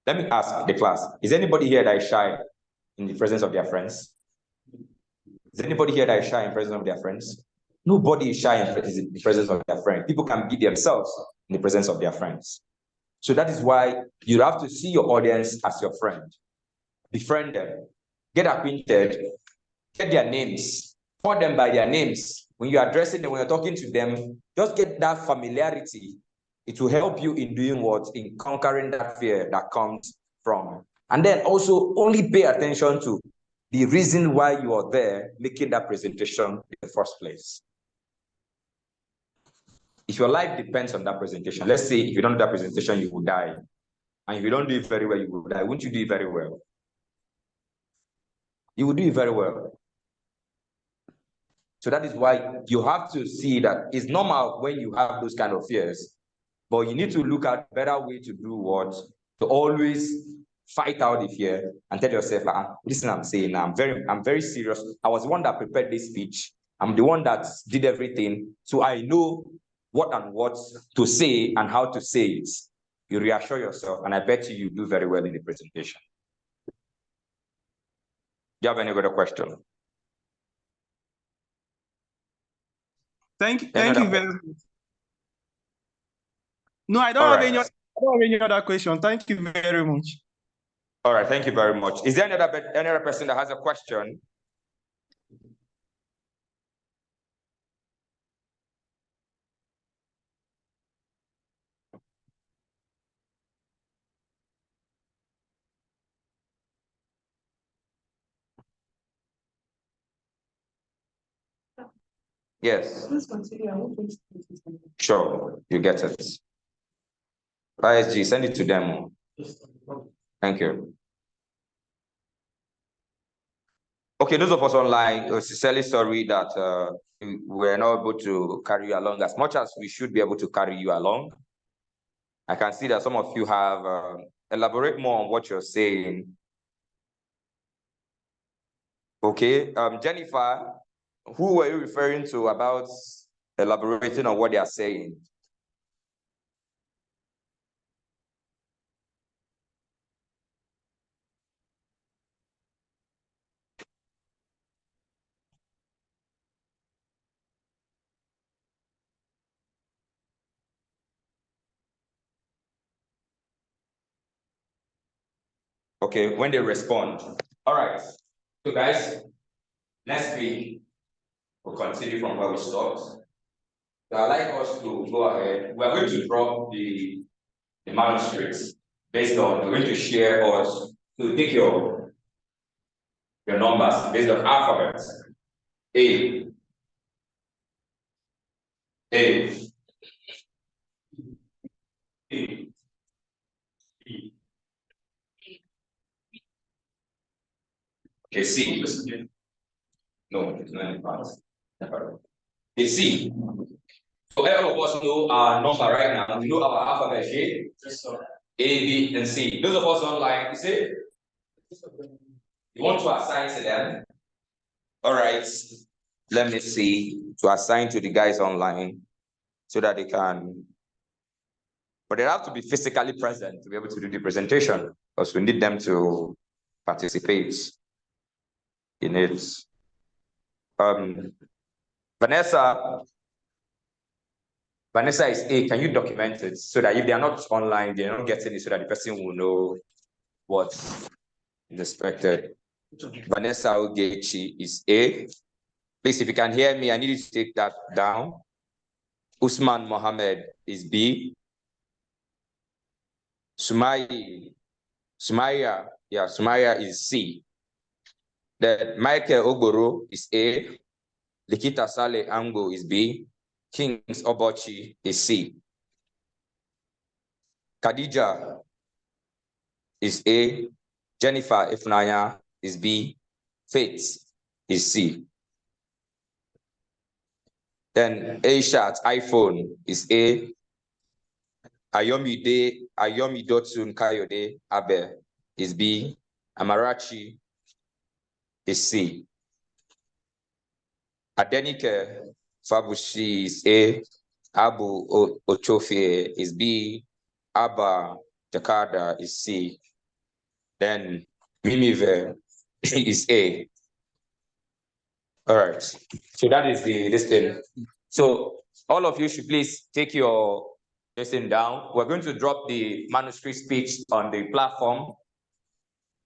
let me ask the class, is anybody here that is shy in the presence of their friends? Is anybody here that is shy in presence of their friends? Nobody is shy in the presence of their friends. People can be themselves in the presence of their friends. So that is why you have to see your audience as your friend. Befriend them, get acquainted, get their names, call them by their names. When you're addressing them, when you're talking to them, just get that familiarity. It will help you in doing what? In conquering that fear that comes from. And then also only pay attention to the reason why you are there making that presentation in the first place. If your life depends on that presentation, let's say if you don't do that presentation, you will die. And if you don't do it very well, you will die. Won't you do it very well? You will do it very well. So that is why you have to see that it's normal when you have those kind of fears, but you need to look at a better way to do what? To always fight out the fear and tell yourself, listen, I'm saying, I'm very serious. I was the one that prepared this speech. I'm the one that did everything. So I know what and what to say and how to say it. You reassure yourself, and I bet you do very well in the presentation. Do you have any other question? Thank you very much. No, I don't have any other question. Thank you very much. All right, thank you very much. Is there any other person that has a question? Yes. Sure, you get it. ISG, send it to them. Thank you. Okay, those of us online, we're sincerely sorry that we're not able to carry you along as much as we should be able to carry you along. I can see that some of you have elaborate more on what you're saying. Okay, Jennifer, who were you referring to about elaborating on what they are saying? Okay, when they respond. All right. So guys, next week we'll continue from where we stopped. So I'd like us to go ahead. We're going to drop the manuscripts based on, we're going to share us to take your numbers based on alphabets. A. A. A. B. Okay, C. No, it's not in parts. A C. So all of us know our number right now. We know our alphabet shape. A, B, and C. Those of us online, you see? You want to assign to them? All right. Let me see. To assign to the guys online so that they can. But they have to be physically present to be able to do the presentation because we need them to participate in it. Vanessa, Vanessa is A. Can you document it so that if they are not online, they're not getting it so that the person will know what's expected? Vanessa Ogechi is A. Please, if you can hear me, I need you to take that down. Usman Mohammed is B. Sumaya is C. Then Michael Ogboro is A. Likita Saleh Ango is B. Kings Obochi is C. Khadija is A. Jennifer Ifnaya is B. Faith is C. Then Aishat iPhone is A. Ayomidotun Kayode Abe is B. Amarachi is C. Adenike Fabushi is A. Abu Ochofe is B. Abba Jakarta is C. Then Mimive is A. All right. So that is this thing. So all of you should please take your lesson down. We're going to drop the manuscript speech on the platform,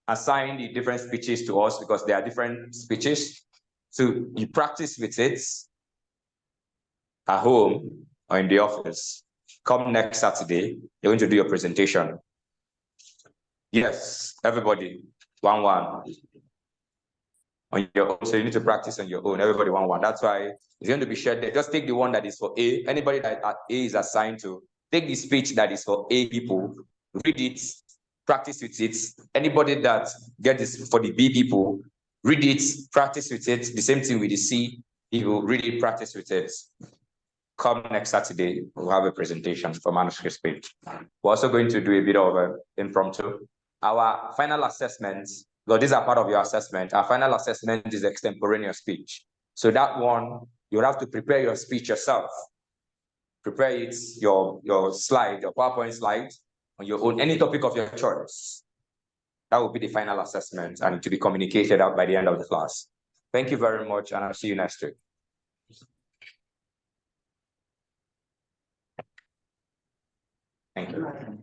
assign the different speeches to us because they are different speeches. So you practice with it at home or in the office. Come next Saturday, you're going to do your presentation. Yes, everybody, 1-1. On your own, so you need to practice on your own. Everybody 1-1. That's why it's going to be shared there. Just take the one that is for A. Anybody that A is assigned to, take the speech that is for A people, read it, practice with it. Anybody that gets this for the B people, read it, practice with it. The same thing with the C, you will read it, practice with it. Come next Saturday, we'll have a presentation for manuscript speech. We're also going to do a bit of an impromptu. Our final assessment, though these are part of your assessment, our final assessment is extemporaneous speech. So that one, you'll have to prepare your speech yourself. Prepare it, your slide, your PowerPoint slide, on your own, any topic of your choice. That will be the final assessment and to be communicated out by the end of the class. Thank you very much, and I'll see you next week. Thank you.